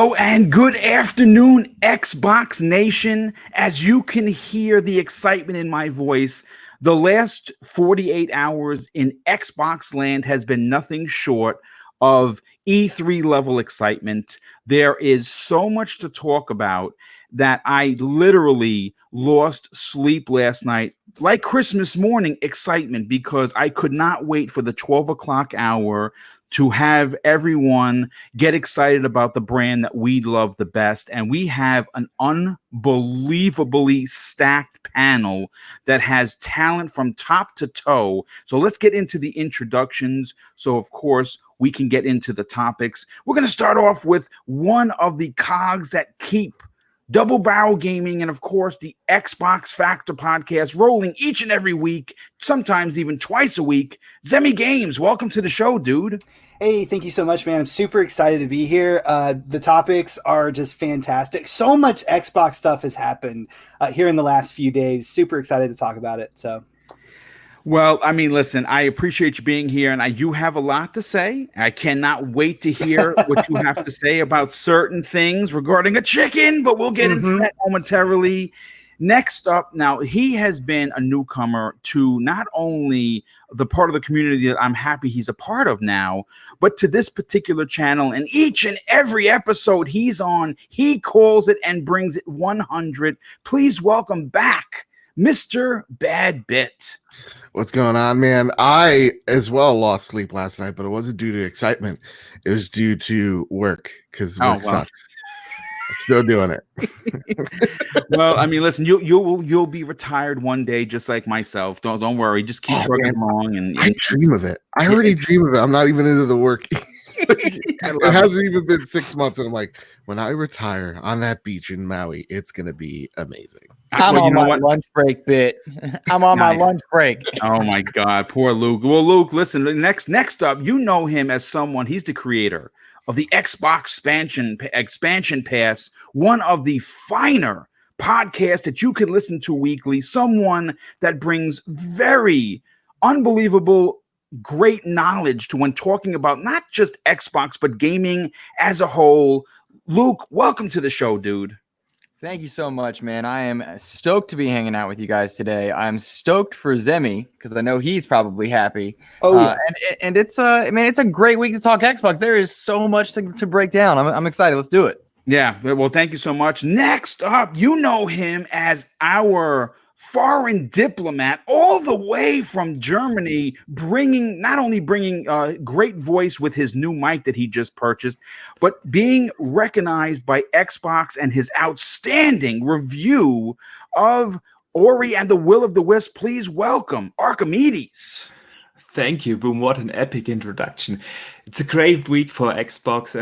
Hello and good afternoon, Xbox Nation. As you can hear the excitement in my voice, the last 48 hours in Xbox land has been nothing short of E3 level excitement. There is so much to talk about that I literally lost sleep last night, like Christmas morning excitement, because I could not wait for the 12 o'clock hour to have everyone get excited about the brand that we love the best. And we have an unbelievably stacked panel that has talent from top to toe. So let's get into the introductions. So, of course, we can get into the topics. We're going to start off with one of the cogs that keep Double Barrel Gaming and, of course, the Xbox Factor podcast rolling each and every week, sometimes even twice a week. Zemi Games, welcome to the show, dude. Hey, thank you so much, man. I'm super excited to be here. The topics are just fantastic. So much Xbox stuff has happened here in the last few days. Super excited to talk about it. Well, I mean, listen, I appreciate you being here, and you have a lot to say. I cannot wait to hear what you have to say about certain things regarding a chicken, but we'll get into that momentarily. Next up, now, he has been a newcomer to not only the part of the community that I'm happy he's a part of now, but to this particular channel. And each and every episode he's on, he calls it and brings it 100. Please welcome back Mr. Bad Bit. What's going on, man? I as well lost sleep last night, but it wasn't due to excitement. It was due to work, because work sucks. I'm still doing it. Well, I mean, listen, you'll be retired one day, just like myself. Don't worry. Just keep trucking along. And I dream of it. I already dream of it. I'm not even into the work. It hasn't even been 6 months, and I'm like, when I retire on that beach in Maui, it's gonna be amazing. I'm on my lunch break bit. I'm on my lunch break. Oh my God, poor Luke. Well, Luke, listen. Next up, you know him as someone. He's the creator of the Xbox expansion pass, one of the finer podcasts that you can listen to weekly. Someone that brings very unbelievable, great knowledge to when talking about not just Xbox, but gaming as a whole. Luke, welcome to the show, dude. Thank you so much, man. I am stoked to be hanging out with you guys today. I'm stoked for Zemi, because I know he's probably happy. Oh, yeah. And it's it's a great week to talk Xbox. There is so much to break down. I'm excited. Let's do it. Yeah, well, thank you so much. Next up, you know him as our foreign diplomat all the way from Germany, not only bringing great voice with his new mic that he just purchased, but being recognized by Xbox and his outstanding review of Ori and the Will of the Wisp. Please welcome Archimedes. Thank you, Boom. What an epic introduction. It's a great week for Xbox.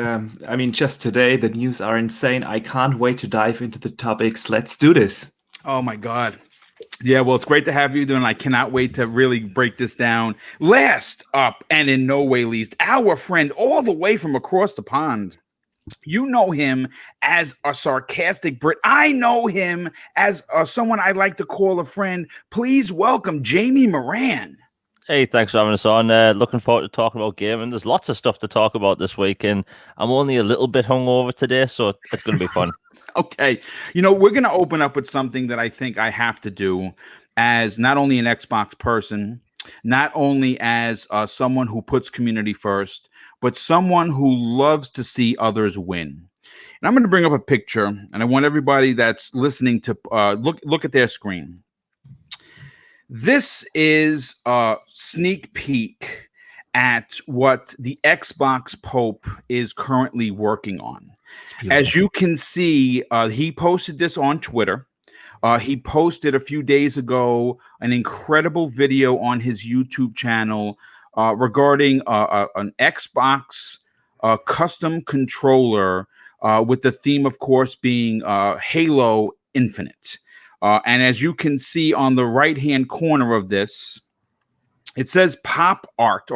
I mean, just today, the news are insane. I can't wait to dive into the topics. Let's do this. Oh, my God. Yeah, well, it's great to have you, and I cannot wait to really break this down. Last up, and in no way least, our friend all the way from across the pond. You know him as a sarcastic Brit. I know him as someone I like to call a friend. Please welcome Jamie Moran. Hey, thanks for having us on. Looking forward to talking about gaming. There's lots of stuff to talk about this week, and I'm only a little bit hungover today, so it's going to be fun. Okay. We're going to open up with something that I think I have to do as not only an Xbox person, not only as someone who puts community first, but someone who loves to see others win. And I'm going to bring up a picture, and I want everybody that's listening to look at their screen. This is a sneak peek at what the Xbox Pope is currently working on. As you can see, he posted this on Twitter. He posted a few days ago an incredible video on his YouTube channel regarding an Xbox custom controller with the theme, of course, being Halo Infinite. And as you can see on the right-hand corner of this, it says Pope Art.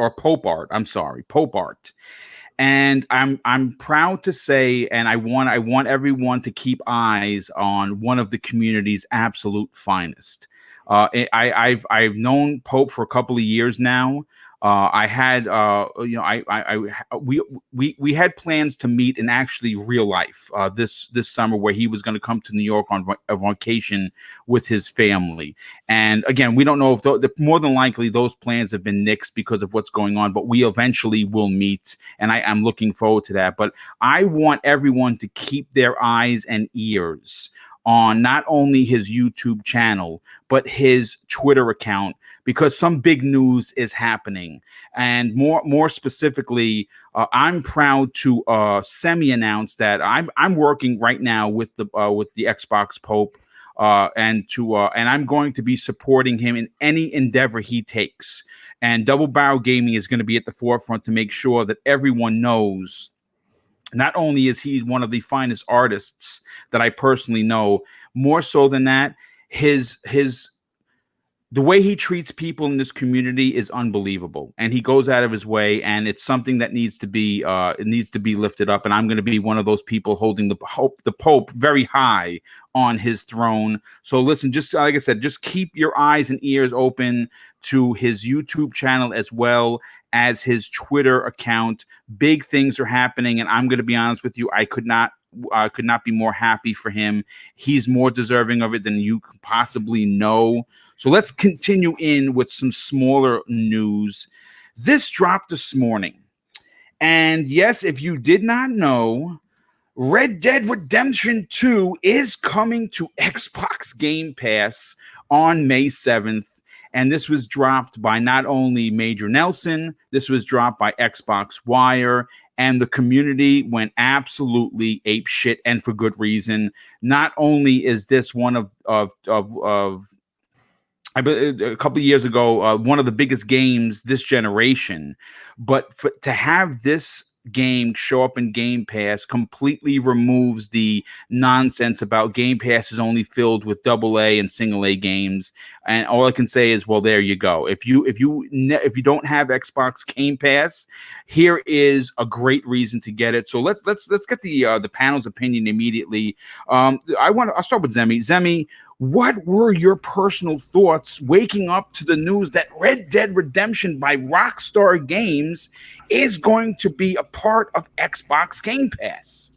And I'm proud to say, and I want everyone to keep eyes on one of the community's absolute finest. I've known Pope for a couple of years now. I had we had plans to meet in actually real life this summer, where he was going to come to New York on a vacation with his family. And again, we don't know if more than likely those plans have been nixed because of what's going on, but we eventually will meet, and I'm looking forward to that. But I want everyone to keep their eyes and ears on not only his YouTube channel, but his Twitter account, because some big news is happening. And more specifically, I'm proud to semi-announce that I'm working right now with the Xbox Pope, and I'm going to be supporting him in any endeavor he takes. And Double Barrel Gaming is going to be at the forefront to make sure that everyone knows not only is he one of the finest artists that I personally know, more so than that, the way he treats people in this community is unbelievable, and he goes out of his way, and it's something that needs to be lifted up. And I'm going to be one of those people holding the Pope very high on his throne. So listen, just like I said, just keep your eyes and ears open to his YouTube channel as well as his Twitter account. Big things are happening, and I'm going to be honest with you, I could not be more happy for him. He's more deserving of it than you could possibly know. So let's continue in with some smaller news. This dropped this morning. And yes, if you did not know, Red Dead Redemption 2 is coming to Xbox Game Pass on May 7th. And this was dropped by not only Major Nelson, this was dropped by Xbox Wire, and the community went absolutely ape shit, and for good reason. Not only is this one of a couple of years ago, one of the biggest games this generation, but to have this game show up in Game Pass completely removes the nonsense about Game Pass is only filled with AA and single A games. And all I can say is, well, there you go. If you don't have Xbox Game Pass, here is a great reason to get it. So let's get the panel's opinion immediately. I'll start with Zemi. Zemi, what were your personal thoughts waking up to the news that Red Dead Redemption by Rockstar Games is going to be a part of Xbox Game Pass?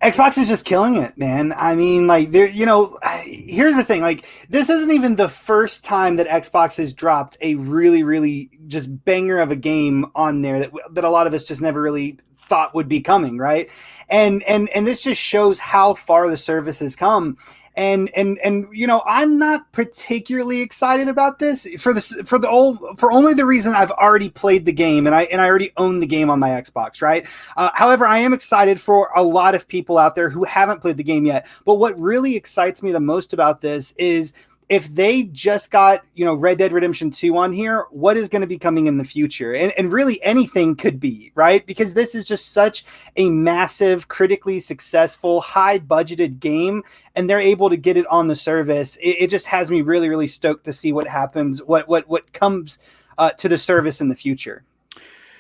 Xbox is just killing it, man. I mean, like, here's the thing. Like, this isn't even the first time that Xbox has dropped a really, really just banger of a game on there that a lot of us just never really thought would be coming, right? And this just shows how far the service has come. And I'm not particularly excited about this for only the reason I've already played the game and I already own the game on my Xbox, right? However, I am excited for a lot of people out there who haven't played the game yet. But what really excites me the most about this is if they just got, Red Dead Redemption 2 on here, what is going to be coming in the future? And really anything could be, right? Because this is just such a massive, critically successful, high-budgeted game, and they're able to get it on the service. It just has me really, really stoked to see what happens, what comes to the service in the future.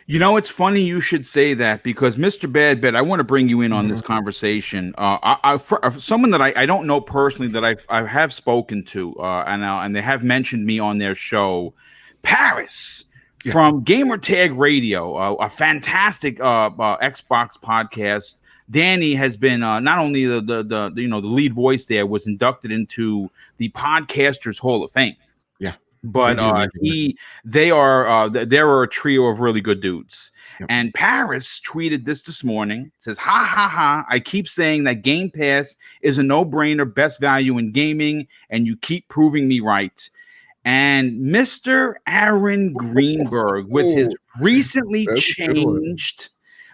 It's funny you should say that, because Mr. Bad Bet, I want to bring you in on this conversation. For someone that I don't know personally, that I have spoken to, and they have mentioned me on their show, Paris from Gamertag Radio, a fantastic Xbox podcast. Danny has been not only the lead voice there, was inducted into the Podcasters Hall of Fame. But they are a trio of really good dudes. Yep. And Paris tweeted this morning, says, ha ha ha, I keep saying that Game Pass is a no-brainer, best value in gaming, and you keep proving me right. And Mr. Aaron Greenberg, with his recently changed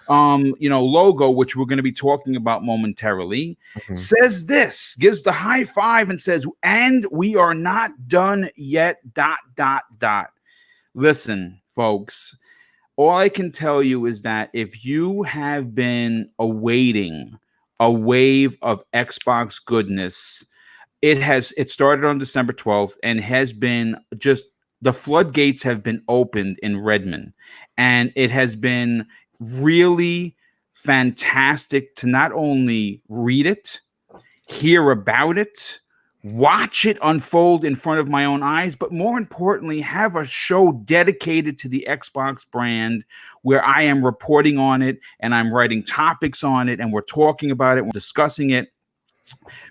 logo, which we're going to be talking about momentarily, says this, gives the high five and says, and we are not done yet, ... Listen, folks, all I can tell you is that if you have been awaiting a wave of Xbox goodness, it started on December 12th and has been just, the floodgates have been opened in Redmond, and it has been really fantastic to not only read it, hear about it, watch it unfold in front of my own eyes, but more importantly, have a show dedicated to the Xbox brand where I am reporting on it and I'm writing topics on it and we're talking about it, we're discussing it.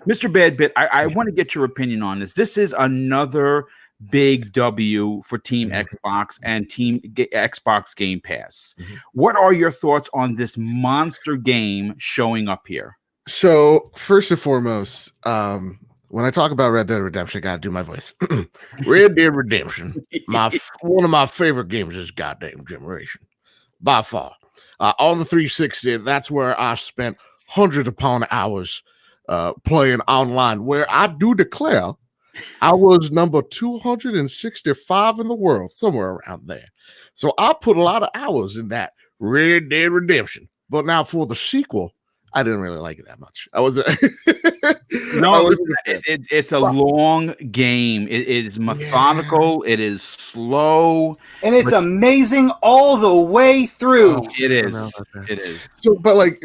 Mr. Badbit, I want to get your opinion on this. This is another big W for Team Xbox and Team Xbox Game Pass. What are your thoughts on this monster game showing up here? So first and foremost, when I talk about Red Dead Redemption, I gotta do my voice. Red Dead Redemption, one of my favorite games this goddamn generation, by far. On the 360, that's where I spent hundreds upon hours playing online, where I do declare I was number 265 in the world, somewhere around there. So I put a lot of hours in that Red Dead Redemption. But now for the sequel, I didn't really like it that much. I wasn't. It's a long game. It is methodical. Yeah. It is slow, and it's amazing all the way through. Oh, it is. It is.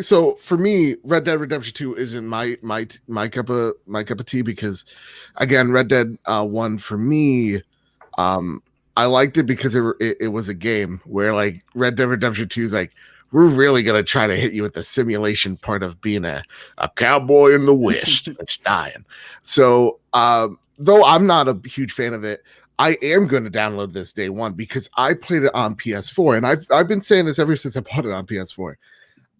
So for me, Red Dead Redemption 2 isn't my cup of tea because, again, Red Dead 1 for me, I liked it because it was a game where like Red Dead Redemption 2 is like, we're really going to try to hit you with the simulation part of being a cowboy in the West that's dying. So, though I'm not a huge fan of it, I am going to download this day one because I played it on PS4. And I've been saying this ever since I bought it on PS4.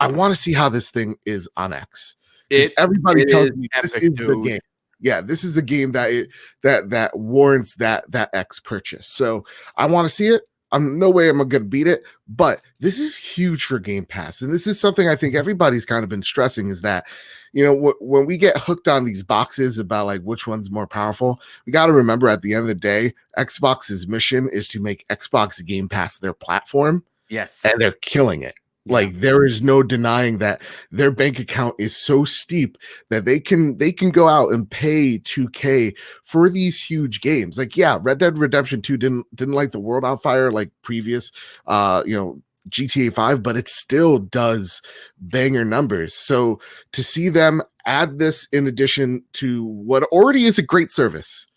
I want to see how this thing is on X. Everybody tells me this is the game. Yeah, this is the game that warrants that X purchase. So I want to see it. I'm no way I'm gonna beat it, but this is huge for Game Pass, and this is something I think everybody's kind of been stressing is that, you know, when we get hooked on these boxes about like which one's more powerful, we got to remember at the end of the day, Xbox's mission is to make Xbox Game Pass their platform. Yes, and they're killing it. Like there is no denying that their bank account is so steep that they can go out and pay $2K for these huge games. Like, yeah, Red Dead Redemption 2 didn't light the world on fire like previous GTA 5, but it still does banger numbers. So to see them add this in addition to what already is a great service,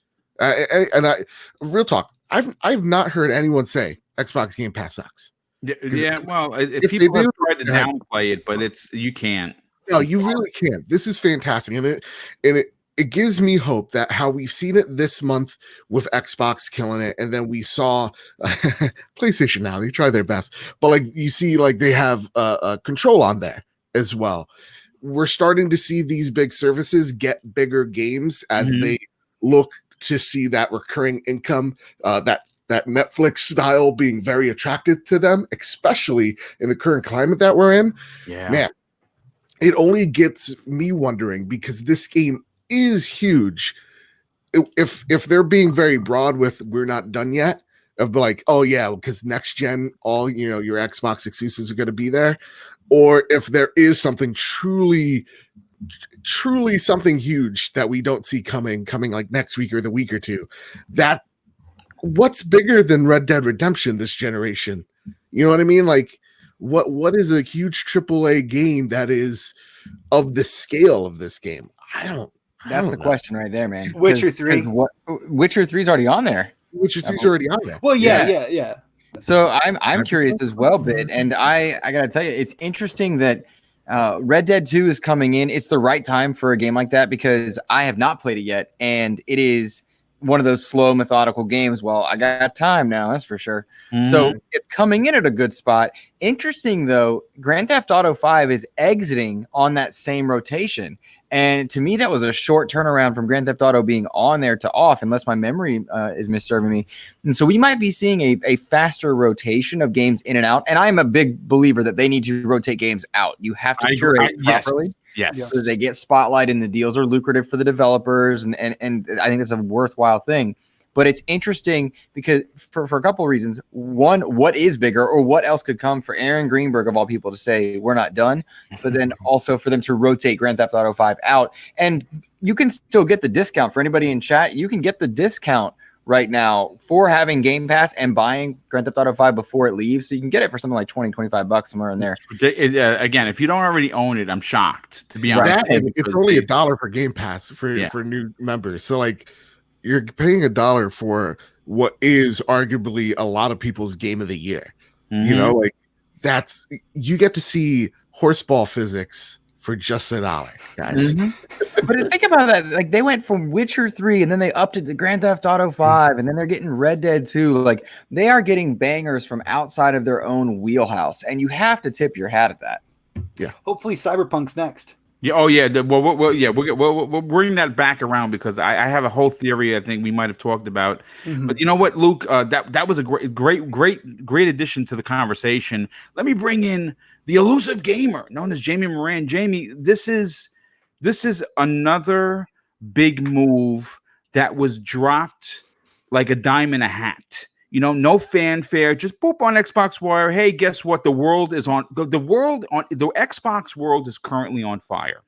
real talk, I've not heard anyone say Xbox Game Pass sucks. Yeah, well, if people have tried to downplay it, but you can't. No, you really can't. This is fantastic, and it gives me hope that how we've seen it this month with Xbox killing it, and then we saw PlayStation now. They try their best, but like you see, like they have Control on there as well. We're starting to see these big services get bigger games as they look to see that recurring income, that Netflix style being very attractive to them, especially in the current climate that we're in. Yeah, man, it only gets me wondering because this game is huge. If they're being very broad with "we're not done yet," of like, oh yeah, because next gen, all your Xbox exclusives are going to be there, or if there is something truly something huge that we don't see coming like next week or the week or two, that. What's bigger than Red Dead Redemption this generation? You know what I mean? Like, what is a huge AAA game that is of the scale of this game? That's the question right there, man. Witcher 3. Witcher 3 is already on there. Witcher 3 is already on there. Well, yeah. So I'm curious as well, Bit, and I gotta tell you, it's interesting that Red Dead 2 is coming in. It's the right time for a game like that because I have not played it yet, and it is one of those slow, methodical games. Well, I got time now, that's for sure. So it's coming in at a good spot. Interesting, though, Grand Theft Auto 5 is exiting on that same rotation. And to me, that was a short turnaround from Grand Theft Auto being on there to off, unless my memory is misserving me. And so we might be seeing a faster rotation of games in and out. And I'm a big believer that they need to rotate games out. You have to curate properly. Yes. So they get spotlight and the deals are lucrative for the developers. And I think that's a worthwhile thing. But it's interesting because for a couple of reasons. One, what is bigger or what else could come for Aaron Greenberg, of all people, to say we're not done? But then also for them to rotate Grand Theft Auto 5 out. And you can still get the discount. For anybody in chat, you can get the discount right now for having Game Pass and buying Grand Theft Auto 5 before it leaves. So you can get it for something like 20, 25 bucks somewhere in there. Again, if you don't already own it, I'm shocked, to be honest. It's only $1 for Game Pass for new members. So like you're paying $1 for what is arguably a lot of people's game of the year. You know, like you get to see horseball physics for just $1, guys. But think about that. Like they went from Witcher 3 and then they upped it to Grand Theft Auto 5 and then they're getting Red Dead 2. Like they are getting bangers from outside of their own wheelhouse. And you have to tip your hat at that. Yeah. Hopefully Cyberpunk's next. Yeah. Oh, yeah. We'll bring that back around because I have a whole theory I think we might have talked about. But you know what, Luke? That was a great addition to the conversation. Let me bring in the elusive gamer known as Jamie Moran. Jamie, this is another big move that was dropped like a dime in a hat. You know, no fanfare, just boop on Xbox Wire. Hey, guess what? The Xbox world is currently on fire.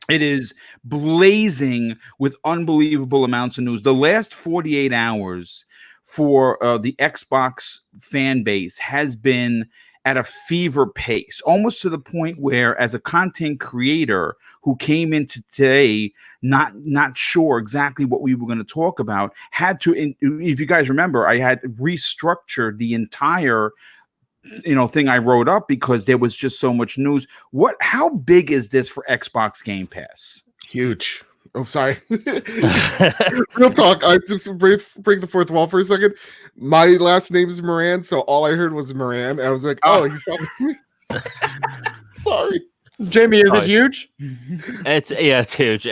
It is blazing with unbelievable amounts of news. The last 48 hours for the Xbox fan base has been at a fever pace, almost to the point where, as a content creator who came into today not sure exactly what we were going to talk about, had to, if you guys remember, I had restructured the entire thing I wrote up because there was just so much news. How big is this for Xbox Game Pass? Huge. Oh, sorry. Real talk. I just break the fourth wall for a second. My last name is Moran, so all I heard was Moran. I was like, oh, he's talking to me. Sorry. Jamie, is it huge? It's huge.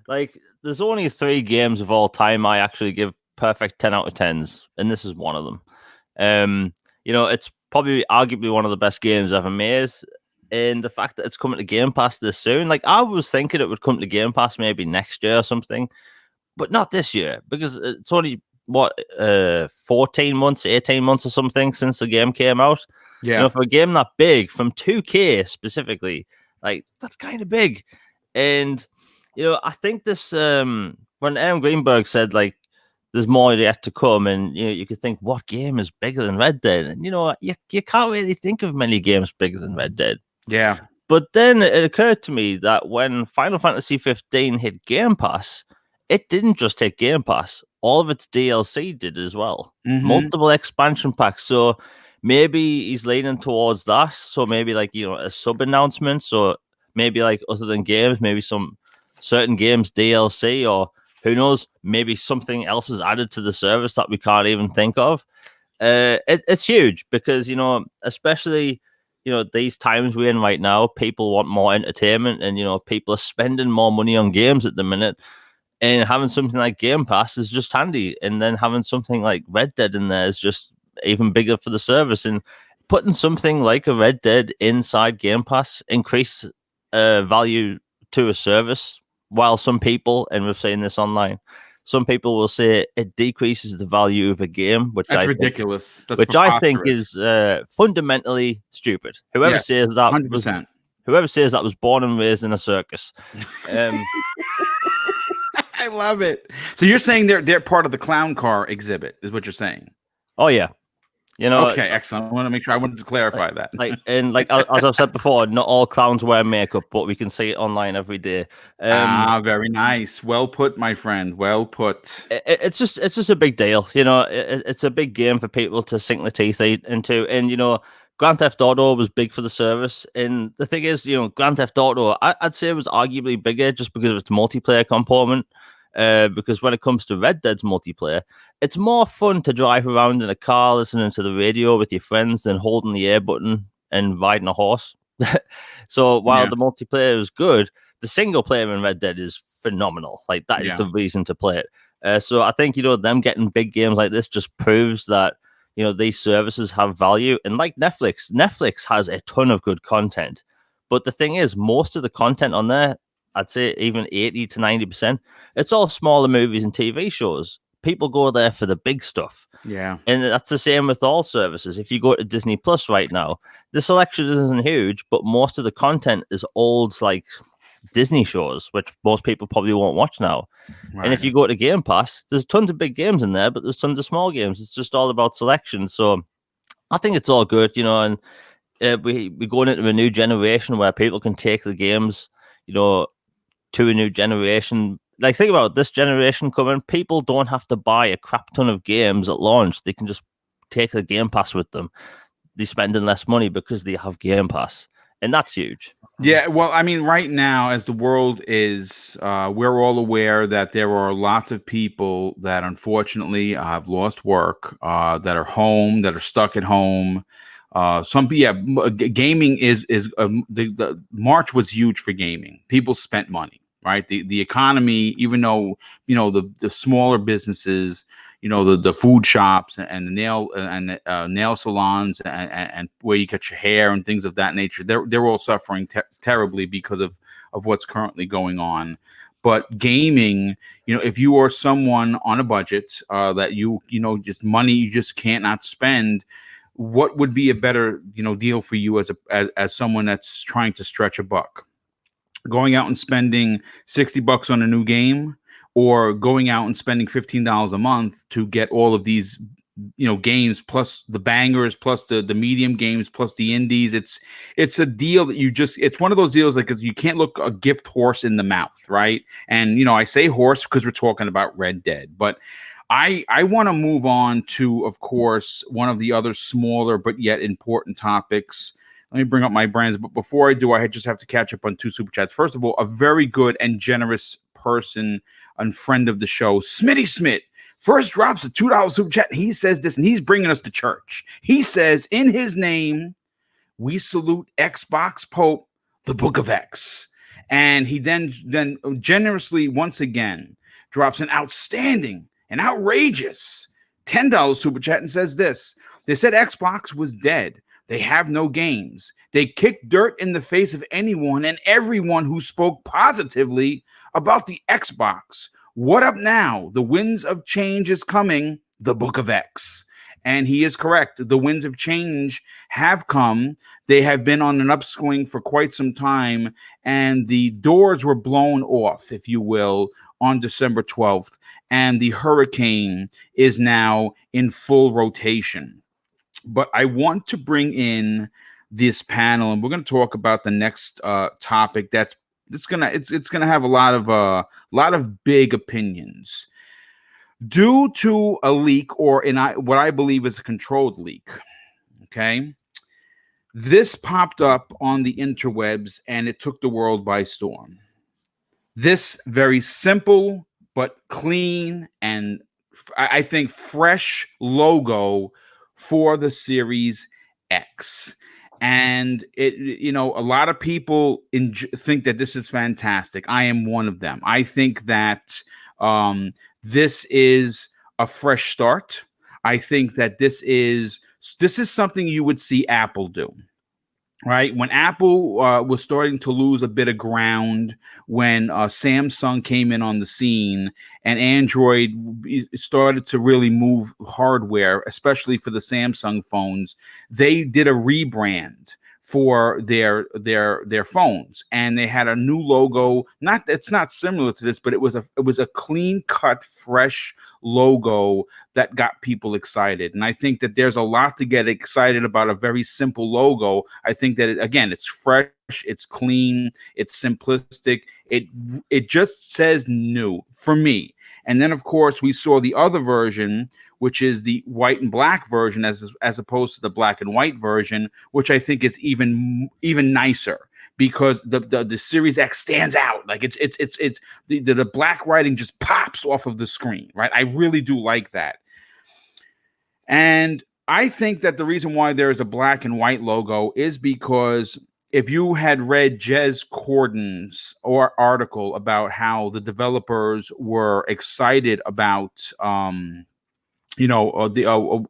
Like there's only 3 games of all time I actually give perfect 10 out of 10s, and this is one of them. It's probably arguably one of the best games ever made. And the fact that it's coming to Game Pass this soon, like I was thinking it would come to Game Pass maybe next year or something, but not this year because it's only 14 months, 18 months or something since the game came out. Yeah, for a game that big from 2K specifically, like that's kind of big. And I think this when Aaron Greenberg said like there's more yet to come, and you could think what game is bigger than Red Dead, and you can't really think of many games bigger than Red Dead. Yeah. But then it occurred to me that when Final Fantasy 15 hit Game Pass, it didn't just hit Game Pass. All of its DLC did as well. Multiple expansion packs. So maybe he's leaning towards that. So maybe like, a sub announcement. So maybe like other than games, maybe some certain games DLC, or who knows, maybe something else is added to the service that we can't even think of. It's huge because, especially... these times we're in right now, people want more entertainment and, people are spending more money on games at the minute, and having something like Game Pass is just handy. And then having something like Red Dead in there is just even bigger for the service, and putting something like a Red Dead inside Game Pass increase value to a service. While some people, and we're saying this online, some people will say it decreases the value of a game, which that's ridiculous. That's I think is fundamentally stupid. Whoever says that, 100%. Whoever says that was born and raised in a circus. I love it. So you're saying they're part of the clown car exhibit, is what you're saying? Oh yeah. Okay, excellent. I want to make sure. I wanted to clarify that. As I've said before, not all clowns wear makeup, but we can see it online every day. Very nice. Well put, my friend. Well put. It's just a big deal. It's a big game for people to sink their teeth into. And Grand Theft Auto was big for the service. And the thing is, Grand Theft Auto, I'd say it was arguably bigger just because of its multiplayer component. Because when it comes to Red Dead's multiplayer, it's more fun to drive around in a car listening to the radio with your friends than holding the air button and riding a horse. So while the multiplayer is good, the single player in Red Dead is phenomenal. Like that is the reason to play it. So I think them getting big games like this just proves that these services have value. And like Netflix has a ton of good content, but the thing is, most of the content on there, I'd say even 80 to 90%, it's all smaller movies and TV shows. People go there for the big stuff. Yeah. And that's the same with all services. If you go to Disney Plus right now, the selection isn't huge, but most of the content is old, like Disney shows, which most people probably won't watch now. Right. And if you go to Game Pass, there's tons of big games in there, but there's tons of small games. It's just all about selection. So I think it's all good, and we're going into a new generation where people can take the games, to a new generation. Like, think about this generation coming. People don't have to buy a crap ton of games at launch. They can just take the Game Pass with them. They're spending less money because they have Game Pass. And that's huge. Yeah, well, I mean, right now, as the world is, we're all aware that there are lots of people that unfortunately have lost work, that are home, that are stuck at home. Gaming is the March was huge for gaming. People spent money, right? The economy, even though the smaller businesses, the food shops and the nail salons and where you cut your hair and things of that nature, they're all suffering terribly because of what's currently going on. But gaming, if you are someone on a budget that just money you just can't not spend, what would be a better deal for you as someone that's trying to stretch a buck? Going out and spending $60 on a new game, or going out and spending $15 a month to get all of these games, plus the bangers, plus the medium games, plus the indies. It's a deal that it's one of those deals like you can't look a gift horse in the mouth, right? And I say horse because we're talking about Red Dead, but I want to move on to, of course, one of the other smaller but yet important topics. Let me bring up my brands, but before I do, I just have to catch up on 2 super chats. First of all, a very good and generous person and friend of the show, Smitty Smith, first drops a $2 super chat. He says this, and he's bringing us to church. He says, in his name, we salute Xbox Pope, the Book of X. And he then generously, once again, drops an outstanding and outrageous $10 super chat and says this. They said Xbox was dead. They have no games. They kicked dirt in the face of anyone and everyone who spoke positively about the Xbox. What up now? The winds of change is coming. The Book of X. And he is correct. The winds of change have come. They have been on an upswing for quite some time. And the doors were blown off, if you will, on December 12th. And the hurricane is now in full rotation. But I want to bring in this panel, and we're going to talk about the next topic. It's gonna have a lot of big opinions due to a leak, or what I believe is a controlled leak. Okay, this popped up on the interwebs, and it took the world by storm. This very simple but clean and I think fresh logo for the Series X. And a lot of people think that this is fantastic. I am one of them. I think that this is a fresh start. I think that this is something you would see Apple do. Right, when Apple was starting to lose a bit of ground, when Samsung came in on the scene and Android started to really move hardware, especially for the Samsung phones, they did a rebrand for their phones, and they had a new logo. It's not similar to this, but it was a clean cut, fresh logo that got people excited. And I think that there's a lot to get excited about a very simple logo. I think that it's fresh, it's clean, it's simplistic. It just says new for me. And then of course we saw the other version, which is the white and black version, as opposed to the black and white version, which I think is even nicer, because the Series X stands out. Like it's the black writing just pops off of the screen, right? I really do like that. And I think that the reason why there is a black and white logo is because if you had read Jez Corden's article about how the developers were excited about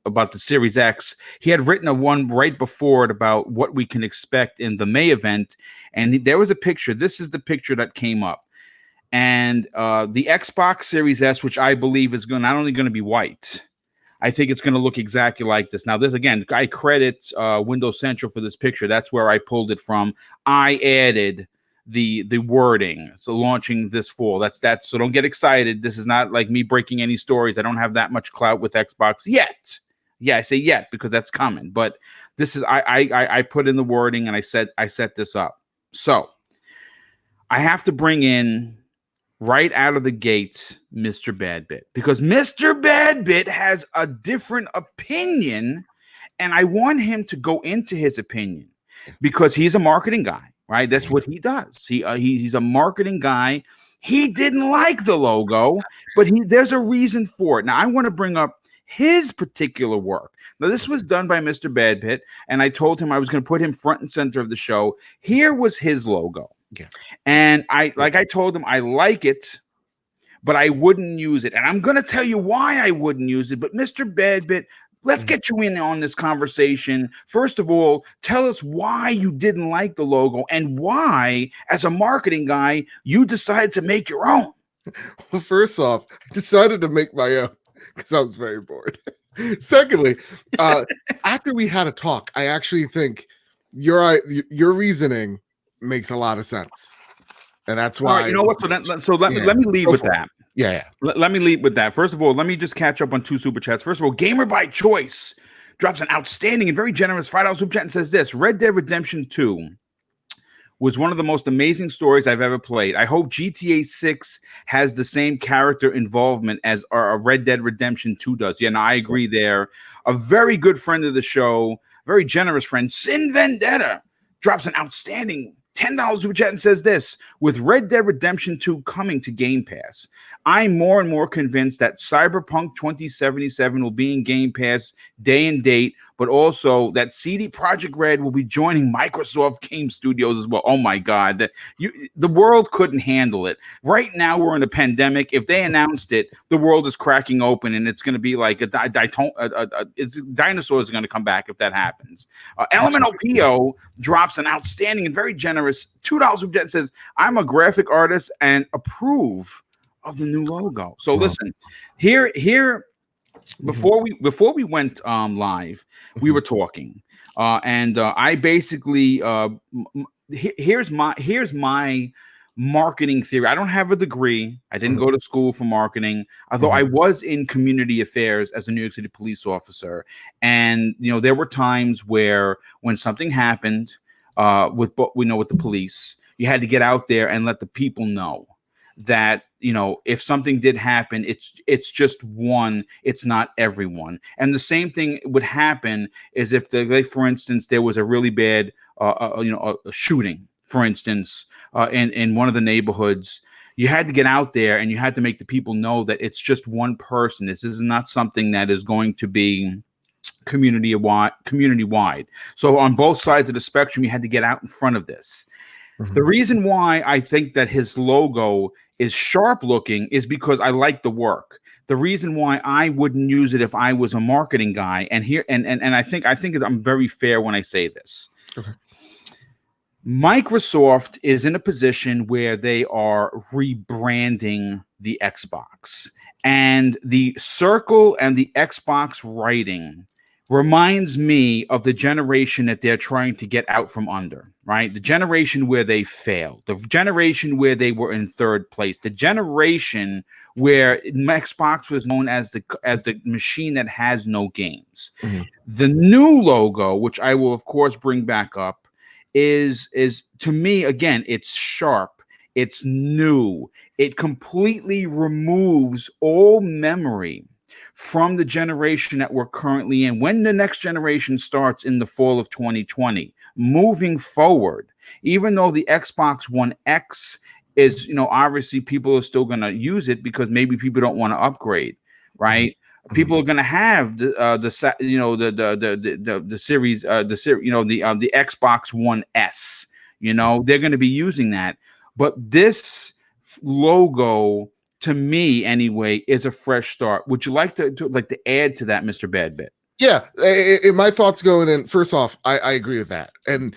about the Series X, he had written a one right before it about what we can expect in the May event, and there was a picture. This is the picture that came up, and the Xbox Series S, which I believe is not only going to be white, I think it's going to look exactly like this. Now, this again, I credit Windows Central for this picture. That's where I pulled it from. I added the wording. So launching this fall. That's so don't get excited. This is not like me breaking any stories. I don't have that much clout with Xbox yet. Yeah, I say yet because that's coming. But this is I put in the wording and I set this up. So I have to bring in right out of the gates Mr. Badbit, because Mr. Badbit has a different opinion, and I want him to go into his opinion because he's a marketing guy, right? That's what he does. He's a marketing guy. He didn't like the logo, but there's a reason for it. Now I want to bring up his particular work. Now this was done by Mr. Badbit, and I told him I was going to put him front and center of the show. Here was his logo. Yeah. And I told him I like it, but I wouldn't use it. And I'm going to tell you why I wouldn't use it. But Mr. Badbit, let's get you in on this conversation. First of all, tell us why you didn't like the logo and why, as a marketing guy, you decided to make your own. Well, first off, I decided to make my own because I was very bored. Secondly, after we had a talk, I actually think your reasoning makes a lot of sense, and that's why. All right, you know what? So let me lead with that. Yeah. Let me lead with that. First of all, let me just catch up on 2 super chats. First of all, Gamer by Choice drops an outstanding and very generous $5 super chat and says this: Red Dead Redemption 2 was one of the most amazing stories I've ever played. I hope GTA 6 has the same character involvement as Red Dead Redemption 2 does. Yeah, no, I agree there. A very good friend of the show, very generous friend, Sin Vendetta, drops an outstanding $10 super chat and says this: with Red Dead Redemption 2 coming to Game Pass, I'm more and more convinced that Cyberpunk 2077 will be in Game Pass day and date, but also that CD Projekt Red will be joining Microsoft Game Studios as well. Oh my God, the world couldn't handle it. Right now we're in a pandemic. If they announced it, the world is cracking open, and it's going to be like dinosaurs are going to come back if that happens. Elemental PO drops an outstanding and very generous $2 super chat and says, I'm a graphic artist and approve of the new logo. So listen, here before we went live, we were talking, and I basically here's my marketing theory. I don't have a degree. I didn't go to school for marketing, although I was in community affairs as a New York City police officer. And there were times where when something happened with the police, you had to get out there and let the people know that if something did happen, it's just one, it's not everyone. And the same thing would happen is if for instance, there was a really bad a shooting, for instance, in one of the neighborhoods. You had to get out there and you had to make the people know that it's just one person. This is not something that is going to be community wide. So on both sides of the spectrum, you had to get out in front of this. The reason why I think that his logo is sharp looking is because I like the work. The reason why I wouldn't use it if I was a marketing guy, and I think I'm very fair when I say this. Okay. Microsoft is in a position where they are rebranding the Xbox, and the circle and the Xbox writing reminds me of the generation that they're trying to get out from under, right? The generation where they failed, the generation where they were in third place, the generation where Xbox was known as the machine that has no games. The new logo, which I will of course bring back up, is to me, again, it's sharp, it's new, it completely removes all memory from the generation that we're currently in. When the next generation starts in the fall of 2020, moving forward, even though the Xbox One X is, obviously people are still going to use it because maybe people don't want to upgrade, right? People are going to have the series, the Xbox One S. They're going to be using that. But this logo, to me anyway, is a fresh start. Would you like to add to that, Mr. Badbit? Yeah, my thoughts going in. First off, I agree with that, and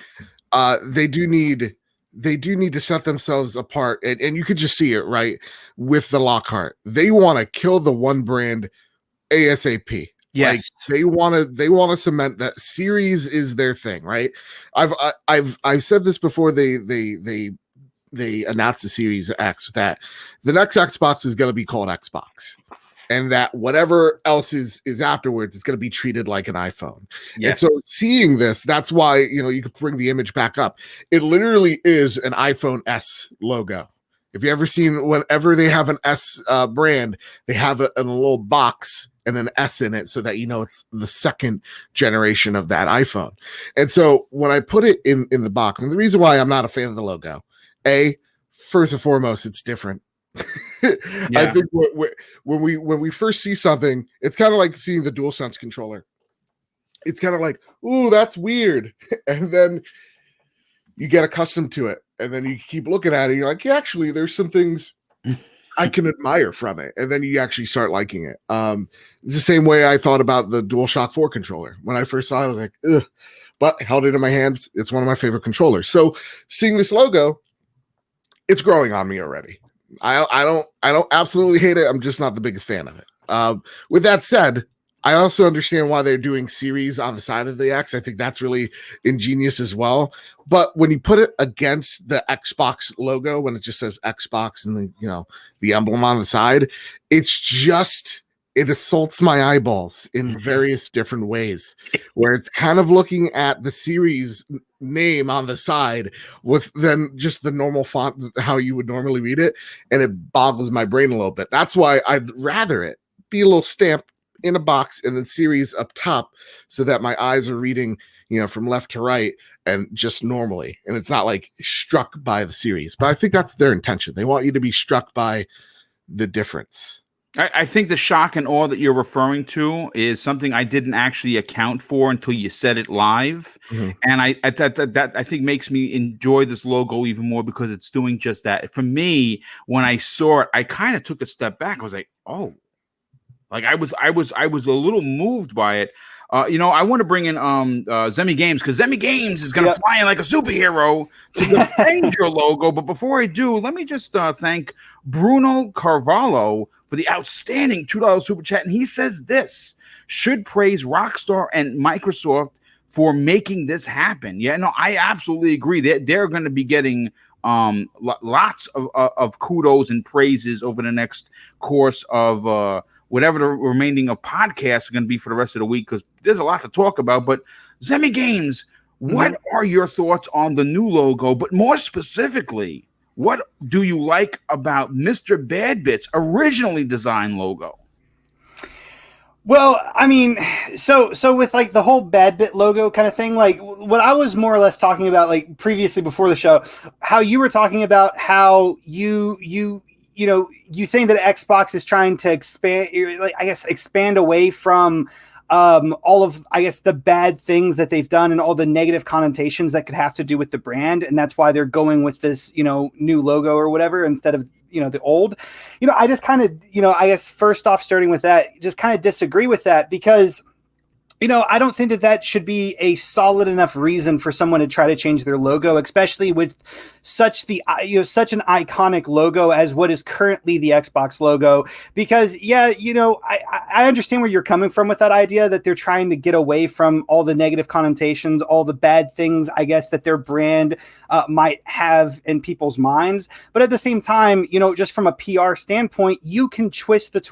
they do need to set themselves apart, and you could just see it right with the Lockhart. They want to kill the one brand ASAP. Yes, they want to cement that series is their thing, right? I've said this before. They they announced the Series X that the next Xbox is going to be called Xbox, and that whatever else is afterwards is going to be treated like an iPhone. Yes. And so seeing this, that's why, you could bring the image back up. It literally is an iPhone S logo. If you ever seen, whenever they have an S brand, they have it in a little box and an S in it so that it's the second generation of that iPhone. And so when I put it in the box, and the reason why I'm not a fan of the logo, first and foremost, it's different. I think when we first see something, it's kind of like seeing the DualSense controller. It's kind of like, ooh, that's weird. And then you get accustomed to it. And then you keep looking at it. And you're like, yeah, actually, there's some things I can admire from it. And then you actually start liking it. It's the same way I thought about the DualShock 4 controller. When I first saw it, I was like, ugh. But I held it in my hands. It's one of my favorite controllers. So seeing this logo, it's growing on me already. I don't absolutely hate it. I'm just not the biggest fan of it. With that said, I also understand why they're doing Series on the side of the X. I think that's really ingenious as well. But when you put it against the Xbox logo, when it just says Xbox and the emblem on the side, it assaults my eyeballs in various different ways, where it's kind of looking at the Series name on the side with then just the normal font, how you would normally read it, and it boggles my brain a little bit. That's why I'd rather it be a little stamp in a box and then Series up top, so that my eyes are reading, from left to right and just normally, and it's not like struck by the Series. But I think that's their intention. They want you to be struck by the difference. I think the shock and awe that you're referring to is something I didn't actually account for until you said it live. Mm-hmm. And that I think makes me enjoy this logo even more, because it's doing just that. For me, when I saw it, I kind of took a step back. I was like, oh, like I was a little moved by it. I want to bring in Zemi Games, because Zemi Games is going to fly in like a superhero to defend your logo. But before I do, let me just thank Bruno Carvalho for the outstanding $2 super chat. And he says this: should praise Rockstar and Microsoft for making this happen. Yeah, no, I absolutely agree. They're going to be getting lots of kudos and praises over the next course of whatever the remaining of podcasts are going to be for the rest of the week, because there's a lot to talk about. But Zemi Games, what are your thoughts on the new logo? But more specifically, what do you like about Mr. Badbit's originally designed logo? Well, I mean, so with like the whole Badbit logo kind of thing, like what I was more or less talking about, like previously before the show, how you were talking about how you think that Xbox is trying to expand away from all of, I guess, the bad things that they've done and all the negative connotations that could have to do with the brand. And that's why they're going with this, new logo or whatever, instead of, the old. I just kind of, I guess first off, starting with that, just kind of disagree with that, because I don't think that should be a solid enough reason for someone to try to change their logo, especially with such an iconic logo as what is currently the Xbox logo. Because I understand where you're coming from with that idea that they're trying to get away from all the negative connotations, all the bad things, I guess, that their brand might have in people's minds. But at the same time, just from a PR standpoint, you can twist the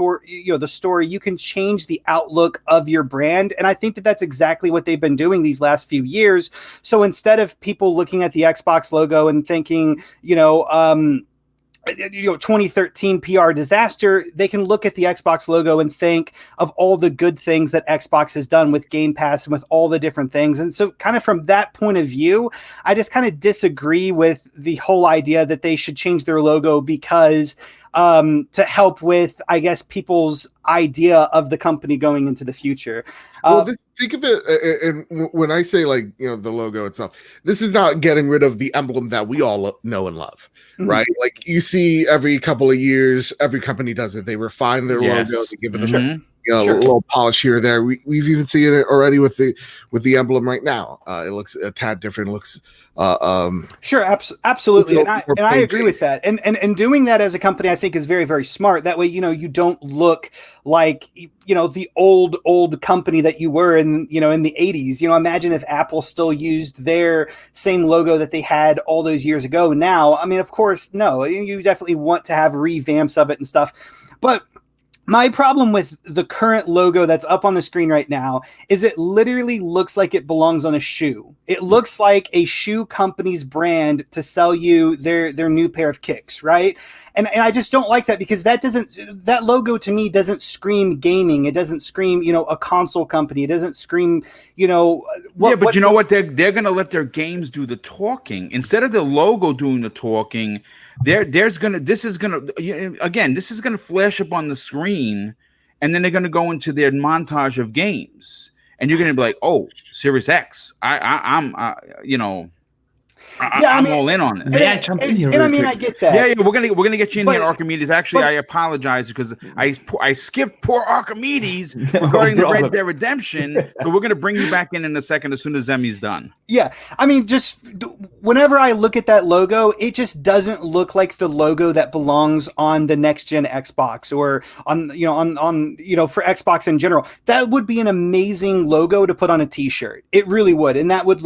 story, you can change the outlook of your brand. And I think that that's exactly what they've been doing these last few years. So instead of people looking at the Xbox logo and thinking, 2013 PR disaster, they can look at the Xbox logo and think of all the good things that Xbox has done with Game Pass and with all the different things. And so kind of from that point of view, I just kind of disagree with the whole idea that they should change their logo because to help with, I guess, people's idea of the company going into the future. Think of it, and when I say the logo itself, this is not getting rid of the emblem that we all know and love, right? Like you see every couple of years, every company does it. They refine their logo, they give it You know, a little polish here or there. We've even seen it already with the emblem right now. It looks a tad different. It looks sure, absolutely, and I agree with that. And doing that as a company, I think, is very, very smart. That way, you know, you don't look like, you know, the old company that you were in, you know, in the 80s. You know, imagine if Apple still used their same logo that they had all those years ago. Now, I mean, of course, no, you definitely want to have revamps of it and stuff, but my problem with the current logo that's up on the screen right now is it literally looks like it belongs on a shoe. It looks like a shoe company's brand to sell you their new pair of kicks, right? And I just don't like that, because that logo to me doesn't scream gaming. It doesn't scream, you know, a console company. It doesn't scream, you know, but you know what? They're going to let their games do the talking instead of the logo doing the talking. This is gonna flash up on the screen, and then they're gonna go into their montage of games, and you're gonna be like, "Oh, Series X, I'm all in on this." Yeah, jump in here. And I mean, I get that. Yeah, we're gonna get you in here, Archimedes. Actually, I apologize because I skipped poor Archimedes regarding the Red Dead Redemption. So we're gonna bring you back in a second as soon as Zemi's done. Yeah, I mean, just whenever I look at that logo, it just doesn't look like the logo that belongs on the next gen Xbox, or on for Xbox in general. That would be an amazing logo to put on a T-shirt. It really would, and that would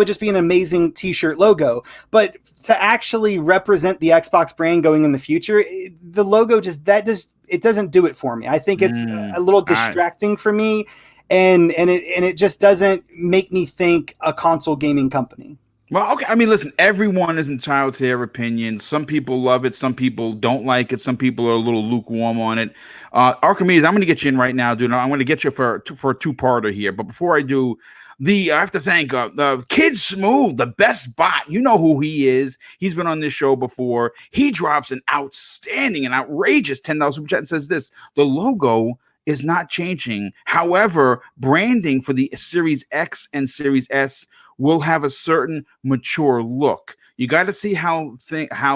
just be an amazing T-shirt logo. But to actually represent the Xbox brand going in the future, the logo it doesn't do it for me. I think it's a little distracting for me. And it just doesn't make me think a console gaming company. Well, okay. I mean, listen, everyone is entitled to their opinion. Some people love it. Some people don't like it. Some people are a little lukewarm on it. Archimedes, I'm going to get you in right now, dude. I'm going to get you for a two-parter here. But before I do, I have to thank Kid Smooth, the best bot. You know who he is. He's been on this show before. He drops an outstanding and outrageous $10 super chat and says this: the logo is not changing. However, branding for the Series X and Series S will have a certain mature look. You got to see how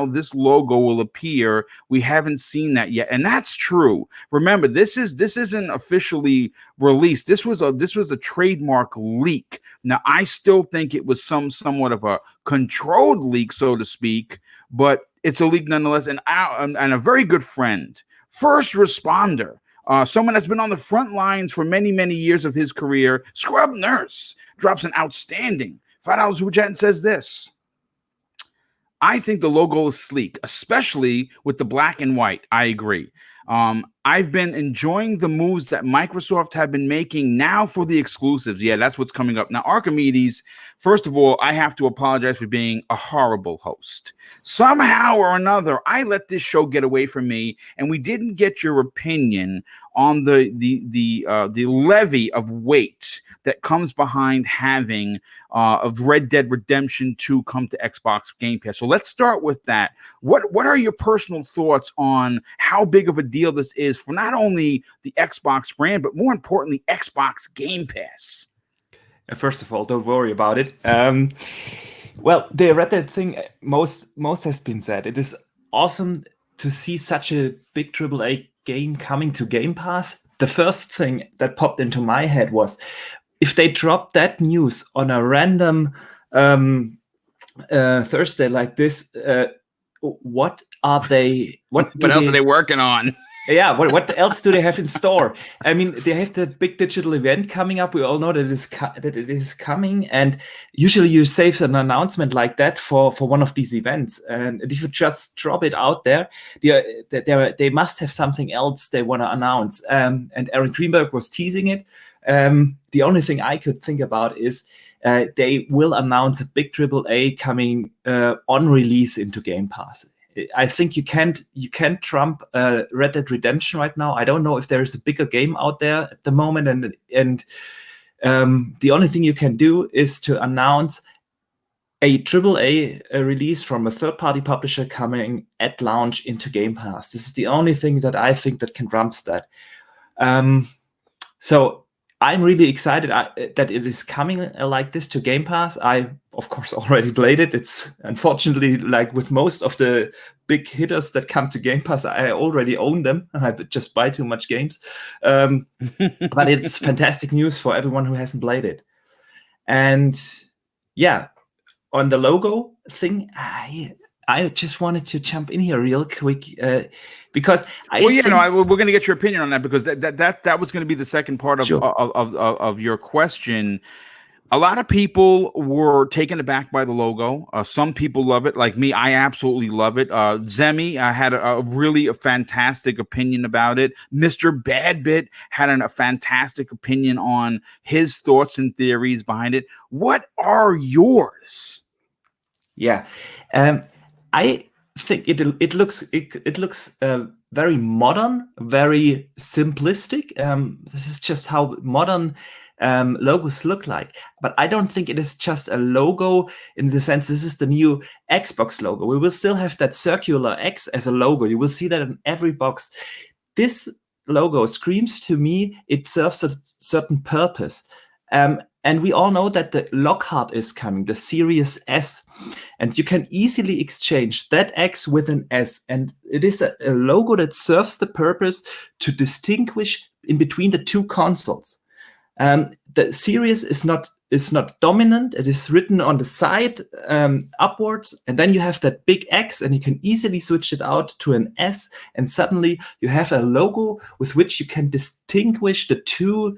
this logo will appear. We haven't seen that yet, and that's true. Remember, this isn't officially released. This was a trademark leak. Now, I still think it was somewhat of a controlled leak, so to speak, but it's a leak nonetheless. And a very good friend, first responder. Someone that's been on the front lines for many, many years of his career, Scrub Nurse, drops an outstanding $5 super chat and says this: I think the logo is sleek, especially with the black and white. I agree. I've been enjoying the moves that Microsoft have been making now for the exclusives. Yeah, that's what's coming up. Now, Archimedes, first of all, I have to apologize for being a horrible host. Somehow or another, I let this show get away from me, and we didn't get your opinion on the levy of weight that comes behind having of Red Dead Redemption 2 come to Xbox Game Pass. So let's start with that. What are your personal thoughts on how big of a deal this is for not only the Xbox brand, but more importantly, Xbox Game Pass? First of all, don't worry about it. Well, the Red Dead thing, most has been said. It is awesome to see such a big AAA game coming to Game Pass. The first thing that popped into my head was, if they dropped that news on a random Thursday like this, what else are they working on? Yeah, what else do they have in store? I mean, they have that big digital event coming up. We all know that it is coming, and usually you save an announcement like that for one of these events. And if you just drop it out there, they must have something else they want to announce. And Aaron Greenberg was teasing it. The only thing I could think about is they will announce a big AAA coming on release into Game Pass. I think you can't trump Red Dead Redemption right now. I don't know if there is a bigger game out there at the moment, and the only thing you can do is to announce a AAA release from a third-party publisher coming at launch into Game Pass. This is the only thing that I think that can trump that. So I'm really excited that it is coming like this to Game Pass. I, of course, already played it. It's unfortunately like with most of the big hitters that come to Game Pass, I already own them. I just buy too much games. But it's fantastic news for everyone who hasn't played it. And yeah, on the logo thing, I just wanted to jump in here real quick because we're going to get your opinion on that, because that was going to be the second part of your question. A lot of people were taken aback by the logo. Some people love it, like me. I absolutely love it. Zemi had a really fantastic opinion about it. Mr. Badbit had a fantastic opinion on his thoughts and theories behind it. What are yours? Yeah, I think it looks very modern, very simplistic. This is just how modern logos look like. But I don't think it is just a logo in the sense this is the new Xbox logo. We will still have that circular X as a logo. You will see that in every box. This logo screams to me it serves a certain purpose. And we all know that the Lockhart is coming, the Series S. And you can easily exchange that X with an S. And it is a logo that serves the purpose to distinguish in between the two consoles. The Series is not dominant. It is written on the side upwards. And then you have that big X, and you can easily switch it out to an S. And suddenly you have a logo with which you can distinguish the two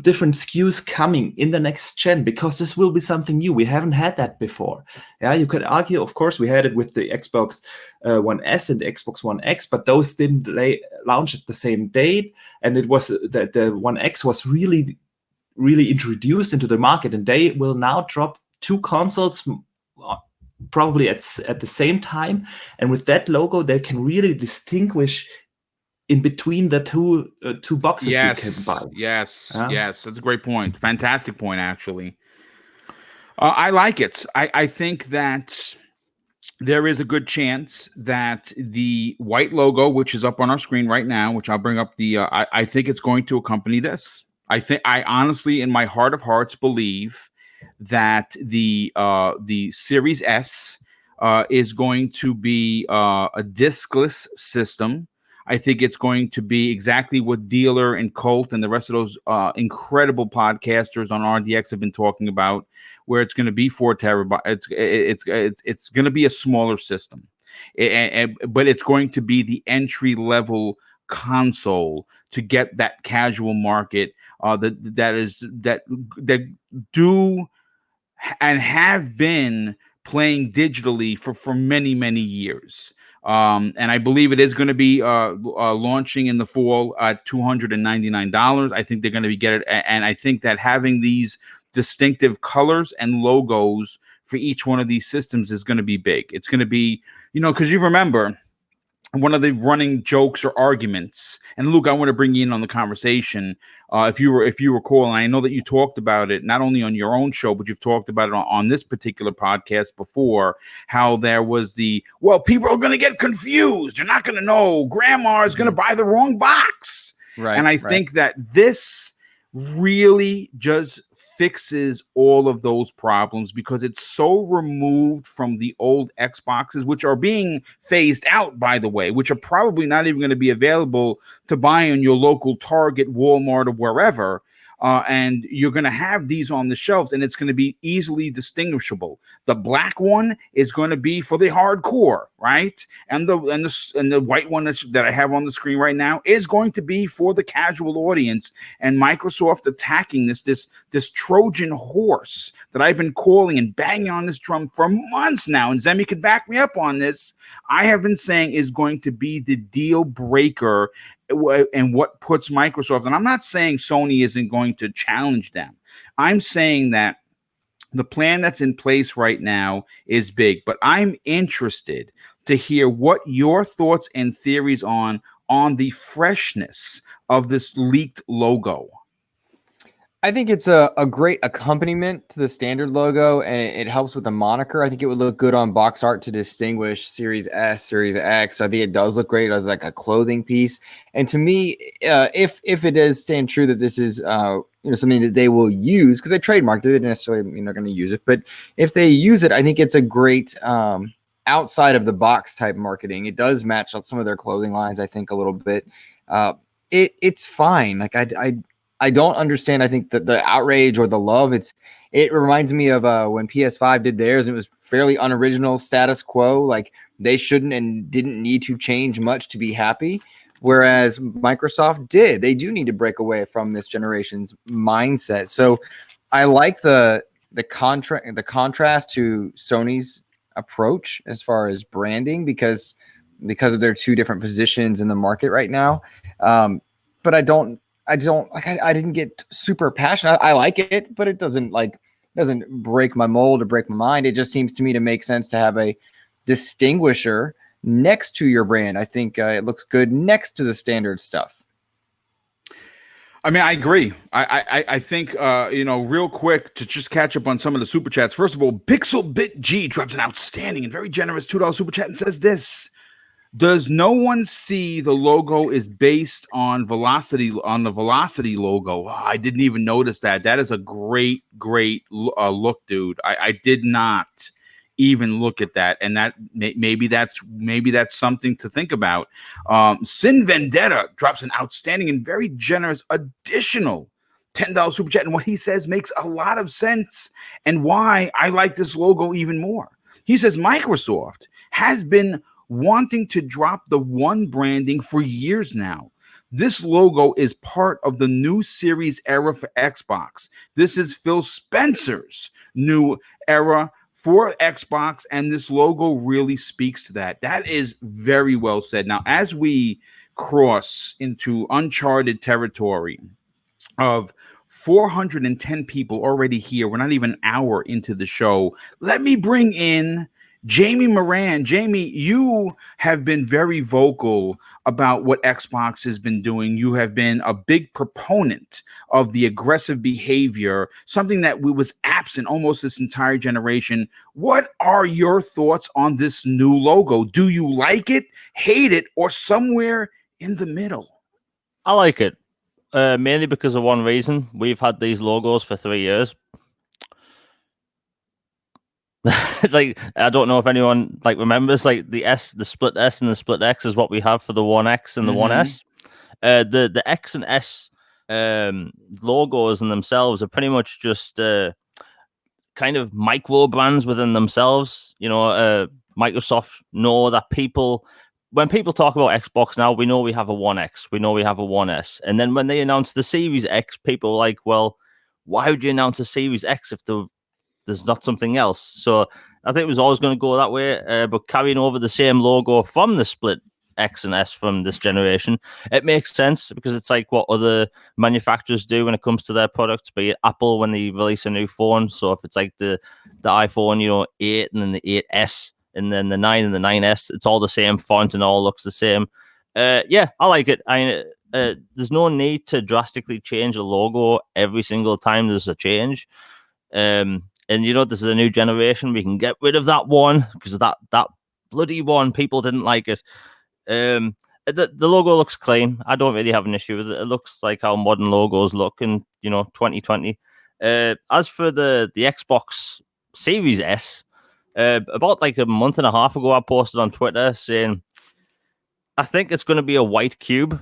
different SKUs coming in the next gen, because this will be something new. We haven't had that before. Yeah, you could argue, of course, we had it with the Xbox One S and the Xbox One X, but those didn't launch at the same date. And it was the One X was really, really introduced into the market, and they will now drop two consoles probably at the same time. And with that logo, they can really distinguish in between the two boxes you can buy. Yes, that's a great point. Fantastic point, actually. I like it. I think that there is a good chance that the white logo, which is up on our screen right now, which I'll bring up I think it's going to accompany this. I honestly, in my heart of hearts, believe that the Series S is going to be a diskless system. I think it's going to be exactly what Dealer and Colt and the rest of those incredible podcasters on RDX have been talking about, where it's going to be 4 terabytes. It's going to be a smaller system, but it's going to be the entry level console to get that casual market that do and have been playing digitally for many years. And I believe it is going to be launching in the fall at $299. I think they're going to get it. And I think that having these distinctive colors and logos for each one of these systems is going to be big. It's going to be, because you remember one of the running jokes or arguments, and Luke, I want to bring you in on the conversation. If you recall, and I know that you talked about it not only on your own show, but you've talked about it on this particular podcast before, how there was people are going to get confused. You're not going to know. Grandma is going to buy the wrong box. Right. And I think that this really just fixes all of those problems, because it's so removed from the old Xboxes, which are being phased out, by the way, which are probably not even going to be available to buy on your local Target, Walmart, or wherever. And you're going to have these on the shelves, and it's going to be easily distinguishable. The black one is going to be for the hardcore, right? And the white one that I have on the screen right now is going to be for the casual audience. And Microsoft attacking this Trojan horse that I've been calling and banging on this drum for months now, and Zemi could back me up on this. I have been saying is going to be the deal breaker, and what puts Microsoft, and I'm not saying Sony isn't going to challenge them. I'm saying that the plan that's in place right now is big, but I'm interested to hear what your thoughts and theories on the freshness of this leaked logo. I think it's a great accompaniment to the standard logo, and it helps with the moniker. I think it would look good on box art to distinguish Series S, Series X. I think it does look great as like a clothing piece. And to me, if it is staying true that this is something that they will use, because they trademarked it, they didn't necessarily mean they're going to use it, but if they use it, I think it's a great outside of the box type marketing. It does match some of their clothing lines, I think, a little bit. It's fine. Like I don't understand. I think that the outrage or the love, it reminds me of when PS5 did theirs, and it was fairly unoriginal, status quo. Like they shouldn't and didn't need to change much to be happy. Whereas Microsoft did. They do need to break away from this generation's mindset. So I like the contrast to Sony's approach as far as branding because of their two different positions in the market right now. But I didn't get super passionate. I like it, but it doesn't break my mold or break my mind. It just seems to me to make sense to have a distinguisher next to your brand. I think it looks good next to the standard stuff. I mean, I agree. I think, real quick to just catch up on some of the super chats. First of all, Pixelbit G drops an outstanding and very generous $2 super chat and says this: does no one see the logo is based on the Velocity logo? Oh, I didn't even notice that. That is a great look, dude. I did not even look at that, and that maybe that's something to think about. Sin Vendetta drops an outstanding and very generous additional $10 super chat, and what he says makes a lot of sense and why I like this logo even more. He says Microsoft has been wanting to drop the One branding for years now. This logo is part of the new series era for Xbox. This is Phil Spencer's new era for Xbox, and this logo really speaks to that. That is very well said. Now, as we cross into uncharted territory of 410 people already here, we're not even an hour into the show, let me bring in Jamie Moran. Jamie, you have been very vocal about what Xbox has been doing. You have been a big proponent of the aggressive behavior, something that was absent almost this entire generation. What are your thoughts on this new logo? Do you like it, hate it, or somewhere in the middle? I like it, mainly because of one reason. We've had these logos for 3 years. Like, I don't know if anyone remembers the split S and the split X is what we have for the One X and the One S. The X and S logos in themselves are pretty much just kind of micro brands within themselves. Microsoft know that when people talk about Xbox now, we know we have a One X, we know we have a One S, and then when they announce the Series X, people are like, well, why would you announce a Series X if there's not something else? So I think it was always going to go that way, but carrying over the same logo from the split X and S from this generation, it makes sense because it's like what other manufacturers do when it comes to their products, be it Apple when they release a new phone. So if it's like the iPhone 8 and then the 8S and then the 9 and the 9S, it's all the same font and all looks the same. Yeah, I like it. There's no need to drastically change the logo every single time there's a change. And this is a new generation. We can get rid of that one because that bloody one, people didn't like it. The logo looks clean. I don't really have an issue with it. It looks like how modern logos look in 2020. As for the Xbox Series S, about a month and a half ago, I posted on Twitter saying I think it's going to be a white cube.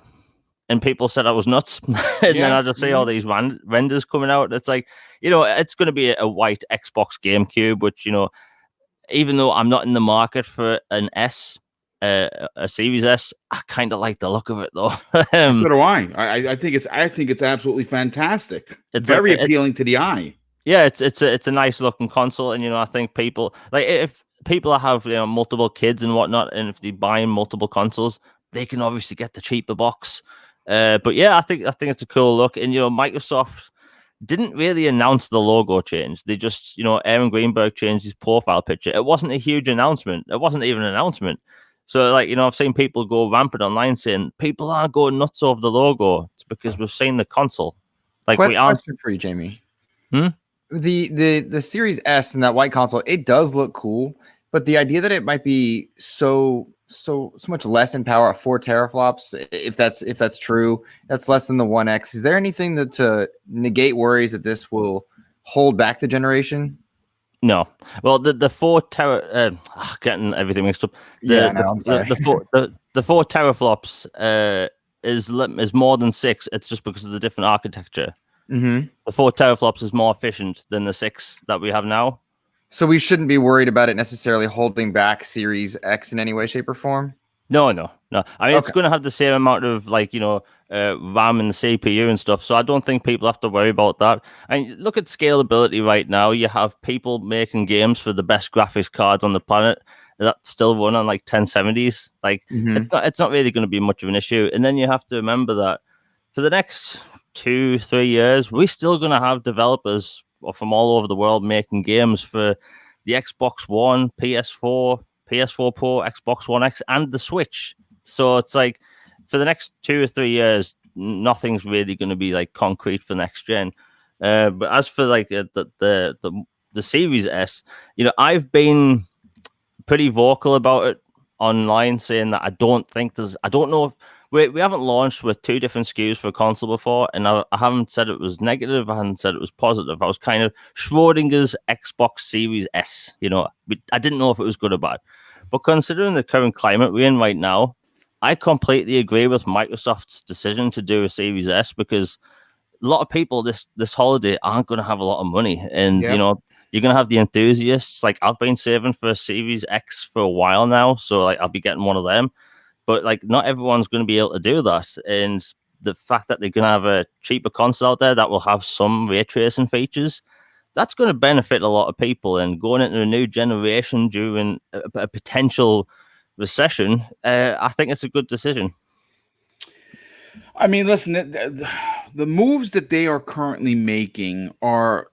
And people said I was nuts. And then I just see all these renders coming out. It's like, it's going to be a white Xbox GameCube, which, even though I'm not in the market for an S, a Series S, I kind of like the look of it, though. So do I. I think it's absolutely fantastic. It's very appealing to the eye. Yeah, it's a nice looking console, and I think people if people have multiple kids and whatnot, and if they buy multiple consoles, they can obviously get the cheaper box. But yeah, I think it's a cool look. And Microsoft didn't really announce the logo change. They just, Aaron Greenberg changed his profile picture. It wasn't a huge announcement. It wasn't even an announcement. So I've seen people go rampant online saying people aren't going nuts over the logo. It's because we've seen the console. Like we aren't. Question for you, Jamie. Hmm? The Series S and that white console, it does look cool, but the idea that it might be so much less in power at 4 teraflops, if that's true, that's less than the One X. Is there anything that to negate worries that this will hold back the generation? No. Well, the 4 tera, getting everything mixed up. I'm sorry. The 4 teraflops is more than 6. It's just because of the different architecture. Mm-hmm. The 4 teraflops is more efficient than the 6 that we have now. So we shouldn't be worried about it necessarily holding back Series X in any way, shape, or form? No. I mean, it's going to have the same amount of RAM and the CPU and stuff. So I don't think people have to worry about that. And look at scalability right now. You have people making games for the best graphics cards on the planet that still run on like 1070s. Like it's not really going to be much of an issue. And then you have to remember that for the next 2-3 years, we're still going to have developers from all over the world making games for the Xbox One, PS4, PS4 Pro, Xbox One X, and the Switch. So it's like for the next 2 or 3 years, nothing's really going to be like concrete for next gen. But as for like the Series S, I've been pretty vocal about it online, saying that I don't know if we haven't launched with 2 different SKUs for a console before, and I haven't said it was negative. I haven't said it was positive. I was kind of Schrodinger's Xbox Series S. I didn't know if it was good or bad. But considering the current climate we're in right now, I completely agree with Microsoft's decision to do a Series S, because a lot of people this holiday aren't going to have a lot of money, and you're going to have the enthusiasts. Like I've been saving for a Series X for a while now, so like I'll be getting one of them. But like, not everyone's going to be able to do that, and the fact that they're going to have a cheaper console out there that will have some ray tracing features, that's going to benefit a lot of people. And going into a new generation during a potential recession, I think it's a good decision. I mean, listen, the moves that they are currently making are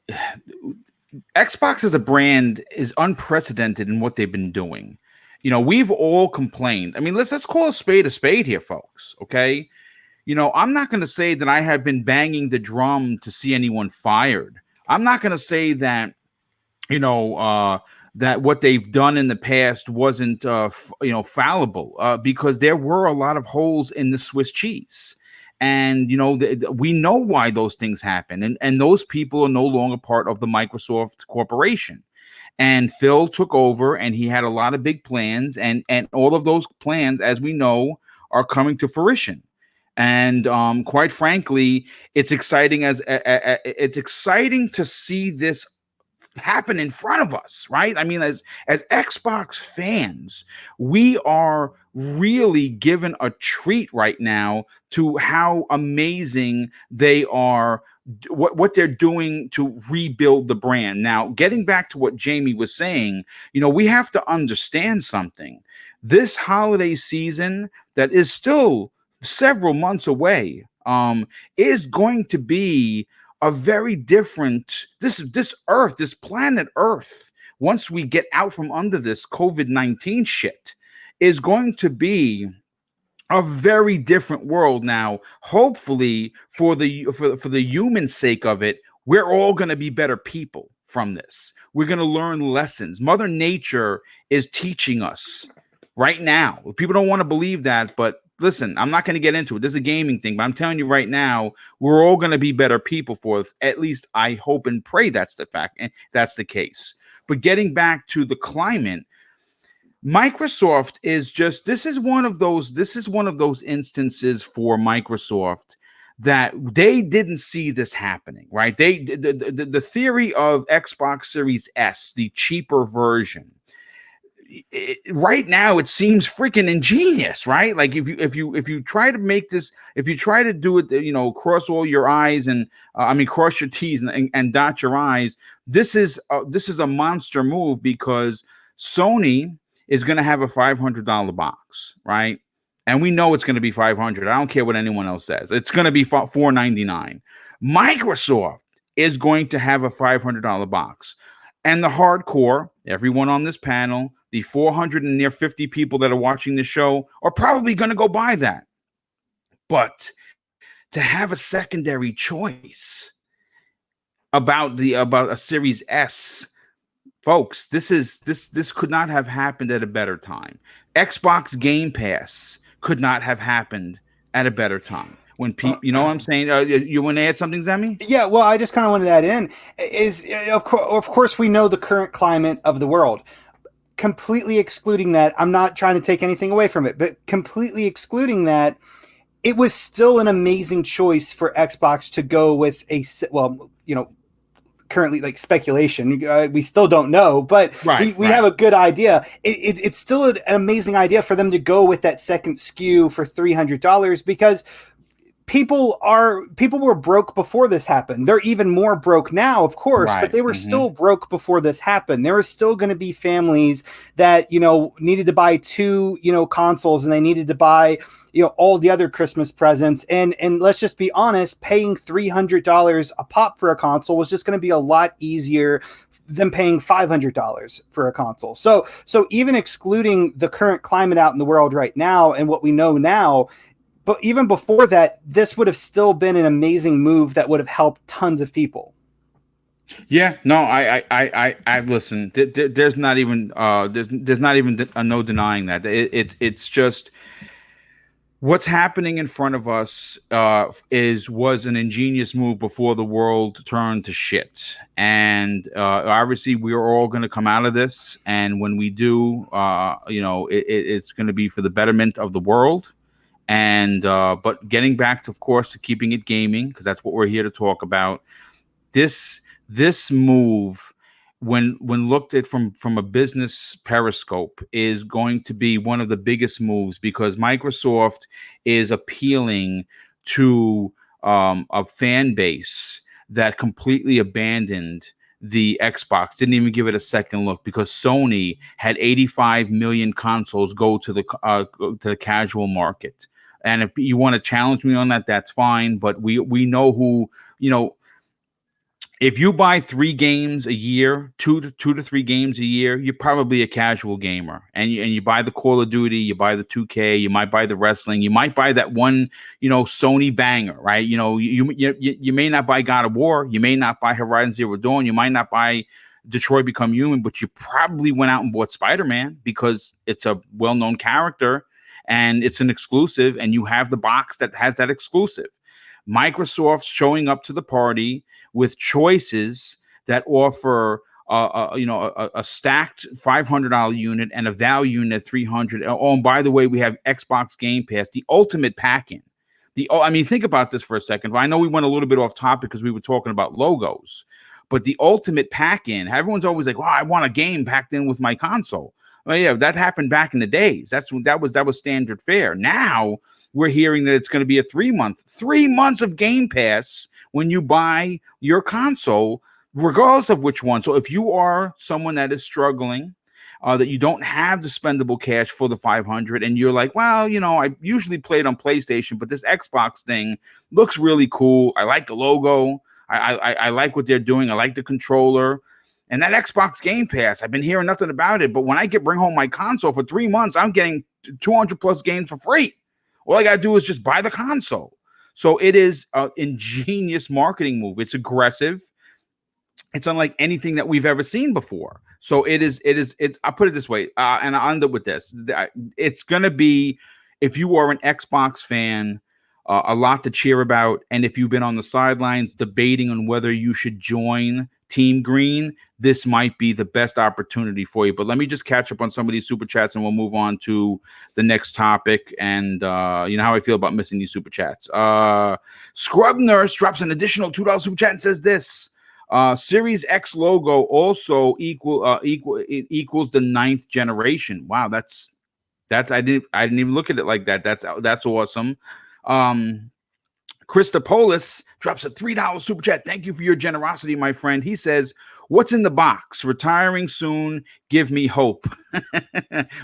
Xbox as a brand is unprecedented in what they've been doing. We've all complained. I mean, let's call a spade here, folks. Okay. I'm not going to say that I have been banging the drum to see anyone fired. I'm not going to say that, that what they've done in the past wasn't, fallible, because there were a lot of holes in the Swiss cheese. And, we know why those things happen. And those people are no longer part of the Microsoft corporation. And Phil took over, and he had a lot of big plans, and all of those plans, as we know, are coming to fruition. And quite frankly, it's exciting it's exciting to see this happen in front of us, right? I mean, as Xbox fans, we are really given a treat right now to how amazing they are, what they're doing to rebuild the brand. Now, getting back to what Jamie was saying, we have to understand something. This holiday season that is still several months away is going to be a very different, this planet Earth, once we get out from under this COVID-19 shit, is going to be a very different world. Now, hopefully, for the human sake of it, we're all going to be better people from this. We're going to learn lessons. Mother Nature is teaching us right now. People don't want to believe that, but listen, I'm not going to get into it. This is a gaming thing, but I'm telling you right now, we're all going to be better people for us. At least I hope and pray that's the fact, and that's the case. But getting back to the climate, Microsoft is just, this is one of those instances for Microsoft that they didn't see this happening, right? The theory of Xbox Series S, the cheaper version, right now it seems freaking ingenious, right? Like if you try to make this, if you try to do it, cross all your I's and cross your T's and dot your I's, this is a monster move, because Sony is going to have a $500 box, right? And we know it's going to be $500. I don't care what anyone else says. It's going to be $499. Microsoft is going to have a $500 box. And the hardcore, everyone on this panel, the 450 people that are watching the show are probably going to go buy that. But to have a secondary choice about a Series S. Folks, this could not have happened at a better time. Xbox Game Pass could not have happened at a better time. When people, you know what I'm saying? You want to add something, Zemi? Yeah, well, I just kind of wanted to add in is of course we know the current climate of the world. Completely excluding that, I'm not trying to take anything away from it, but completely excluding that, it was still an amazing choice for Xbox to go with currently like speculation. We still don't know, but we have a good idea. It's still an amazing idea for them to go with that second SKU for $300 because people were broke before this happened. They're even more broke now, of course, but they were still broke before this happened. There were still going to be families that, needed to buy 2, consoles, and they needed to buy, all the other Christmas presents. And let's just be honest, paying $300 a pop for a console was just going to be a lot easier than paying $500 for a console. So even excluding the current climate out in the world right now and what we know now, but even before that, this would have still been an amazing move that would have helped tons of people. Yeah, no, I listen. There's not even no denying that. It's just what's happening in front of us was an ingenious move before the world turned to shit. And obviously, we are all going to come out of this. And when we do, it's going to be for the betterment of the world. And but getting back to, of course, to keeping it gaming, because that's what we're here to talk about. This move, when looked at from a business periscope, is going to be one of the biggest moves because Microsoft is appealing to a fan base that completely abandoned the Xbox, didn't even give it a second look because Sony had 85 million consoles go to the casual market. And if you want to challenge me on that, that's fine. But we know who, if you buy 3 games a year, 2 to 3 games a year, you're probably a casual gamer. And you buy the Call of Duty, you buy the 2K, you might buy the wrestling, you might buy that one, Sony banger, right? You may not buy God of War, you may not buy Horizon Zero Dawn, you might not buy Detroit Become Human, but you probably went out and bought Spider-Man because it's a well-known character and it's an exclusive, and you have the box that has that exclusive. Microsoft's showing up to the party with choices that offer a stacked $500 unit and a value unit at $300. Oh, and by the way, we have Xbox Game Pass, the ultimate pack-in. Think about this for a second. I know we went a little bit off topic because we were talking about logos, but the ultimate pack-in, everyone's always like, "Well, I want a game packed in with my console." Well, yeah, that happened back in the days. That was standard fare. Now we're hearing that it's going to be a 3 months of Game Pass when you buy your console, regardless of which one. So if you are someone that is struggling, that you don't have the spendable cash for the 500, and you're like, well, I usually play it on PlayStation, but this Xbox thing looks really cool. I like the logo. I like what they're doing. I like the controller. And that Xbox Game Pass, I've been hearing nothing about it, but when I bring home my console for 3 months, I'm getting 200 plus games for free. All I got to do is just buy the console. So it is an ingenious marketing move. It's aggressive. It's unlike anything that we've ever seen before. So it's, I'll put it this way, and I'll end up with this. It's going to be, if you are an Xbox fan, a lot to cheer about. And if you've been on the sidelines debating on whether you should join Team Green, this might be the best opportunity for you. But let me just catch up on some of these super chats and we'll move on to the next topic. And you know how I feel about missing these super chats. Scrub Nurse drops an additional $2 super chat and says this: Series X logo also equals the 9th generation. Wow, that's I didn't even look at it like that. That's awesome. Christopolis drops a $3 super chat. Thank you for your generosity, my friend. He says, "What's in the box? Retiring soon. Give me hope."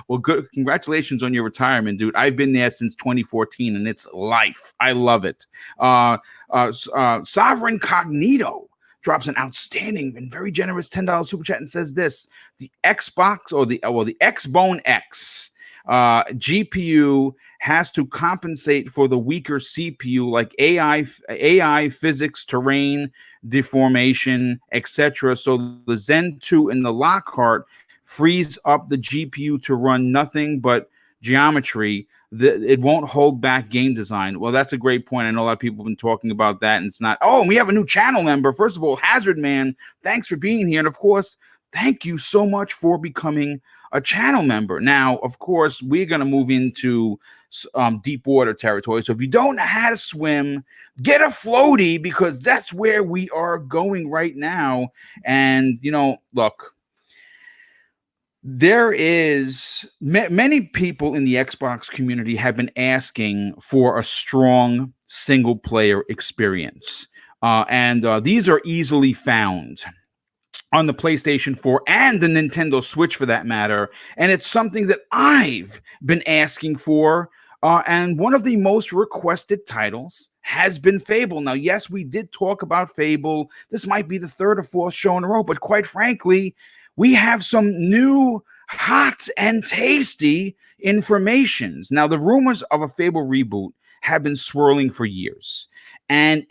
Well, good. Congratulations on your retirement, dude. I've been there since 2014, and it's life. I love it. Sovereign Cognito drops an outstanding and very generous $10 super chat and says this: the Xbox or the Xbone X GPU has to compensate for the weaker CPU, like AI physics, terrain deformation, etc. So the Zen 2 and the Lockhart frees up the GPU to run nothing but geometry. It won't hold back game design. Well, that's a great point. I know a lot of people have been talking about that, and it's not. Oh, and we have a new channel member. First of all, Hazard Man, thanks for being here. And of course, thank you so much for becoming a channel member. Now, of course, we're going to move into deep water territory. So if you don't know how to swim, get a floaty, because that's where we are going right now. And, look, there is many people in the Xbox community have been asking for a strong single player experience. And these are easily found on the PlayStation 4 and the Nintendo Switch, for that matter. And it's something that I've been asking for. And one of the most requested titles has been Fable. Now, yes, we did talk about Fable. This might be the third or fourth show in a row, but quite frankly, we have some new, hot, and tasty informations. Now, the rumors of a Fable reboot have been swirling for years. And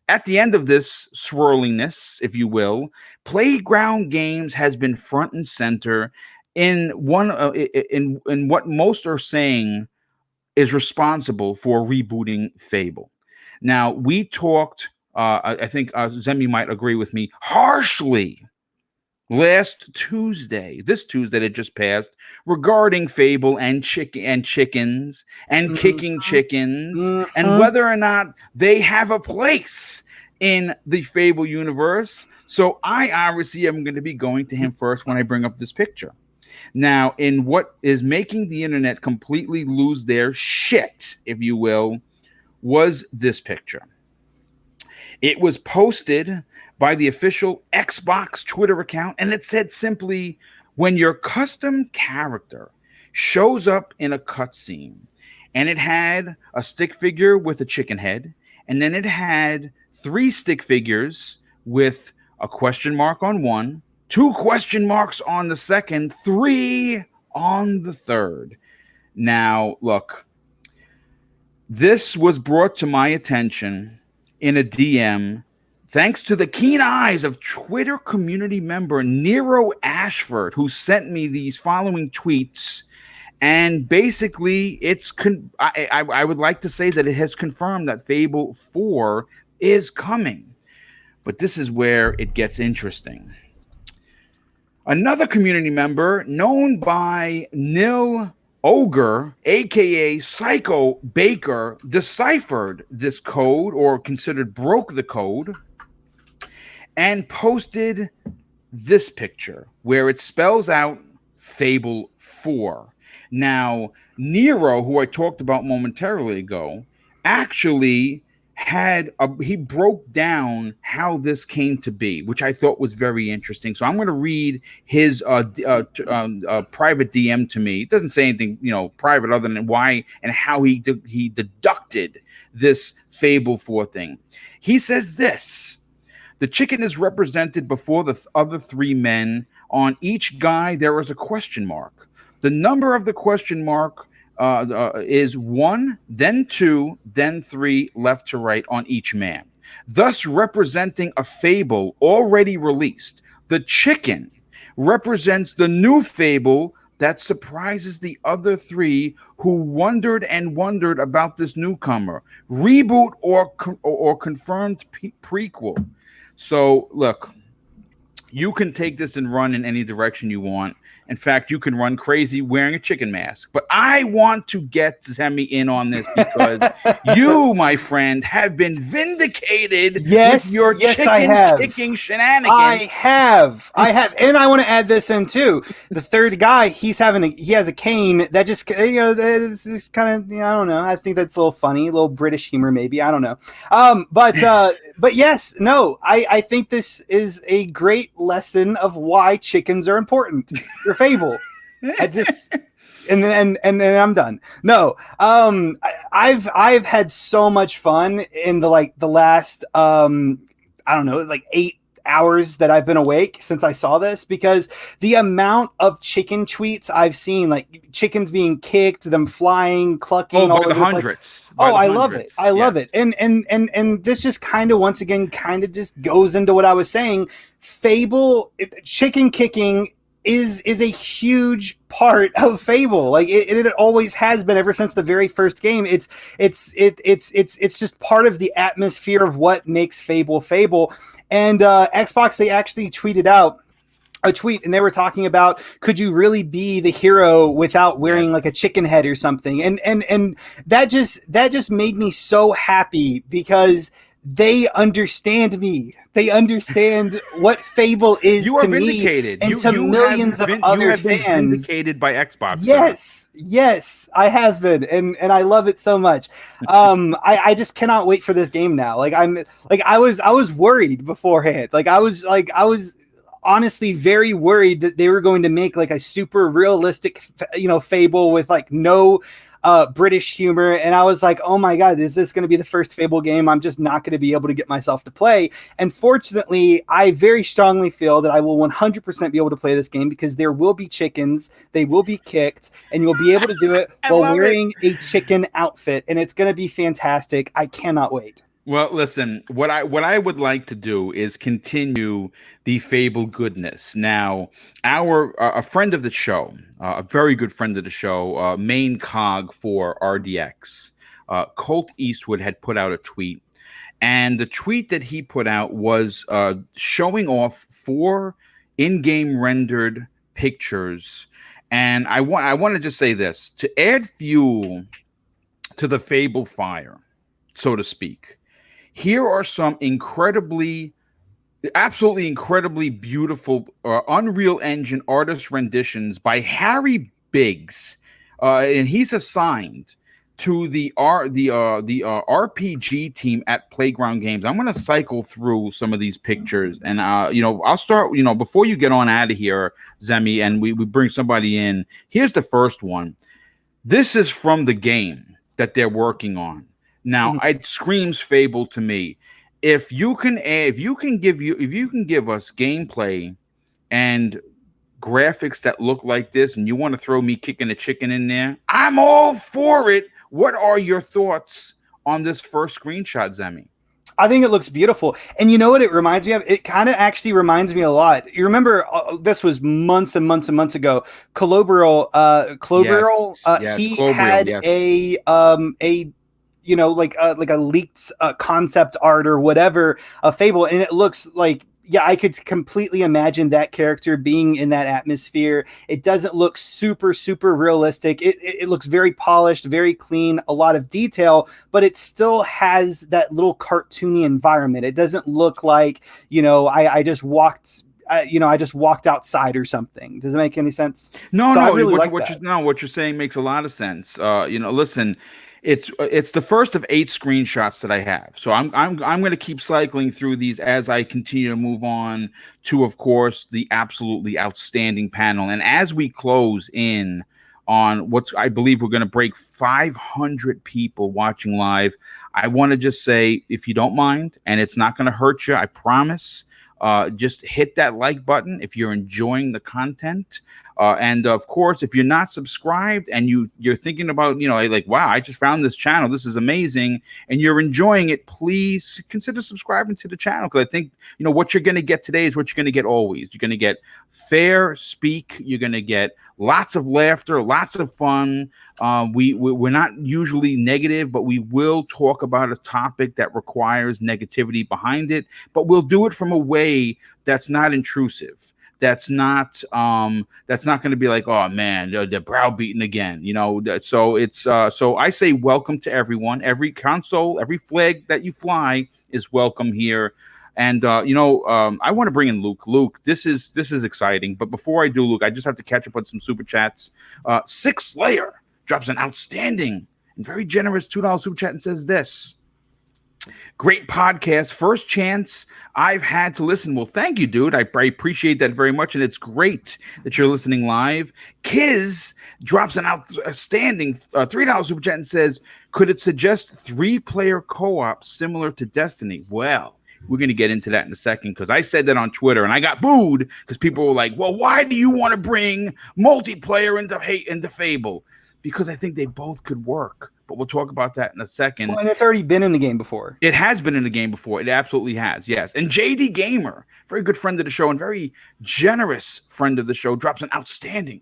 at the end of this swirlingness, if you will, Playground Games has been front and center in what most are saying is responsible for rebooting Fable. Now, we talked, I think Zemi might agree with me, harshly this Tuesday that just passed, regarding Fable and chickens and kicking chickens and whether or not they have a place in the Fable universe. So I obviously am going to be going to him first when I bring up this picture. Now, in what is making the internet completely lose their shit, if you will, was this picture. It was posted by the official Xbox Twitter account, and it said simply, when your custom character shows up in a cutscene, and it had a stick figure with a chicken head, and then it had 3 stick figures with a question mark on one, 2 question marks on the second, 3 on the third. Now, look, this was brought to my attention in a DM thanks to the keen eyes of Twitter community member Nero Ashford, who sent me these following tweets. And basically, I would like to say that it has confirmed that Fable 4 is coming. But this is where it gets interesting. Another community member known by Nil Ogre, aka Psycho Baker, deciphered this code, or considered broke the code, and posted this picture where it spells out Fable 4. Now, Nero, who I talked about momentarily ago, actually he broke down how this came to be, which I thought was very interesting. So I'm going to read his private DM to me. It doesn't say anything, private, other than why and how he deducted this Fable 4 thing. He says this: the chicken is represented before the other 3 men. On each guy, there is a question mark. The number of the question mark is 1, then 2, then 3, left to right on each man, thus representing a Fable already released. The chicken represents the new Fable that surprises the other 3 who wondered and wondered about this newcomer. Reboot or confirmed prequel. So, look, you can take this and run in any direction you want. In fact, you can run crazy wearing a chicken mask. But I want to get Zemi in on this because you, my friend, have been vindicated with your chicken-kicking shenanigans. I have. And I want to add this in, too. The third guy, he has a cane that just, it's kind of, I don't know. I think that's a little funny, a little British humor, maybe. I don't know. But yes, no, I think this is a great lesson of why chickens are important. Fable. And then I'm done. No, I've had so much fun in the last 8 hours that I've been awake since I saw this, because the amount of chicken tweets I've seen, like chickens being kicked, them flying, clucking, by all the over hundreds. Like, I love it. I love it. And this just kind of, once again, kind of just goes into what I was saying. Fable, chicken kicking is a huge part of Fable. Like it always has been ever since the very first game. It's just part of the atmosphere of what makes Fable Fable. And Xbox, they actually tweeted out a tweet, and they were talking about, could you really be the hero without wearing like a chicken head or something? And that just made me so happy, because they understand me. They understand what Fable is to me and to millions of other fans. Vindicated by Xbox. Yes, I have been, and I love it so much. I just cannot wait for this game now. I was worried beforehand. I was honestly very worried that they were going to make like a super realistic, Fable with like no British humor, and I was like, oh my god, is this going to be the first Fable game I'm just not going to be able to get myself to play? And fortunately, I very strongly feel that I will 100% be able to play this game, because there will be chickens, they will be kicked, and you'll be able to do it while wearing a chicken outfit, and it's going to be fantastic. I cannot wait. Well, listen, what I would like to do is continue the Fable goodness. Now, a friend of the show, a very good friend of the show, main cog for RDX, Colt Eastwood, had put out a tweet. And the tweet that he put out was showing off 4 in-game rendered pictures. And I want to just say this, to add fuel to the Fable fire, so to speak. Here are some absolutely incredibly beautiful Unreal Engine artist renditions by Harry Biggs, and he's assigned to the RPG team at Playground Games. I'm going to cycle through some of these pictures, and I'll start. Before you get on out of here, Zemi, and we bring somebody in. Here's the first one. This is from the game that they're working on. Now, it screams Fable to me. If you can give us gameplay and graphics that look like this, and you want to throw me kicking a chicken in there, I'm all for it. What are your thoughts on this first screenshot, Zemi? I think it looks beautiful. And you know what it reminds me of? It kind of actually reminds me a lot. You remember, this was months and months and months ago. Cloberl, he had a like a leaked concept art or whatever, a Fable, and it looks like, I could completely imagine that character being in that atmosphere. It doesn't look super, super realistic. It looks very polished, very clean, a lot of detail, but it still has that little cartoony environment. It doesn't look like, I just walked outside or something. Does it make any sense? No. What you're saying makes a lot of sense. Listen, it's the first of 8 screenshots that I have. So I'm going to keep cycling through these as I continue to move on to, of course, the absolutely outstanding panel. And as we close in on I believe we're going to break 500 people watching live, I want to just say, if you don't mind, and it's not going to hurt you, I promise, just hit that like button if you're enjoying the content. And of course, if you're not subscribed and you're thinking about, like, wow, I just found this channel, this is amazing, and you're enjoying it, please consider subscribing to the channel, because I think, what you're going to get today is what you're going to get always. You're going to get fair speak. You're going to get lots of laughter, lots of fun. We're not usually negative, but we will talk about a topic that requires negativity behind it, but we'll do it from a way that's not intrusive. That's not going to be like, oh man, they're browbeaten again, So it's so I say welcome to everyone. Every console, every flag that you fly is welcome here. And I want to bring in Luke. Luke, this is exciting. But before I do, Luke, I just have to catch up on some super chats. Six Slayer drops an outstanding and very generous $2 super chat and says this. Great podcast. First chance I've had to listen. Well, thank you, dude. I appreciate that very much. And it's great that you're listening live. Kiz drops an outstanding $3 super chat and says, could it suggest 3-player co-op similar to Destiny? Well, We're going to get into that in a second because I said that on Twitter and I got booed because people were like, well, why do you want to bring multiplayer into Fable? Because I think they both could work. But we'll talk about that in a second. Well, and it's already been in the game before. It has been in the game before. It absolutely has, yes. And JD Gamer, very good friend of the show and very generous friend of the show, drops an outstanding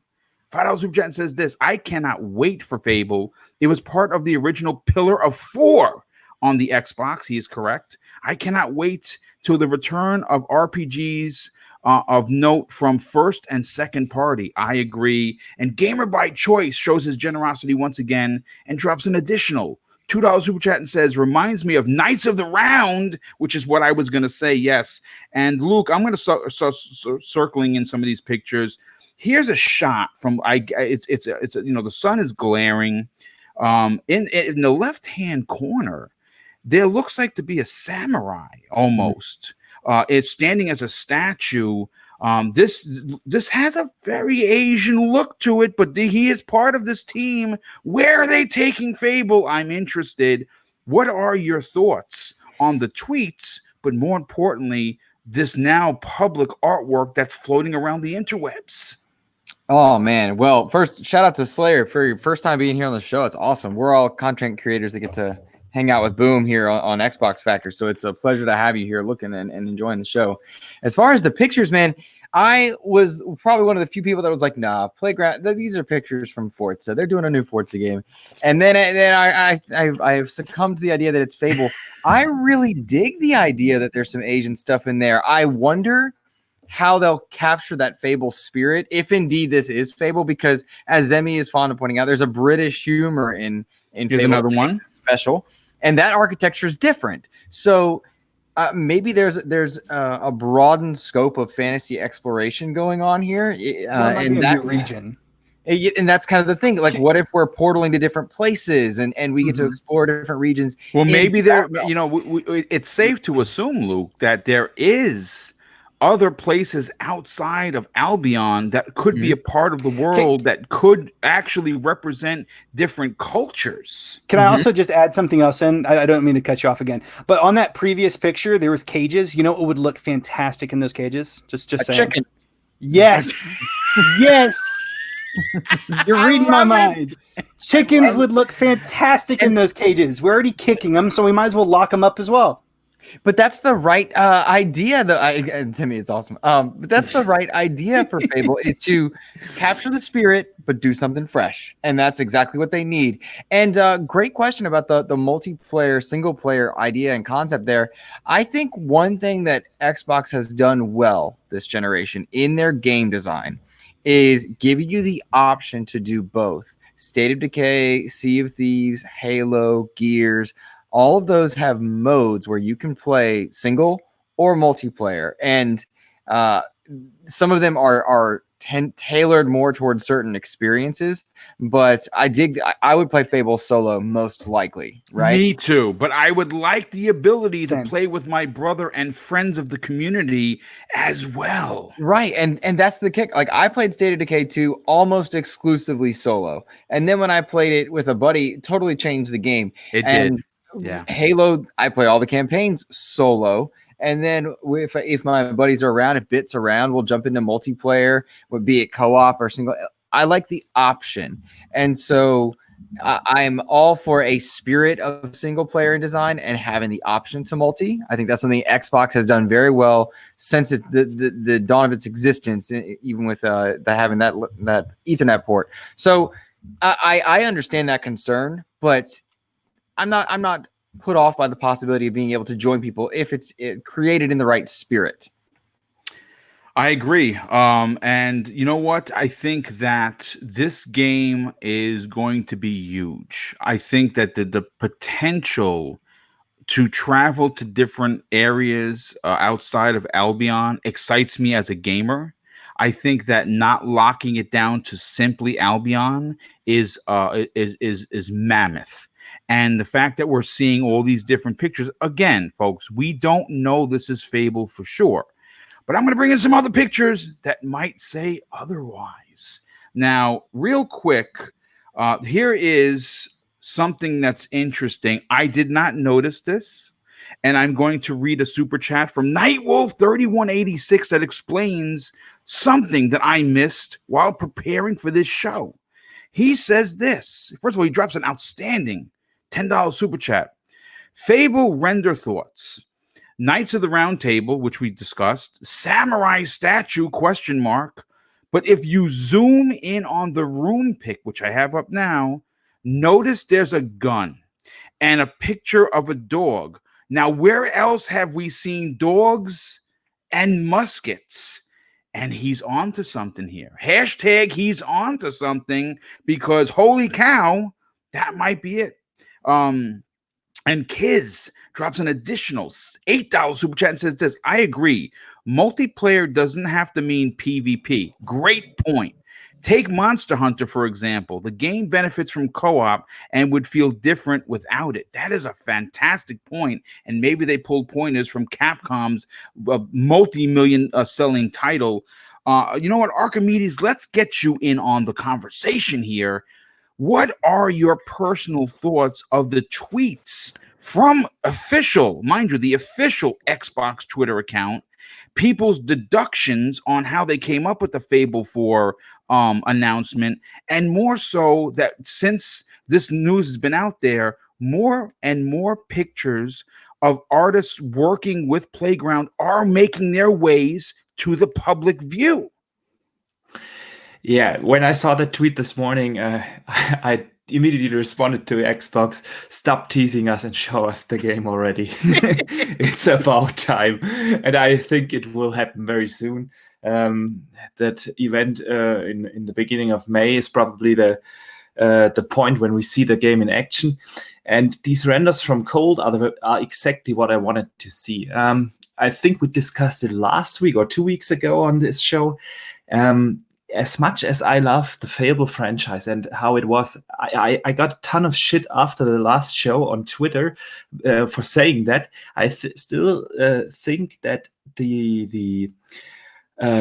$5 super chat and says this: I cannot wait for Fable. It was part of the original Pillar of 4 on the Xbox. He is correct. I cannot wait till the return of RPGs of note from first and second party. I agree. And Gamer by Choice shows his generosity once again and drops an additional $2 super chat and says, reminds me of Knights of the Round, which is what I was going to say. Yes. And Luke, I'm going to start circling in some of these pictures. Here's a shot from it's the sun is glaring. In the left hand corner, there looks like to be a samurai almost. It's standing as a statue. This has a very Asian look to it, but he is part of this team. Where are they taking Fable? I'm interested. What are your thoughts on the tweets, but more importantly, this now public artwork that's floating around the interwebs? Oh man. Well, first shout out to Slayer for your first time being here on the show. It's awesome. We're all content creators that get to hang out with Boom here on Xbox Factor. So it's a pleasure to have you here looking and enjoying the show. As far as the pictures, man, I was probably one of the few people that was like, nah, Playground, these are pictures from Forza. They're doing a new Forza game. And then I've succumbed to the idea that it's Fable. I really dig the idea that there's some Asian stuff in there. I wonder how they'll capture that Fable spirit, if indeed this is Fable, because as Zemi is fond of pointing out, there's a British humor in Fable. Another one special. And that architecture is different. So maybe there's a broadened scope of fantasy exploration going on here. And that region. And that's kind of the thing. Like, what if we're portaling to different places and we get to explore different regions? Well, maybe it's safe to assume, Luke, that there is other places outside of Albion that could be a part of the world that could actually represent different cultures. Can I also just add something else in? I don't mean to cut you off again, but on that previous picture, there was cages. You know what would look fantastic in those cages? Just saying. Chicken. Yes. Yes. You're reading my mind. Chickens would look fantastic in those cages. We're already kicking them, so we might as well lock them up as well. But that's the right idea. To me, it's awesome. But that's the right idea for Fable is to capture the spirit, but do something fresh. And that's exactly what they need. And great question about the multiplayer, single player idea and concept there. I think one thing that Xbox has done well this generation in their game design is giving you the option to do both. State of Decay, Sea of Thieves, Halo, Gears, all of those have modes where you can play single or multiplayer. And some of them are tailored more towards certain experiences. But I would play Fable solo most likely, right? Me too. But I would like the ability to play with my brother and friends of the community as well. Right. And that's the kick. Like, I played State of Decay 2 almost exclusively solo. And then when I played it with a buddy, it totally changed the game. It did. Yeah. Halo, I play all the campaigns solo. And then if my buddies are around, if Bit's around, we'll jump into multiplayer, would be it co-op or single. I like the option. And so I'm all for a spirit of single player design and having the option to multi. I think that's something Xbox has done very well since the dawn of its existence, even with having that Ethernet port. So I understand that concern, but I'm not put off by the possibility of being able to join people if it's created in the right spirit. I agree. And you know what? I think that this game is going to be huge. I think that the potential to travel to different areas outside of Albion excites me as a gamer. I think that not locking it down to simply Albion is mammoth. And the fact that we're seeing all these different pictures, again, folks, we don't know this is Fable for sure. But I'm going to bring in some other pictures that might say otherwise. Now, real quick, here is something that's interesting. I did not notice this. And I'm going to read a super chat from Nightwolf3186 that explains something that I missed while preparing for this show. He says this. First of all, he drops an outstanding $10 super chat. Fable render thoughts. Knights of the Round Table, which we discussed. Samurai statue, ? But if you zoom in on the room pic, which I have up now, notice there's a gun and a picture of a dog. Now, where else have we seen dogs and muskets? And he's on to something here. Hashtag he's on to something, because holy cow, that might be it. And Kiz drops an additional $8 super chat and says this. I agree. Multiplayer doesn't have to mean PvP. Great point. Take Monster Hunter, for example. The game benefits from co-op and would feel different without it. That is a fantastic point. And maybe they pulled pointers from Capcom's multi-million selling title. You know what, Archimedes, let's get you in on the conversation here. What are your personal thoughts of the tweets from official, mind you, the official Xbox Twitter account, people's deductions on how they came up with the Fable 4 announcement, and more so that since this news has been out there, more and more pictures of artists working with Playground are making their ways to the public view? Yeah, when I saw that tweet this morning, I immediately responded to Xbox, stop teasing us and show us the game already. It's about time. And I think it will happen very soon. That event in the beginning of May is probably the point when we see the game in action. And these renders from Cold are exactly what I wanted to see. I think we discussed it last week or 2 weeks ago on this show. As much as I love the Fable franchise and how it was, I got a ton of shit after the last show on Twitter for saying that. I still think that the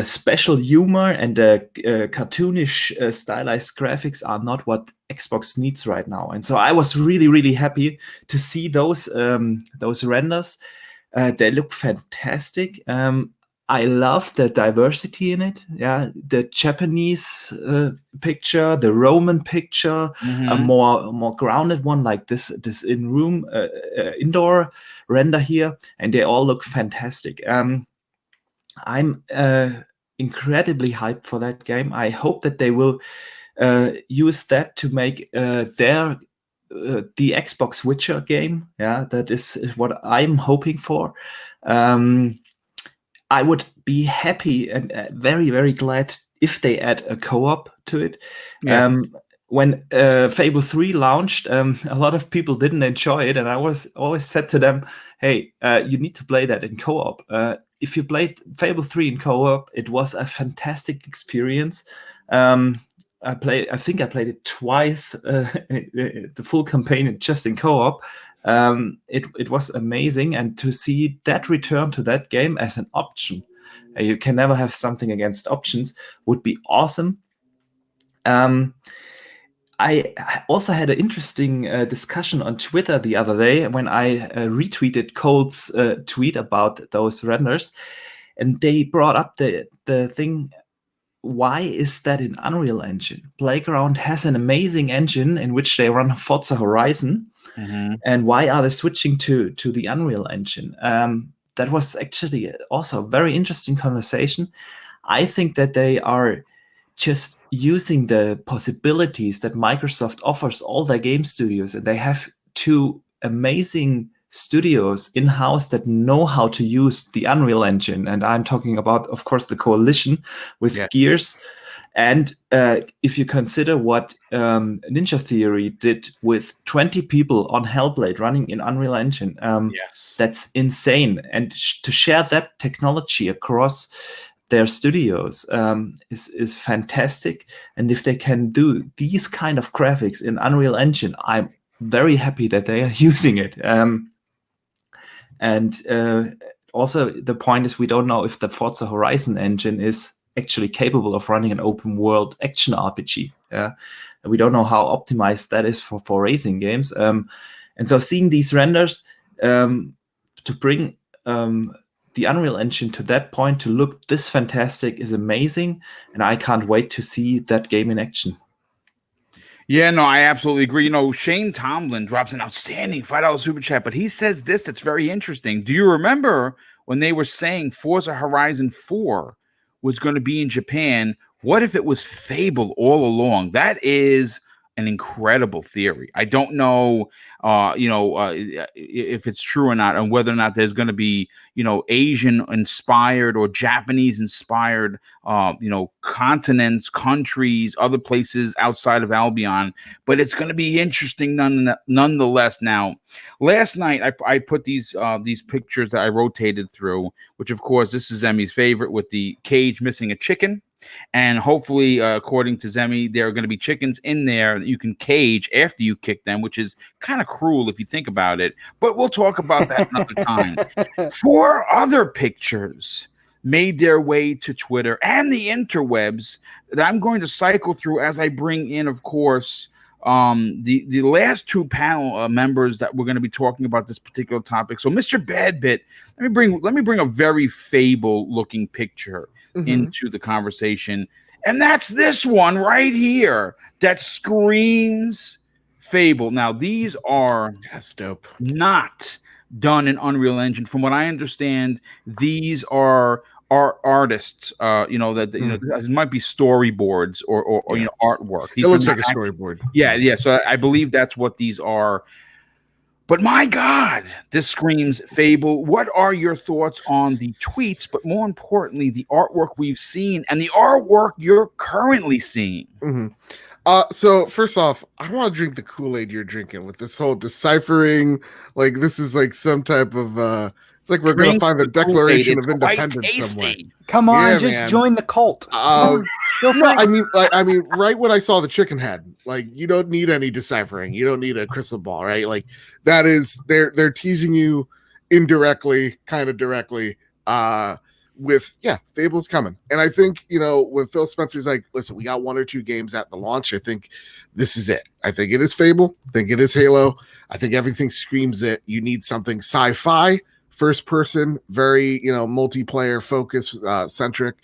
special humor and the cartoonish stylized graphics are not what Xbox needs right now. And so I was really, really happy to see those renders. They look fantastic. I love the diversity in it. Yeah, the Japanese picture, the Roman picture, a more grounded one like this in-room indoor render here, and they all look fantastic. I'm incredibly hyped for that game. I hope that they will use that to make the Xbox Witcher game. Yeah, that is what I'm hoping for. I would be happy and very, very glad if they add a co-op to it. Yes. When Fable 3 launched, a lot of people didn't enjoy it, and I always said to them, hey, you need to play that in co-op. If you played Fable 3 in co-op, it was a fantastic experience. I think I played it twice, the full campaign just in co-op. It was amazing, and to see that return to that game as an option, you can never have something against options, would be awesome. I also had an interesting discussion on Twitter the other day when I retweeted Cole's tweet about those renders, and they brought up the thing, why is that in Unreal Engine? Playground has an amazing engine in which they run Forza Horizon, and why are they switching to the Unreal Engine? That was actually also a very interesting conversation. I think that they are just using the possibilities that Microsoft offers all their game studios, and they have two amazing studios in-house that know how to use the Unreal Engine. And I'm talking about, of course, the Coalition with Gears. And if you consider what Ninja Theory did with 20 people on Hellblade running in Unreal Engine, that's insane. And to share that technology across their studios is fantastic. And if they can do these kind of graphics in Unreal Engine, I'm very happy that they are using it. Also, the point is, we don't know if the Forza Horizon engine is actually capable of running an open world action RPG. We don't know how optimized that is for racing games. And so seeing these renders to bring the Unreal Engine to that point, to look this fantastic, is amazing, and I can't wait to see that game in action. Yeah, no, I absolutely agree. You know, Shane Tomlin drops an outstanding $5 super chat, but he says this that's very interesting. Do you remember when they were saying Forza Horizon 4 was going to be in Japan? What if it was Fable all along? That is an incredible theory. I don't know, if it's true or not, and whether or not there's going to be, Asian inspired or Japanese inspired, continents, countries, other places outside of Albion. But it's going to be interesting nonetheless. Now, last night I put these pictures that I rotated through, which of course this is Emmy's favorite, with the cage missing a chicken. And hopefully, according to Zemi, there are going to be chickens in there that you can cage after you kick them, which is kind of cruel if you think about it. But we'll talk about that another time. 4 other pictures made their way to Twitter and the interwebs that I'm going to cycle through as I bring in, of course, the last 2 panel members that we're going to be talking about this particular topic. So, Mr. Badbit, let me bring a very Fable looking picture into the conversation, and that's this one right here that screams Fable. Now, these are dope. Not done in Unreal Engine. From what I understand, these are artists. It might be storyboards or artwork. It looks like a storyboard. Yeah. So I believe that's what these are. But my God, this screams Fable. What are your thoughts on the tweets, but more importantly, the artwork we've seen and the artwork you're currently seeing? So first off, I want to drink the Kool-Aid you're drinking with this whole deciphering. Like, this is like some type of it's like we're going to find the Declaration of Independence somewhere. Come on, just join the cult. I mean, right when I saw the chicken head, like, you don't need any deciphering. You don't need a crystal ball, right? Like, that is, they're teasing you indirectly, kind of directly, with, Fable's coming. And I think, when Phil Spencer's like, listen, we got 1 or 2 games at the launch, I think this is it. I think it is Fable. I think it is Halo. I think everything screams it. You need something sci-fi, first person, very, multiplayer focus, centric,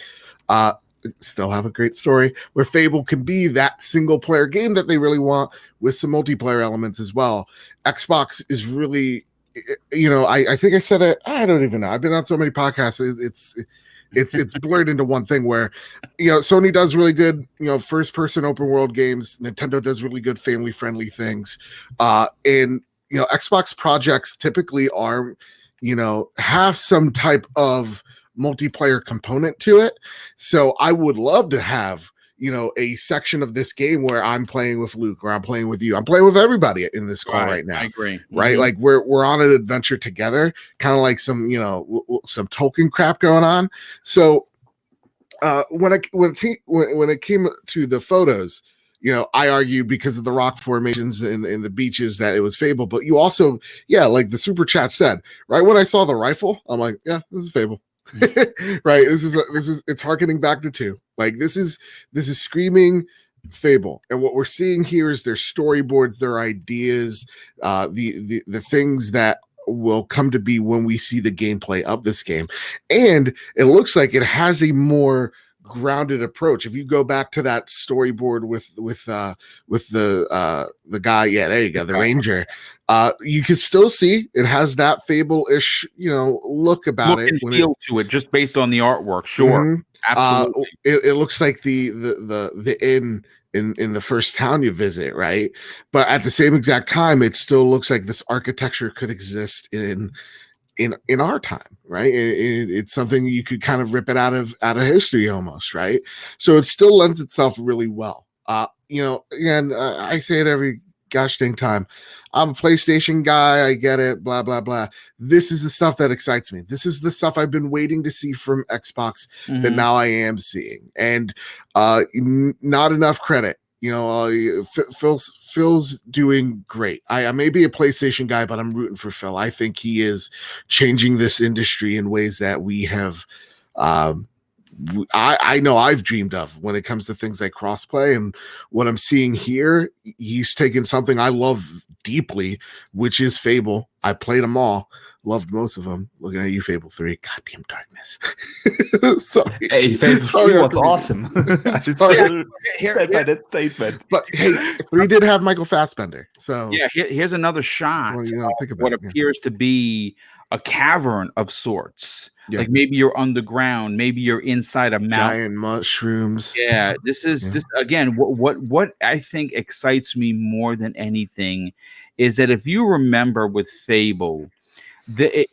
still have a great story where Fable can be that single player game that they really want with some multiplayer elements as well. Xbox is really, I think I said it, I don't even know. I've been on so many podcasts. It's blurred into one thing where, Sony does really good, first person open world games. Nintendo does really good family friendly things. And Xbox projects typically are, have some type of multiplayer component to it. So I would love to have, a section of this game where I'm playing with Luke or I'm playing with you. I'm playing with everybody in this call right now. I agree. Right? Like we're on an adventure together, kind of like some, some Tolkien crap going on. So when it came to the photos, I argue because of the rock formations in the beaches that it was Fable, but you also, like the super chat said, right when I saw the rifle, I'm like, this is Fable. Right, this is it's harkening back to 2. Like, this is screaming Fable, and what we're seeing here is their storyboards, their ideas, the things that will come to be when we see the gameplay of this game. And it looks like it has a more grounded approach. If you go back to that storyboard with the guy, there you go, the Ranger, you can still see it has that Fable-ish, look about it, and feel to it, just based on the artwork. Sure, absolutely. It looks like the inn in the first town you visit, right? But at the same exact time, it still looks like this architecture could exist in our time, right? It's something you could kind of rip it out of history almost, right? So it still lends itself really well. Again, I say it every gosh dang time. I'm a PlayStation guy. I get it. Blah, blah, blah. This is the stuff that excites me. This is the stuff I've been waiting to see from Xbox that now I am seeing. And not enough credit. Phil's doing great. I may be a PlayStation guy, but I'm rooting for Phil. I think he is changing this industry in ways that we have, I know I've dreamed of when it comes to things like crossplay. And what I'm seeing here, he's taken something I love deeply, which is Fable. I played them all. loved most of them. Looking at you, Fable 3. Goddamn darkness. Sorry. Hey, Fable 3 was awesome. I Sorry. stand by that statement. But hey, 3 did have Michael Fassbender. So yeah, here's another shot of what appears to be a cavern of sorts. Yeah. Like maybe you're underground, maybe you're inside a mountain. Giant mushrooms. Yeah, this again. What I think excites me more than anything is that if you remember with Fable, the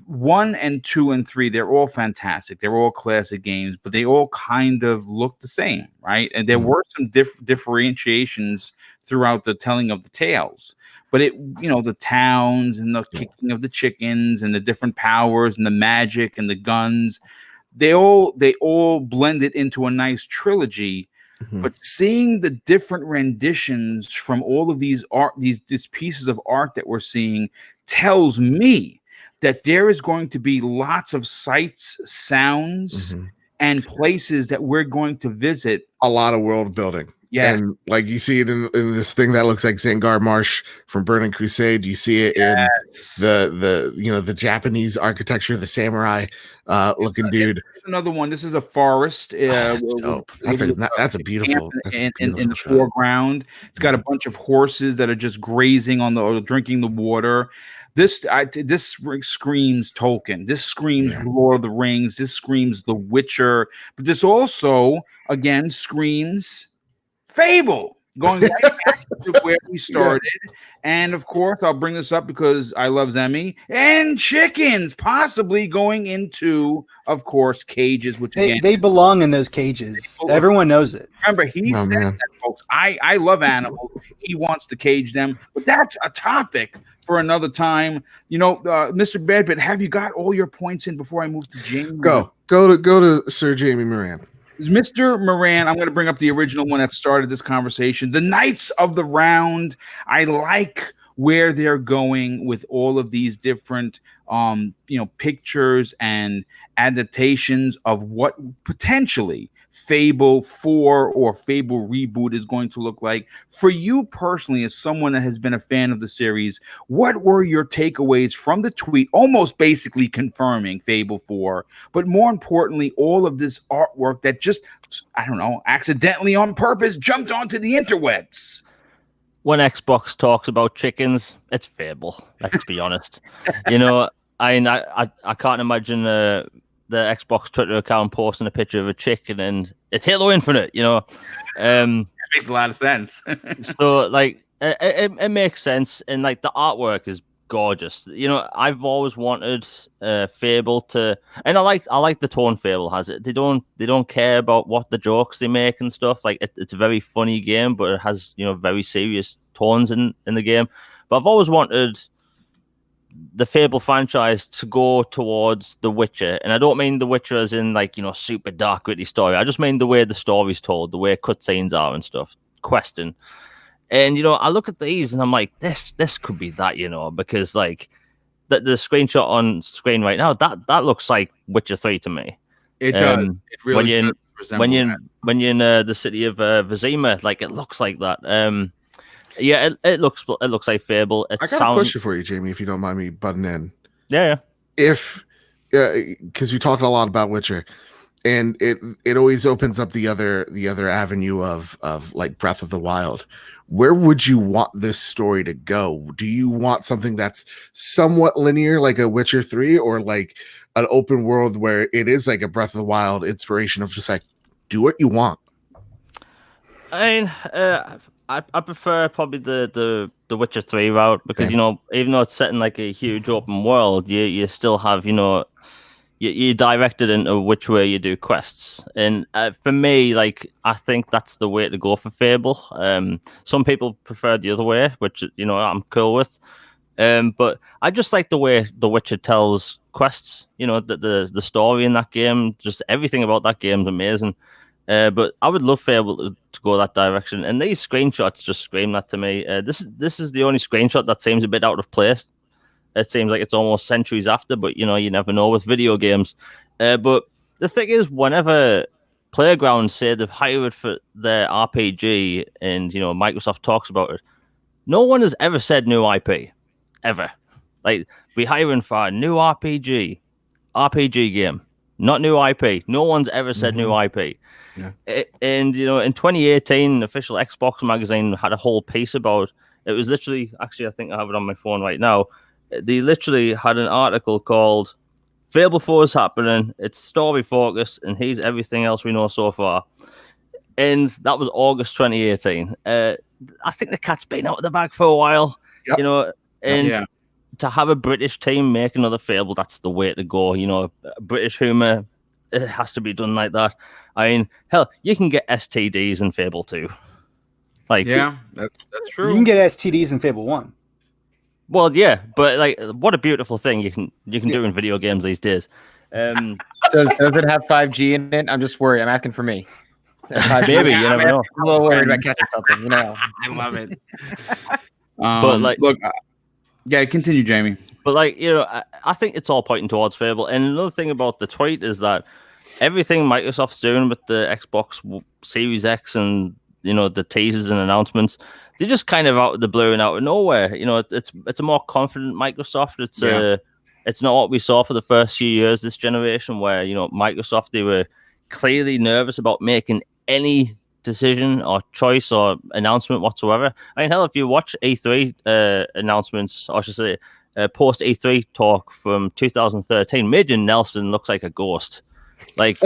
1 and 2 and 3, they're all fantastic. They're all classic games, but they all kind of look the same, right? And there were some differentiations throughout the telling of the tales. But the towns and the kicking of the chickens and the different powers and the magic and the guns, they all blended into a nice trilogy. But seeing the different renditions from all of these pieces of art that we're seeing tells me that there is going to be lots of sights, sounds, and places that we're going to visit. A lot of world building. Yes. And like you see it in this thing that looks like Zangar Marsh from Burning Crusade. You see it in the Japanese architecture, the samurai looking dude. Another one. This is a forest. That's dope. That's a beautiful. In the foreground, it's got a bunch of horses that are just grazing or drinking the water. This screams Tolkien. This screams Lord of the Rings. This screams The Witcher. But this also again screams Fable, going right back to where we started. And of course, I'll bring this up because I love Zemi and chickens possibly going into, of course, cages, which they belong in those cages. Everyone knows it. Remember, he said that, folks. I love animals. He wants to cage them, but that's a topic for another time. Mr. Bedbit, have you got all your points in before I move to Jamie? Go to Sir Jamie Moran. Mr. Moran, I'm going to bring up the original one that started this conversation. The Knights of the Round. I like where they're going with all of these different pictures and adaptations of what potentially Fable 4 or Fable Reboot is going to look like. For you personally, as someone that has been a fan of the series, what were your takeaways from the tweet, almost basically confirming Fable 4, but more importantly, all of this artwork that just, I don't know, accidentally on purpose jumped onto the interwebs? When Xbox talks about chickens, it's Fable. Let's be honest. I can't imagine the Xbox Twitter account posting a picture of a chicken and it's Halo Infinite. That makes a lot of sense. So it makes sense, and like the artwork is gorgeous. I've always wanted Fable to, and I like the tone Fable has. It. They don't care about what the jokes they make and stuff. Like it's a very funny game, but it has very serious tones in the game. But I've always wanted the Fable franchise to go towards The Witcher, and I don't mean The Witcher as in super dark gritty story. I just mean the way the story's told, the way cutscenes are and stuff, questing. And I look at these and I'm like, this could be that, because like the screenshot on screen right now, that looks like Witcher 3 to me. It does. It really does when you're in the city of Vizima, like it looks like that. Yeah, it looks like Fable. I got a question for you, Jamie, if you don't mind me butting in. Yeah. If because we talked a lot about Witcher, and it always opens up the other avenue of like Breath of the Wild. Where would you want this story to go? Do you want something that's somewhat linear, like a Witcher 3, or like an open world where it is like a Breath of the Wild inspiration of just like do what you want? I mean, I prefer probably the Witcher 3 route because even though it's set in like a huge open world, you still have you're directed into which way you do quests. And for me, like I think that's the way to go for Fable. Some people prefer the other way, which I'm cool with. But I just like the way The Witcher tells quests. The story in that game, just everything about that game is amazing. But I would love Fable to go that direction, and these screenshots just scream that to me. This is the only screenshot that seems a bit out of place. It seems like it's almost centuries after, but you never know with video games. But the thing is, whenever Playground say they've hired for their RPG, and Microsoft talks about it, no one has ever said new IP, ever. Like, we're hiring for a new RPG game, not new IP. No one's ever said new IP. Yeah. And, you know, in 2018, the official Xbox magazine had a whole piece about it. Was literally, actually, I think I have it on my phone right now. They literally had an article called Fable 4 is happening. It's story focused, and here's everything else we know so far. And that was August 2018. I think the cat's been out of the bag for a while, you know, and to have a British team make another Fable, that's the way to go. You know, British humor, it has to be done like that. I mean, hell, you can get STDs in Fable 2. Like, yeah, that's true. You can get STDs in Fable 1. Well, yeah, but like, what a beautiful thing you can do in video games these days. Does it have 5G in it? I'm just worried. I'm asking for me. Maybe, you never know. I'm a little worried about catching something, you know. I love it. But like, look, yeah, continue, Jamie. But like, you know, I think it's all pointing towards Fable. And another thing about the tweet is that everything Microsoft's doing with the Xbox Series X and, you know, the teasers and announcements, they're just kind of out of the blue and out of nowhere. You know, it's a more confident Microsoft. It's not what we saw for the first few years this generation, where, you know, Microsoft, they were clearly nervous about making any decision or choice or announcement whatsoever. I mean, hell, if you watch E3 announcements, or I should say post E3 talk from 2013, Major Nelson looks like a ghost. Like,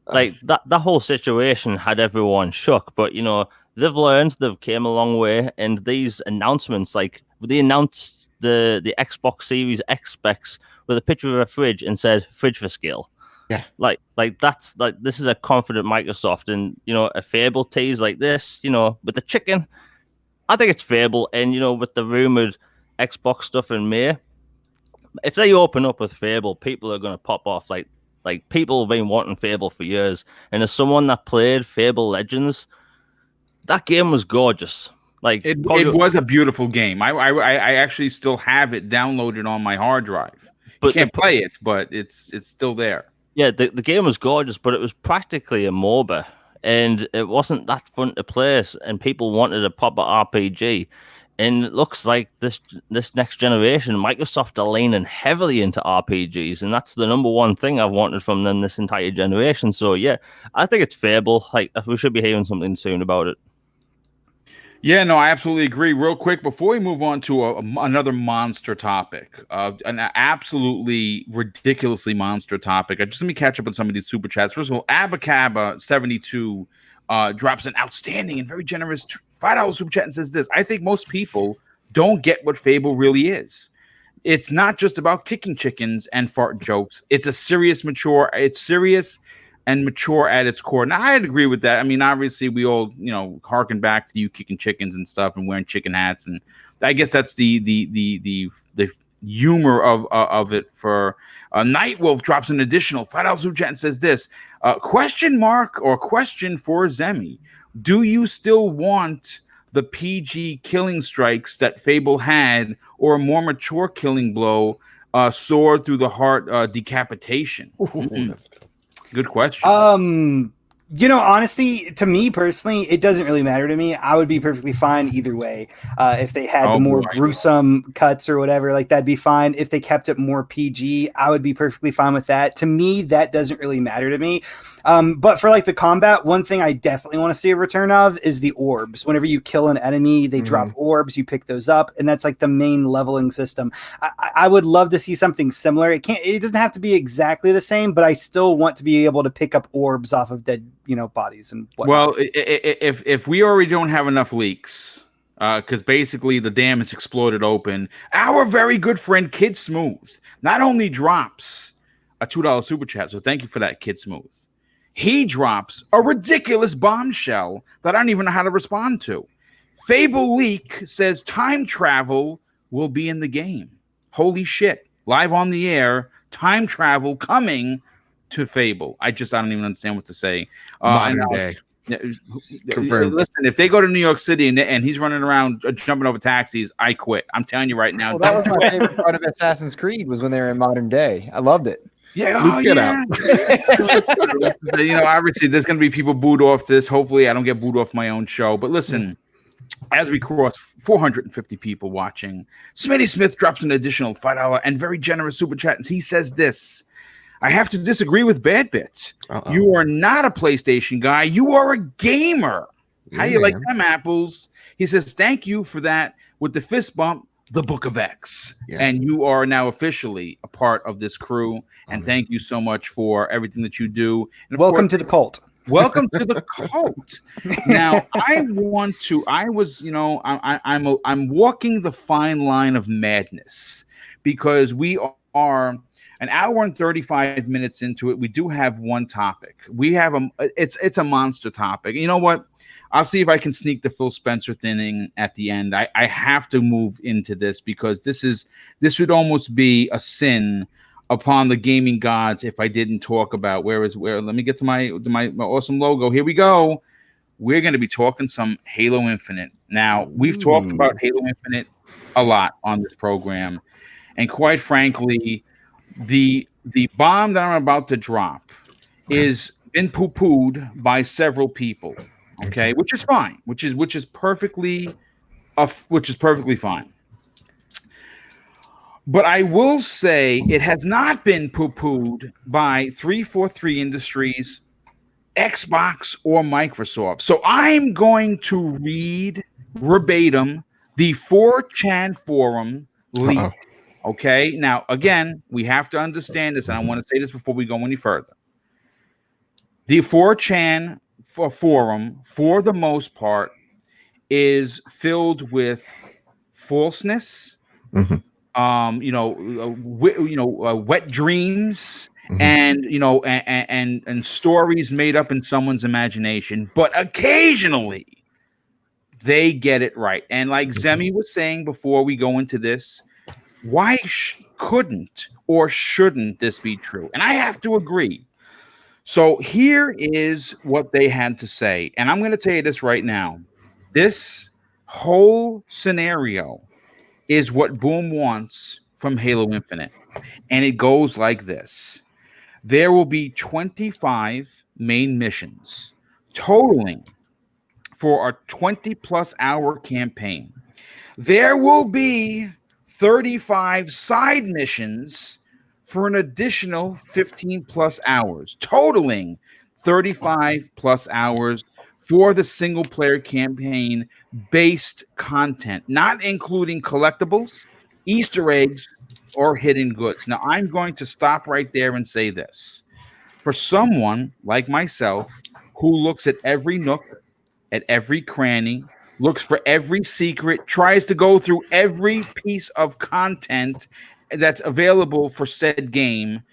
like that whole situation had everyone shook. But, you know, they've learned, they've came a long way, and these announcements, like, they announced the Xbox Series X specs with a picture of a fridge and said fridge for scale. Yeah, like that's like, this is a confident Microsoft. And, you know, a Fable tease like this, you know, with the chicken, I think it's Fable. And, you know, with the rumored Xbox stuff in May, if they open up with Fable, people are going to pop off. Like people have been wanting Fable for years. And as someone that played Fable Legends, that game was gorgeous. Like, it was a beautiful game. I actually still have it downloaded on my hard drive. But you can't play it, but it's still there. Yeah, the game was gorgeous, but it was practically a MOBA, and it wasn't that fun to play, and people wanted a proper RPG. And it looks like this next generation, Microsoft are leaning heavily into RPGs, and that's the number one thing I've wanted from them this entire generation. So yeah, I think it's Fable. Like, we should be hearing something soon about it. Yeah, no, I absolutely agree. Real quick, before we move on to another monster topic, an absolutely ridiculously monster topic, just let me catch up on some of these super chats. First of all, Abacaba72 drops an outstanding and very generous $5 super chat and says this: I think most people don't get what Fable really is. It's not just about kicking chickens and fart jokes. It's serious and mature at its core. Now, I'd agree with that. I mean, obviously, we all, you know, harken back to you kicking chickens and stuff and wearing chicken hats, and I guess that's the humor of it. For Nightwolf drops an additional $5 super chat and says this: question for Zemi: do you still want the PG killing strikes that Fable had, or a more mature killing blow, sword through the heart decapitation? Good question. You know, honestly, to me personally, it doesn't really matter to me. I would be perfectly fine either way. If they had the more gruesome cuts or whatever, like, that'd be fine. If they kept it more PG, I would be perfectly fine with that. To me, that doesn't really matter to me. But for like the combat, one thing I definitely want to see a return of is the orbs. Whenever you kill an enemy, they drop orbs, you pick those up, and that's like the main leveling system. I would love to see something similar. It doesn't have to be exactly the same, but I still want to be able to pick up orbs off of dead, you know, bodies and whatnot. Well, if we already don't have enough leaks, because basically the dam has exploded open, our very good friend Kid Smooth not only drops a $2 super chat, so thank you for that, Kid Smooth. He drops a ridiculous bombshell that I don't even know how to respond to. Fable Leak says time travel will be in the game. Holy shit. Live on the air, time travel coming to Fable. I don't even understand what to say. Modern day. Confirmed. Listen, if they go to New York City and he's running around jumping over taxis, I quit. I'm telling you right now. Well, that was my favorite part of Assassin's Creed, was when they were in modern day. I loved it. Yeah, get out. You know, obviously there's going to be people booed off this. Hopefully I don't get booed off my own show. But listen, as we cross 450 people watching, Smitty Smith drops an additional $5 and very generous super chat. And he says this: I have to disagree with Bad Bits. You are not a PlayStation guy. You are a gamer. How you like them apples? He says, thank you for that with the fist bump, the Book of X. Yeah. And you are now officially a part of this crew. And thank you so much for everything that you do. And welcome to the cult. Welcome to the cult. Now, I'm walking the fine line of madness because we are an hour and 35 minutes into it. We do have one topic. We have it's a monster topic. You know what? I'll see if I can sneak the Phil Spencer thing at the end. I have to move into this because this would almost be a sin upon the gaming gods if I didn't talk about where. Let me get to my awesome logo. Here we go. We're going to be talking some Halo Infinite. Now, we've talked about Halo Infinite a lot on this program, and quite frankly, the bomb that I'm about to drop is been poo-pooed by several people. Okay, which is fine, which is perfectly fine. But I will say it has not been poo-pooed by 343 Industries, Xbox, or Microsoft. So I'm going to read verbatim the 4chan forum leak. Okay, now again, we have to understand this, and I want to say this before we go any further. The 4chan forum, for the most part, is filled with falseness, wet dreams, and stories made up in someone's imagination. But occasionally, they get it right. And like Zemi was saying before we go into this, why couldn't or shouldn't this be true? And I have to agree. So here is what they had to say. And I'm going to tell you this right now. This whole scenario is what Boom wants from Halo Infinite. And it goes like this. There will be 25 main missions totaling for a 20-plus hour campaign. There will be 35 side missions for an additional 15-plus hours, totaling 35-plus hours for the single-player campaign-based content, not including collectibles, Easter eggs, or hidden goods. Now, I'm going to stop right there and say this. For someone like myself who looks at every nook, at every cranny, looks for every secret, tries to go through every piece of content that's available for said game,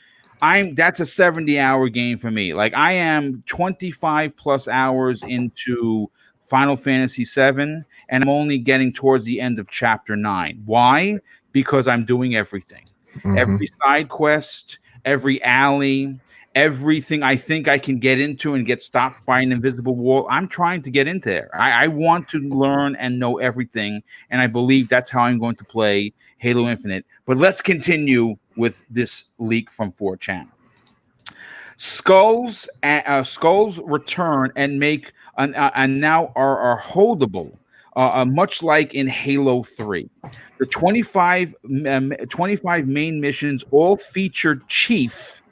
that's a 70-hour game for me. Like, I am 25 plus hours into Final Fantasy VII, and I'm only getting towards the end of chapter 9. Why? Because I'm doing everything. Every side quest, every alley, everything I think I can get into and get stopped by an invisible wall. I'm trying to get into there. I want to learn and know everything, and I believe that's how I'm going to play Halo Infinite. But let's continue with this leak from 4chan. Skulls return and make and now are holdable, much like in Halo 3. The 25 main missions all feature Chief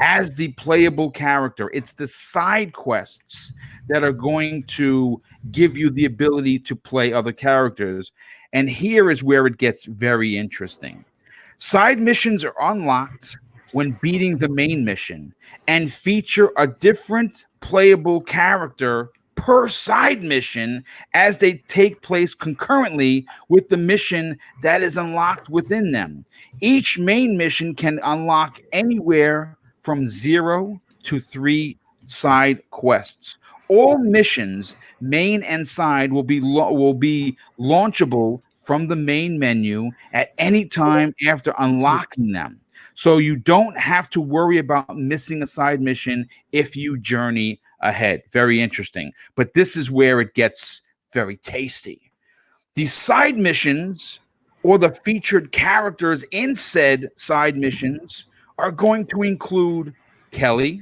as the playable character. It's the side quests that are going to give you the ability to play other characters. And here is where it gets very interesting. Side missions are unlocked when beating the main mission and feature a different playable character per side mission as they take place concurrently with the mission that is unlocked within them. Each main mission can unlock anywhere from 0 to 3 side quests. All missions, main and side, will be launchable from the main menu at any time after unlocking them. So you don't have to worry about missing a side mission if you journey ahead. Very interesting. But this is where it gets very tasty. The side missions, or the featured characters in said side missions, are going to include Kelly,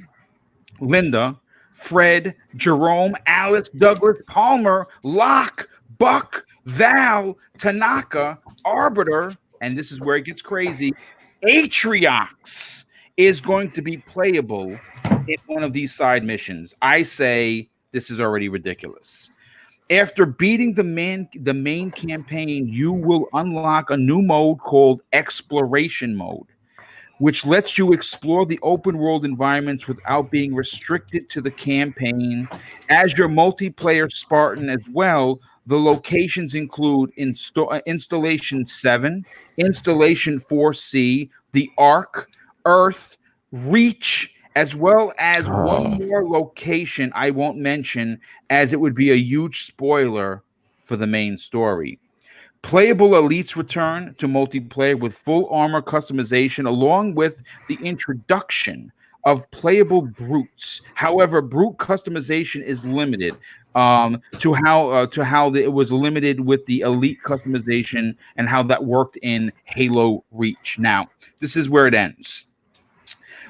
Linda, Fred, Jerome, Alice, Douglas, Palmer, Locke, Buck, Val, Tanaka, Arbiter, and this is where it gets crazy, Atriox is going to be playable in one of these side missions. I say this is already ridiculous. After beating the main campaign, you will unlock a new mode called Exploration Mode, which lets you explore the open world environments without being restricted to the campaign. As your multiplayer Spartan as well, the locations include Installation 7, Installation 4C, the Ark, Earth, Reach, as well as one more location I won't mention, as it would be a huge spoiler for the main story. Playable elites return to multiplayer with full armor customization, along with the introduction of playable brutes. However, brute customization is limited to how it was limited with the elite customization and how that worked in Halo Reach. Now, this is where it ends.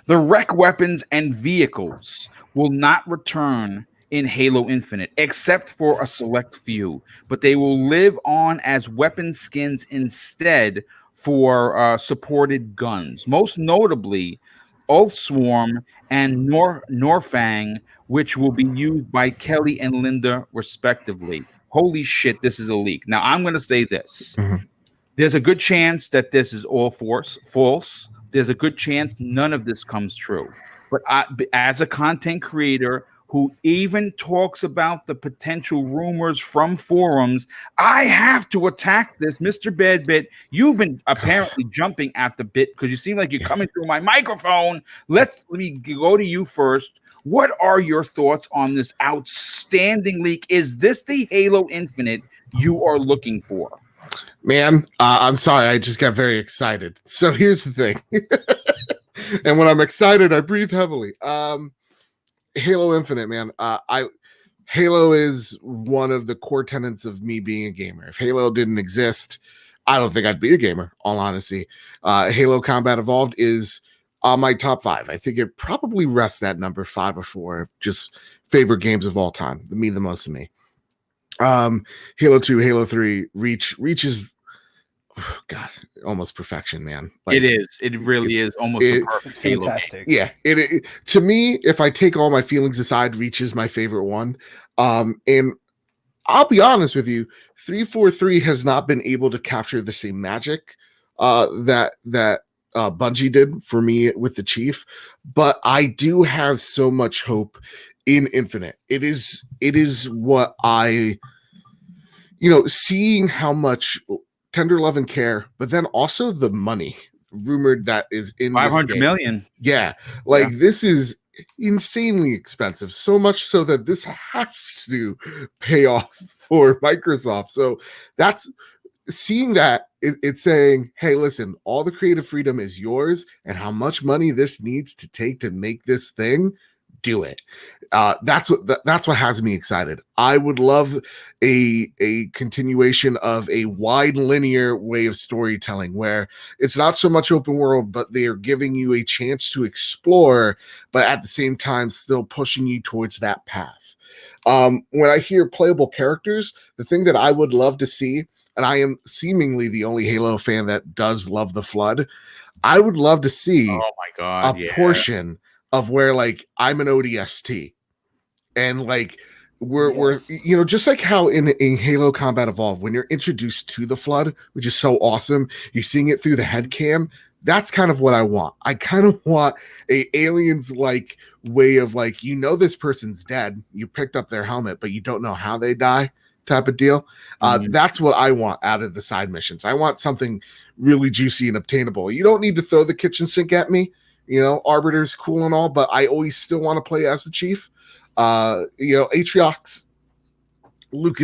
The wreck weapons and vehicles will not return in Halo Infinite, except for a select few, but they will live on as weapon skins instead for supported guns. Most notably, Ulfswarm and Norfang, which will be used by Kelly and Linda respectively. Holy shit, this is a leak. Now, I'm going to say this. There's a good chance that this is all false. There's a good chance none of this comes true. But as a content creator who even talks about the potential rumors from forums, I have to attack this. Mr. Badbit, you've been apparently jumping at the bit because you seem like you're coming through my microphone. Let me go to you first. What are your thoughts on this outstanding leak? Is this the Halo Infinite you are looking for? Man, I'm sorry. I just got very excited. So here's the thing. And when I'm excited, I breathe heavily. Halo Infinite, man. Halo is one of the core tenets of me being a gamer. If Halo didn't exist, I don't think I'd be a gamer, all honesty. Halo Combat Evolved is on my top 5. I think it probably rests at number 5 or 4, just favorite games of all time. That mean the most to me. Halo 2, Halo 3, Reach is God, almost perfection, man. It is. It really is almost a perfect Halo game. Yeah. It to me, if I take all my feelings aside, Reach is my favorite one. And I'll be honest with you, 343 has not been able to capture the same magic that Bungie did for me with the Chief. But I do have so much hope in Infinite. It is what I, seeing how much tender love and care, but then also the money rumored that is in 500 million. Yeah, this is insanely expensive, so much so that this has to pay off for Microsoft. So that's seeing that it's saying, hey, listen, all the creative freedom is yours, and how much money this needs to take to make this thing, do it. That's what has me excited. I would love a continuation of a wide linear way of storytelling where it's not so much open world, but they are giving you a chance to explore, but at the same time still pushing you towards that path. When I hear playable characters, the thing that I would love to see, and I am seemingly the only Halo fan that does love the Flood, I would love to see portion of where I'm an ODST and we're just like how in Halo Combat Evolved, when you're introduced to the Flood, which is so awesome, you're seeing it through the head cam. That's kind of what I want. I kind of want a aliens way of this person's dead. You picked up their helmet, but you don't know how they die type of deal. That's what I want out of the side missions. I want something really juicy and obtainable. You don't need to throw the kitchen sink at me. Arbiter's cool and all, but I always still want to play as the Chief. Atriox, Luke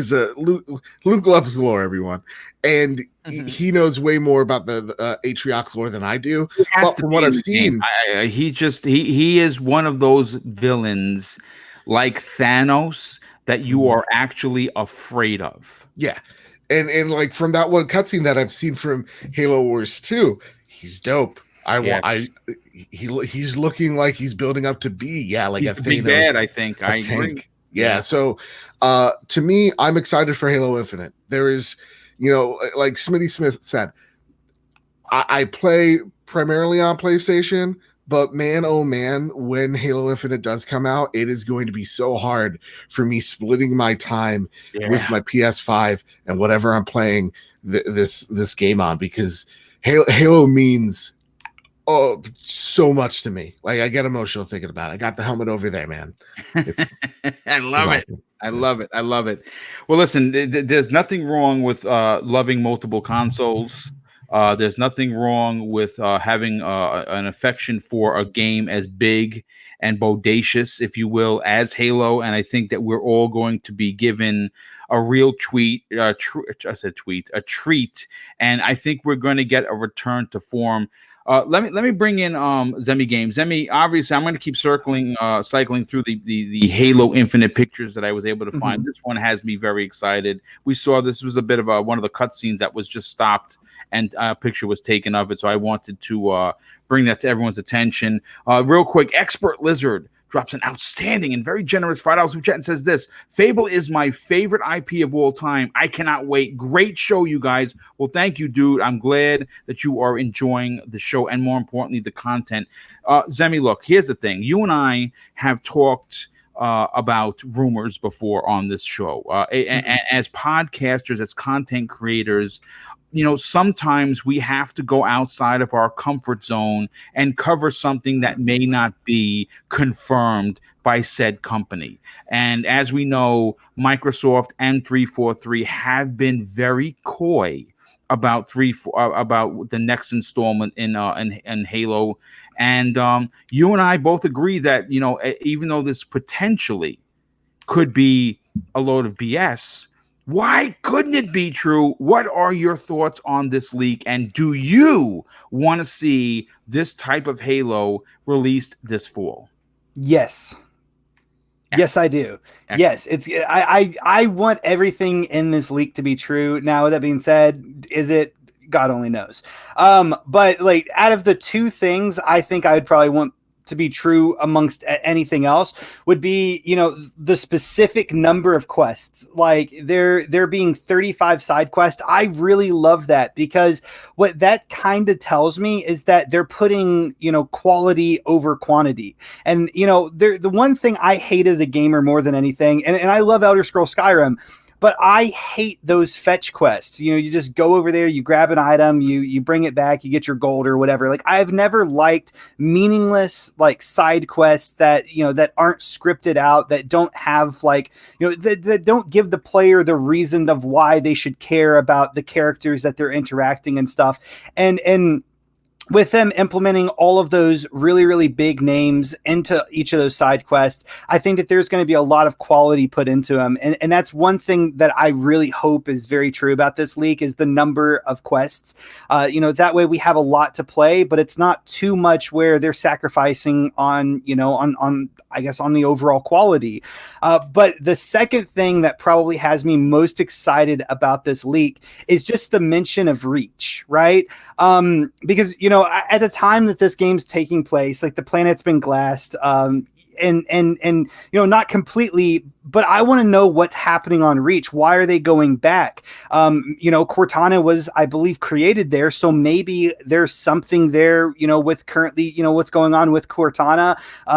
loves the lore, everyone, and he knows way more about the Atriox lore than I do. But from what I've seen, he is one of those villains like Thanos that you are actually afraid of. Yeah, and from that one cutscene that I've seen from Halo Wars 2, he's dope. He's looking like he's building up to be a Thanos, big bad. I think I tank. Yeah. So to me, I'm excited for Halo Infinite. There is, like Smitty Smith said, I play primarily on PlayStation, but man, oh man, when Halo Infinite does come out, it is going to be so hard for me splitting my time with my PS5 and whatever I'm playing this game on, because Halo means so much to me. Like, I get emotional thinking about it. I got the helmet over there, man. I love it. I love it. I love it. Well, listen, there's nothing wrong with loving multiple consoles. There's nothing wrong with having an affection for a game as big and bodacious, if you will, as Halo. And I think that we're all going to be given a real treat. And I think we're going to get a return to form. Let me bring in Zemi Games. Zemi, obviously, I'm going to keep cycling through the Halo Infinite pictures that I was able to find. This one has me very excited. We saw this was a bit of one of the cutscenes that was just stopped, and a picture was taken of it. So I wanted to bring that to everyone's attention. Real quick, Expert Lizard drops an outstanding and very generous $5 super chat and says this: Fable is my favorite IP of all time. I cannot wait. Great show, you guys. Well, thank you, dude. I'm glad that you are enjoying the show and, more importantly, the content. Zemi, look, here's the thing. You and I have talked about rumors before on this show. As podcasters, as content creators, sometimes we have to go outside of our comfort zone and cover something that may not be confirmed by said company. And as we know, Microsoft and 343 have been very coy about the next installment in Halo. And you and I both agree that, even though this potentially could be a load of BS, why couldn't it be true? What are your thoughts on this leak? And do you want to see this type of Halo released this fall? Yes. Yes, I do. Excellent. Yes, I want everything in this leak to be true. Now, with that being said, is it? God only knows. But like, out of the two things, I think I would probably want to be true amongst anything else would be, the specific number of quests. Like there being 35 side quests. I really love that, because what that kind of tells me is that they're putting, quality over quantity. And, the one thing I hate as a gamer more than anything, and I love Elder Scrolls Skyrim, but I hate those fetch quests. You just go over there, you grab an item, you bring it back, you get your gold or whatever. Like, I've never liked meaningless side quests that that aren't scripted out, that don't have that don't give the player the reason of why they should care about the characters that they're interacting and stuff. And with them implementing all of those really, really big names into each of those side quests, I think that there's going to be a lot of quality put into them. And that's one thing that I really hope is very true about this leak, is the number of quests. That way we have a lot to play, but it's not too much where they're sacrificing on the overall quality. But the second thing that probably has me most excited about this leak is just the mention of Reach, right? Because, at the time that this game's taking place, like, the planet's been glassed, and not completely, but I want to know what's happening on Reach. Why are they going back? Cortana was, I believe, created there, so maybe there's something there, with currently, what's going on with Cortana.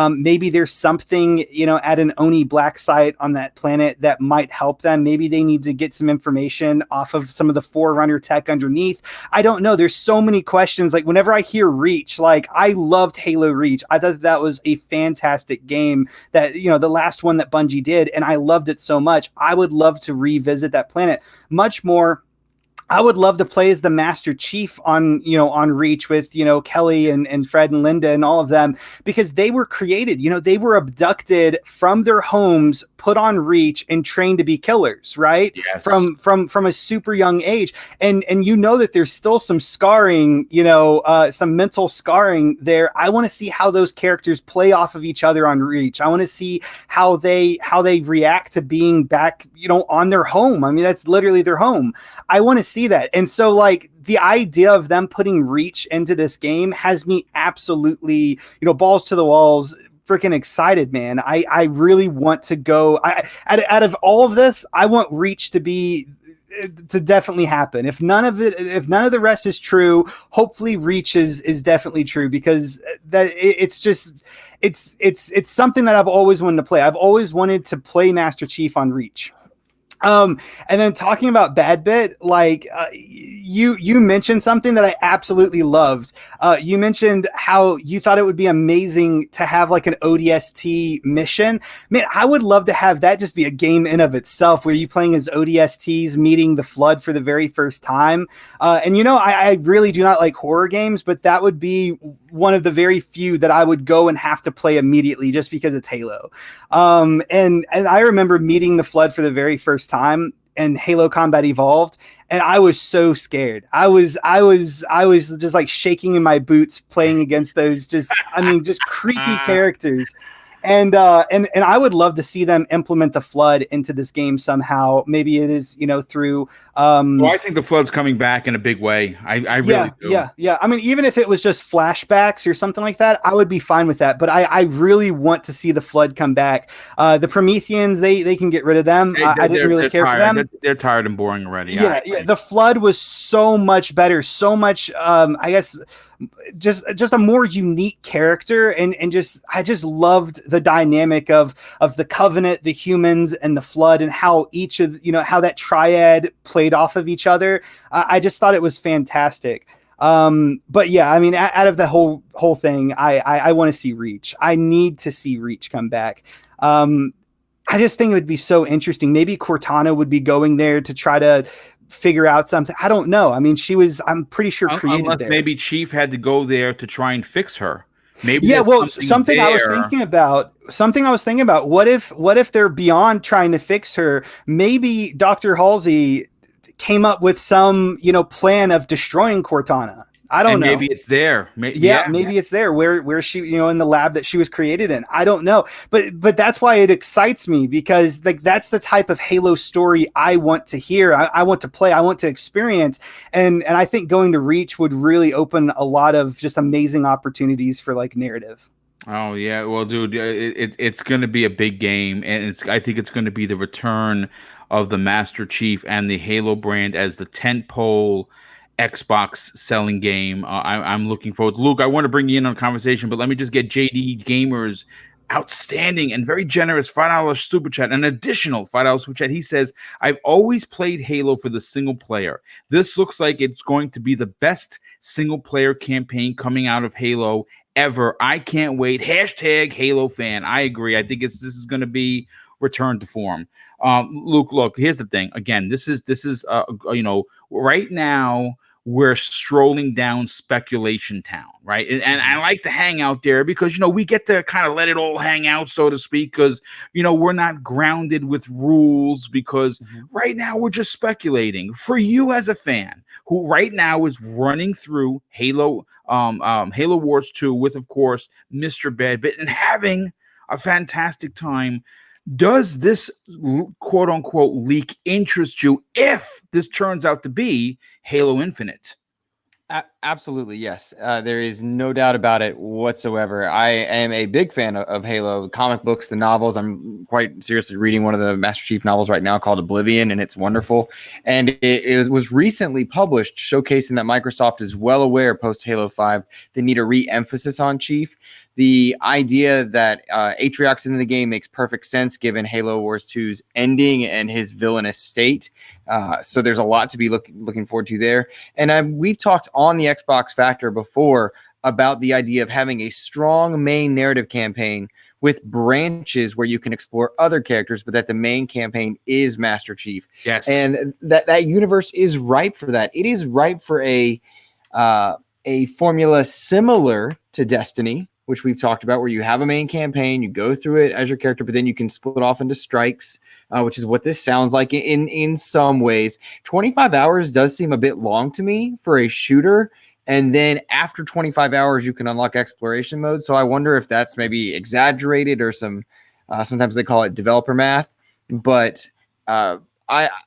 Maybe there's something, at an Oni black site on that planet that might help them. Maybe they need to get some information off of some of the Forerunner tech underneath. I don't know. There's so many questions. Like, whenever I hear Reach, I loved Halo Reach. I thought that was a fantastic game, that, the last one that Bungie did, and I loved it so much. I would love to revisit that planet much more. I would love to play as the Master Chief on Reach with, Kelly and Fred and Linda and all of them, because they were created, they were abducted from their homes, put on Reach, and trained to be killers, right? Yes. From a super young age. And that there's still some scarring, some mental scarring there. I want to see how those characters play off of each other on Reach. I want to see how they react to being back, on their home. I mean, that's literally their home. I want to see that. And so, the idea of them putting Reach into this game has me absolutely, balls to the walls, freaking excited, man. I really want to go. Out of all of this, I want Reach to definitely happen. If none of the rest is true, hopefully Reach is definitely true, because it's something that I've always wanted to play. I've always wanted to play Master Chief on Reach. And then talking about Bad Bit, like you mentioned something that I absolutely loved. You mentioned how you thought it would be amazing to have like an ODST mission. Man, I would love to have that just be a game in of itself, where you playing as ODSTs meeting the Flood for the very first time. And I really do not like horror games, but that would be one of the very few that I would go and have to play immediately, just because it's Halo. And I remember meeting the Flood for the very first time and Halo Combat Evolved, and I was so scared. I was just like shaking in my boots playing against those just creepy characters. And I would love to see them implement the Flood into this game somehow. Maybe it is, through. Well, I think the Flood's coming back in a big way. I really do. Yeah. I mean, even if it was just flashbacks or something like that, I would be fine with that. But I really want to see the Flood come back. The Prometheans, they can get rid of them. I didn't really care for them. They're tired and boring already. Yeah. The Flood was so much better. So much, I guess, just a more unique character, and I just loved the dynamic of the Covenant, the humans, and the Flood, and how each of how that triad played off of each other. I just thought it was fantastic. But yeah, I mean, out of the whole thing, I want to see Reach. I need to see Reach come back. I just think it would be so interesting. Maybe Cortana would be going there to try to figure out something. I don't know. I mean, I'm pretty sure created unless there. Maybe Chief had to go there to try and fix her. Maybe something I was thinking about. What if they're beyond trying to fix her? Maybe Dr. Halsey came up with some plan of destroying Cortana. I don't know. Maybe it's there. Maybe it's there where she, in the lab that she was created in. I don't know. But that's why it excites me, because like that's the type of Halo story I want to hear. I want to play. I want to experience. And I think going to Reach would really open a lot of just amazing opportunities for like narrative. Oh yeah. Well, dude, it's going to be a big game, and I think it's going to be the return of the Master Chief and the Halo brand as the tentpole Xbox selling game. I'm looking forward. Luke, I want to bring you in on a conversation, but let me just get JD Gamer's outstanding and very generous $5 super chat, an additional $5 super chat. He says, I've always played Halo for the single player. This looks like it's going to be the best single player campaign coming out of Halo ever. I can't wait. Hashtag Halo fan. I agree. I think this is going to be return to form. Luke, look, here's the thing. Again, this is right now we're strolling down speculation town, right? And I like to hang out there because, we get to kind of let it all hang out, so to speak, because, we're not grounded with rules, because right now we're just speculating. For you as a fan who right now is running through Halo Wars 2 with, of course, Mr. Badbit and having a fantastic time, does this quote unquote leak interest you if this turns out to be Halo Infinite? Absolutely, yes. There is no doubt about it whatsoever. I am a big fan of Halo, the comic books, the novels. I'm quite seriously reading one of the Master Chief novels right now called Oblivion, and it's wonderful. And it was recently published, showcasing that Microsoft is well aware post Halo 5 they need a re-emphasis on Chief. The idea that Atriox in the game makes perfect sense given Halo Wars 2's ending and his villainous state. So there's a lot to be looking forward to there. And we've talked on the Xbox Factor before about the idea of having a strong main narrative campaign with branches where you can explore other characters, but that the main campaign is Master Chief. Yes. And that universe is ripe for that. It is ripe for a formula similar to Destiny, which we've talked about, where you have a main campaign, you go through it as your character, but then you can split off into strikes, which is what this sounds like in some ways. 25 hours does seem a bit long to me for a shooter. And then after 25 hours, you can unlock exploration mode. So I wonder if that's maybe exaggerated or sometimes they call it developer math. But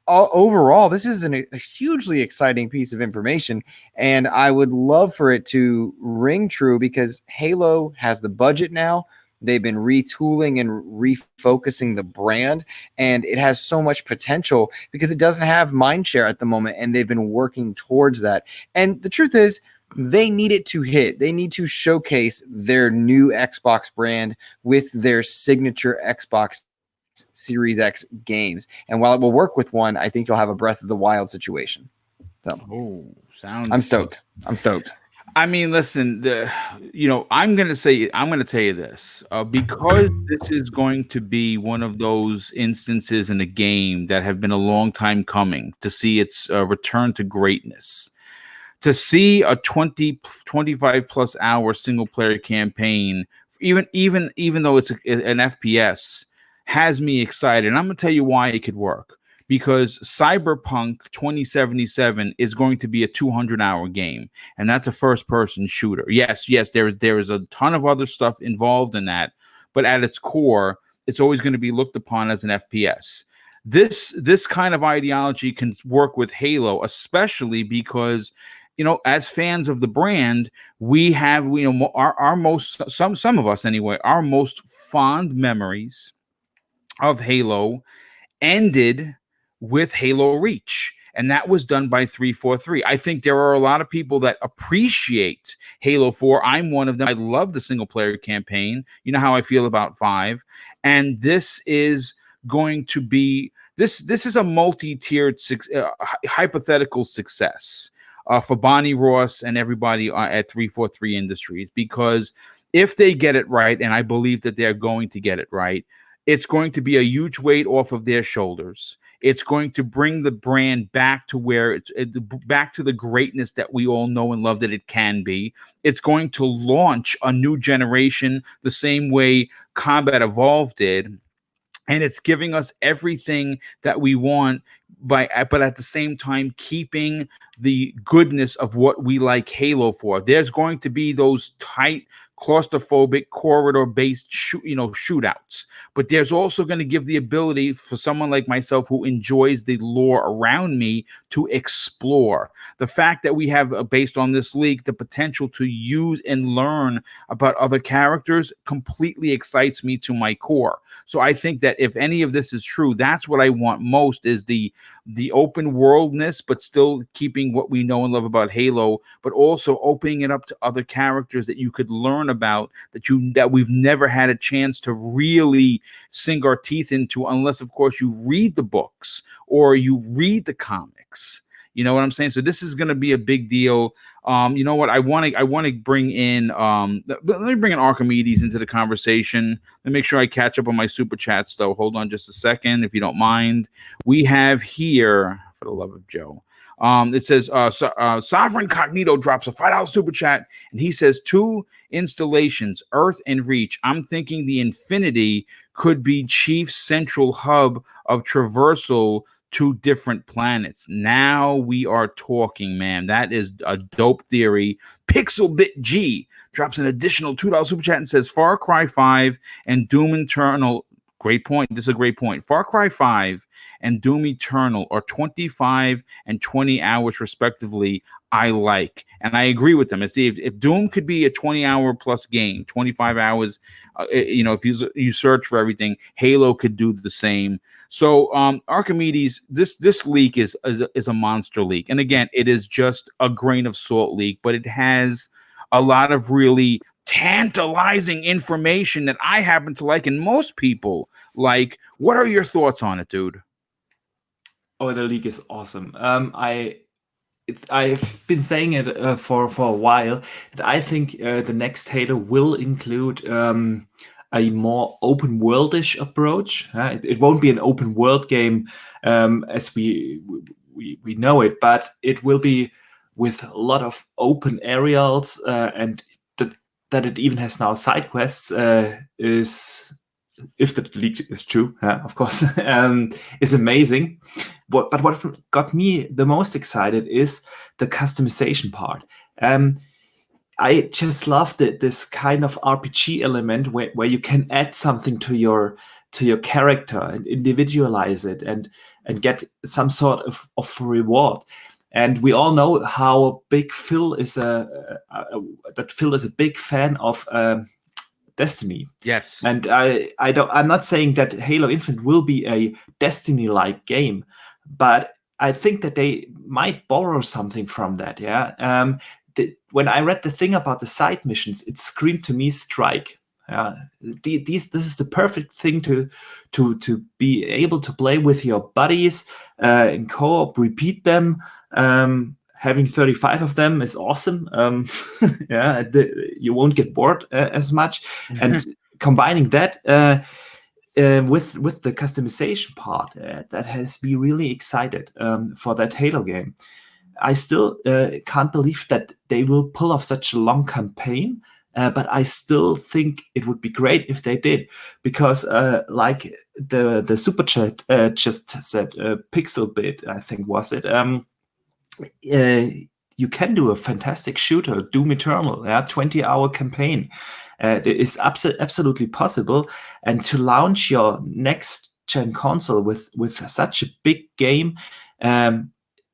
overall, this is a hugely exciting piece of information, and I would love for it to ring true because Halo has the budget now, They've been retooling and refocusing the brand, and it has so much potential because it doesn't have mindshare at the moment, and they've been working towards that. And the truth is, they need it to hit. They need to showcase their new Xbox brand with their signature Xbox Series X games. And while it will work with one, I think you'll have a Breath of the Wild situation. So, I'm stoked. I mean, listen, I'm going to tell you this, because this is going to be one of those instances in a game that have been a long time coming to see its return to greatness. To see a 25 plus hour single player campaign, even though it's an FPS, has me excited. And I'm going to tell you why it could work. Because Cyberpunk 2077 is going to be a 200-hour game, and that's a first-person shooter. Yes, there is a ton of other stuff involved in that, but at its core, it's always going to be looked upon as an FPS. This kind of ideology can work with Halo, especially because, as fans of the brand, we have, our most, some of us anyway, our most fond memories of Halo ended with Halo Reach, and that was done by 343. I think there are a lot of people that appreciate Halo 4. I'm one of them. I love the single player campaign. You know how I feel about 5, and this is going to be this is a multi-tiered hypothetical success for Bonnie Ross and everybody at 343 Industries, because if they get it right, and I believe that they're going to get it right, it's going to be a huge weight off of their shoulders. It's going to bring the brand back to where back to the greatness that we all know and love that it can be. It's going to launch a new generation the same way Combat Evolved did. And it's giving us everything that we want, but at the same time keeping the goodness of what we like Halo for. There's going to be those tight, claustrophobic, corridor-based shootouts, but there's also going to give the ability for someone like myself who enjoys the lore around me to explore. The fact that we have, based on this leak, the potential to use and learn about other characters completely excites me to my core. So I think that if any of this is true, that's what I want most, is the open worldness, but still keeping what we know and love about Halo, but also opening it up to other characters that you could learn about, that we've never had a chance to really sink our teeth into, unless of course you read the books or you read the comics. You know what I'm saying? So this is going to be a big deal. You know what? I want to bring in let me bring in Archimedes into the conversation. Let me make sure I catch up on my super chats though. Hold on just a second, if you don't mind. We have here, for the love of Joe. It says Sovereign Cognito drops a $5 super chat, and he says 2 installations, Earth and Reach. I'm thinking the Infinity could be Chief's central hub of traversal to different planets. Now we are talking, man. That is a dope theory. Pixelbit G drops an additional $2 super chat and says Far Cry 5 and Doom Eternal. Great point. This is a great point. Far Cry 5 and Doom Eternal are 25 and 20 hours respectively. I like, and I agree with them. If Doom could be a 20-hour plus game, 25 hours, if you search for everything, Halo could do the same. So Archimedes, this leak is a monster leak, and again, it is just a grain of salt leak, but it has a lot of really tantalizing information that I happen to like, and most people like. What are your thoughts on it, dude? Oh, the leak is awesome. I've been saying it for a while that I think the next Halo will include a more open worldish approach. It won't be an open world game as we know it, but it will be with a lot of open areas, and that it even has now side quests is, if the leak is true, of course, is amazing. But what got me the most excited is the customization part. I just love this kind of RPG element where you can add something to your character and individualize it and get some sort of reward. And we all know how big Phil is. That Phil is a big fan of Destiny. Yes. And I'm not saying that Halo Infinite will be a Destiny-like game, but I think that they might borrow something from that. Yeah. When I read the thing about the side missions, it screamed to me Strike. This is the perfect thing to be able to play with your buddies in co-op, repeat them. Having 35 of them is awesome. Yeah, you won't get bored as much. And combining that with the customization part, that has me really excited for that Halo game. I still can't believe that they will pull off such a long campaign, but I still think it would be great if they did, because like the super chat just said, Pixel Bit, I think was it. You can do a fantastic shooter, Doom Eternal, 20-hour campaign. It is absolutely possible. And to launch your next gen console with such a big game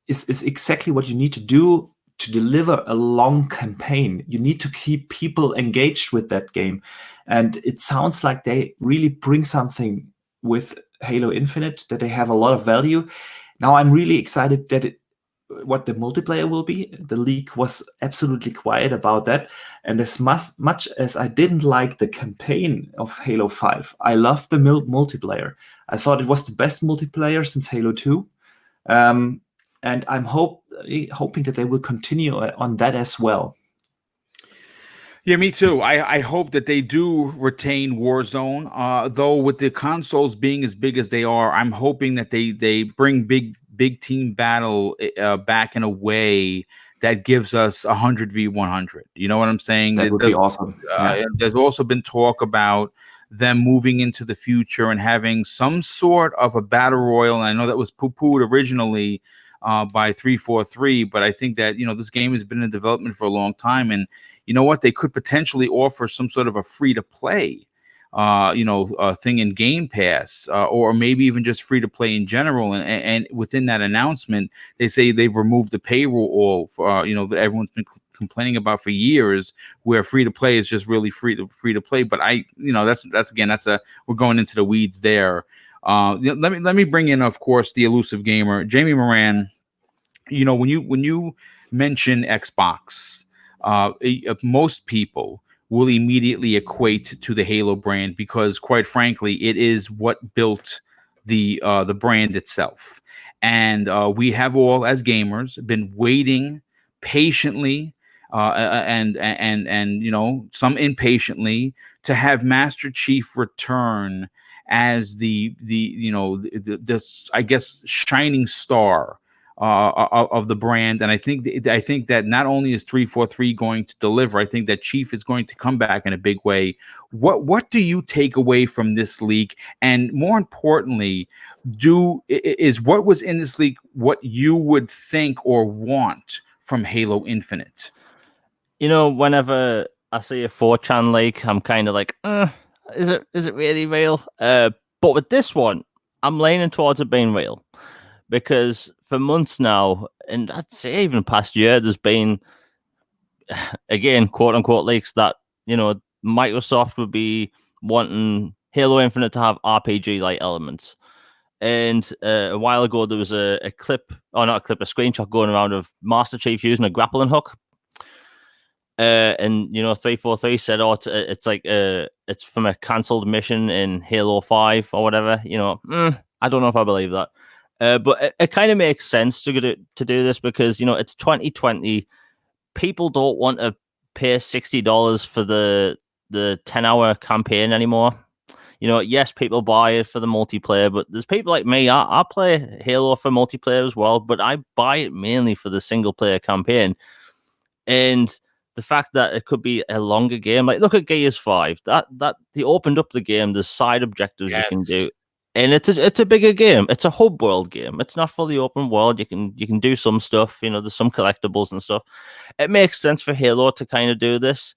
is exactly what you need to do to deliver a long campaign. You need to keep people engaged with that game. And it sounds like they really bring something with Halo Infinite, that they have a lot of value. Now I'm really excited that what the multiplayer will be. The leak was absolutely quiet about that. And as much as I didn't like the campaign of Halo 5, I loved the multiplayer. I thought it was the best multiplayer since Halo 2. And I'm hoping that they will continue on that as well. Yeah, me too. I hope that they do retain Warzone. Though with the consoles being as big as they are, I'm hoping that they bring big team battle back in a way that gives us 100v100. You know what I'm saying? That would be awesome. There's also been talk about them moving into the future and having some sort of a battle royal. And I know that was poo-pooed originally by 343, but I think that, this game has been in development for a long time, and you know what? They could potentially offer some sort of a free-to-play thing in Game Pass, or maybe even just free to play in general. And within that announcement, they say they've removed the paywall for that everyone's been complaining about for years, where free to play is just really free to play. But we're going into the weeds there. Let me bring in, of course, the elusive gamer, Jamie Moran. When you mention Xbox, most people will immediately equate to the Halo brand, because quite frankly, it is what built the brand itself. And we have all, as gamers, been waiting patiently and some impatiently to have Master Chief return as the I guess shining star of the brand. And I think that not only is 343 going to deliver, I think that Chief is going to come back in a big way. What do you take away from this leak? And more importantly, is what was in this leak what you would think or want from Halo Infinite? Whenever I see a 4chan leak, I'm kind of like, is it really real? But with this one, I'm leaning towards it being real, because for months now, and I'd say even past year, there's been, again, quote unquote, leaks that, Microsoft would be wanting Halo Infinite to have RPG-like elements. And a while ago, there was a screenshot going around of Master Chief using a grappling hook. And 343 said, it's like it's from a cancelled mission in Halo 5 or whatever. I don't know if I believe that. But it kind of makes sense to do this, because it's 2020. People don't want to pay $60 for the 10-hour campaign anymore. Yes, people buy it for the multiplayer, but there's people like me. I play Halo for multiplayer as well, but I buy it mainly for the single player campaign. And the fact that it could be a longer game, like look at Gears 5, that they opened up the game. There's side objectives you can do. And it's a bigger game. It's a hub world game. It's not fully open world. You can do some stuff. There's some collectibles and stuff. It makes sense for Halo to kind of do this.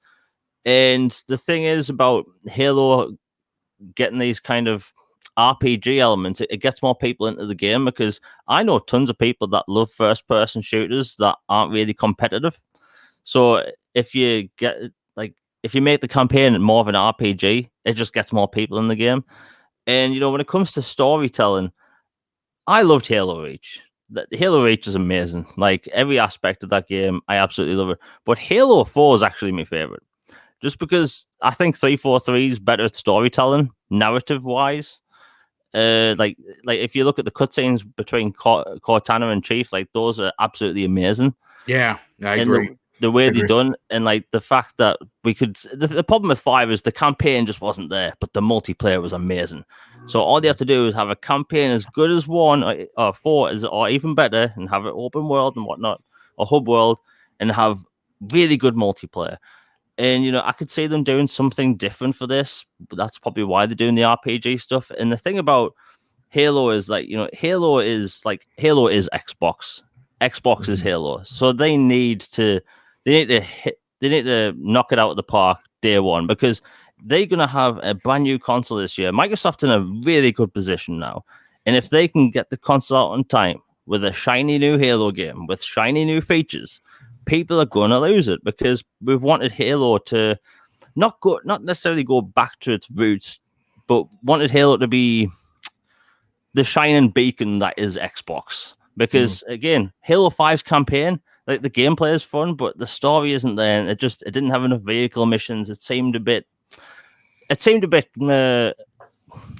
And the thing is about Halo getting these kind of RPG elements, it gets more people into the game, because I know tons of people that love first-person shooters that aren't really competitive. So if if you make the campaign more of an RPG, it just gets more people in the game. And, you know, when it comes to storytelling, I loved Halo Reach. Halo Reach is amazing. Like, every aspect of that game, I absolutely love it. But Halo 4 is actually my favorite. Just because I think 343 is better at storytelling, narrative-wise. Like if you look at the cutscenes between Cortana and Chief, like, those are absolutely amazing. Yeah, I agree. The way they done, and like the fact that we could. The problem with 5 is the campaign just wasn't there, but the multiplayer was amazing. So all you have to do is have a campaign as good as 1 or 4 or even better, and have an open world and whatnot, or hub world, and have really good multiplayer. And, you know, I could see them doing something different for this, but that's probably why they're doing the RPG stuff. And the thing about Halo is, like, you know, Halo is Xbox. Xbox is Halo. So they need to knock it out of the park day one, because they're going to have a brand new console this year. Microsoft's in a really good position now. And if they can get the console out on time with a shiny new Halo game, with shiny new features, people are going to lose it, because we've wanted Halo to not necessarily go back to its roots, but wanted Halo to be the shining beacon that is Xbox. Because again, Halo 5's campaign, like, the gameplay is fun, but the story isn't there, and it didn't have enough vehicle missions. It seemed a bit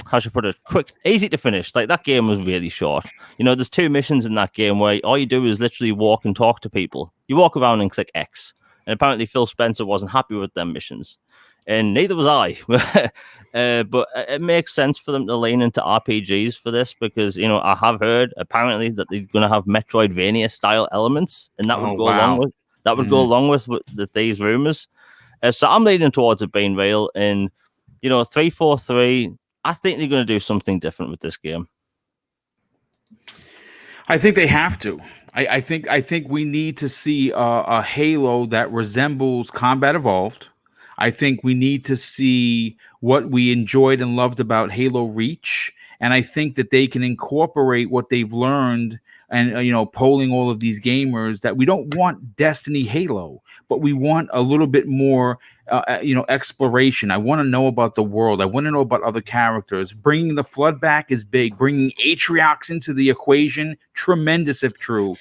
how should I put it? Quick, easy to finish. Like, that game was really short. You know, there's 2 missions in that game where all you do is literally walk and talk to people. You walk around and click X. And apparently Phil Spencer wasn't happy with them missions. And neither was I. But it makes sense for them to lean into RPGs for this, because, you know, I have heard apparently that they're going to have Metroidvania style elements, and that would go along with these rumors. So I'm leaning towards it being real. And, you know, 343, I think they're going to do something different with this game. I think they have to. I think we need to see a Halo that resembles Combat Evolved. I think we need to see what we enjoyed and loved about Halo Reach, and I think that they can incorporate what they've learned. And, you know, polling all of these gamers, that we don't want Destiny Halo, but we want a little bit more, you know, exploration. I want to know about the world. I want to know about other characters. Bringing the Flood back is big. Bringing Atriox into the equation, tremendous if true.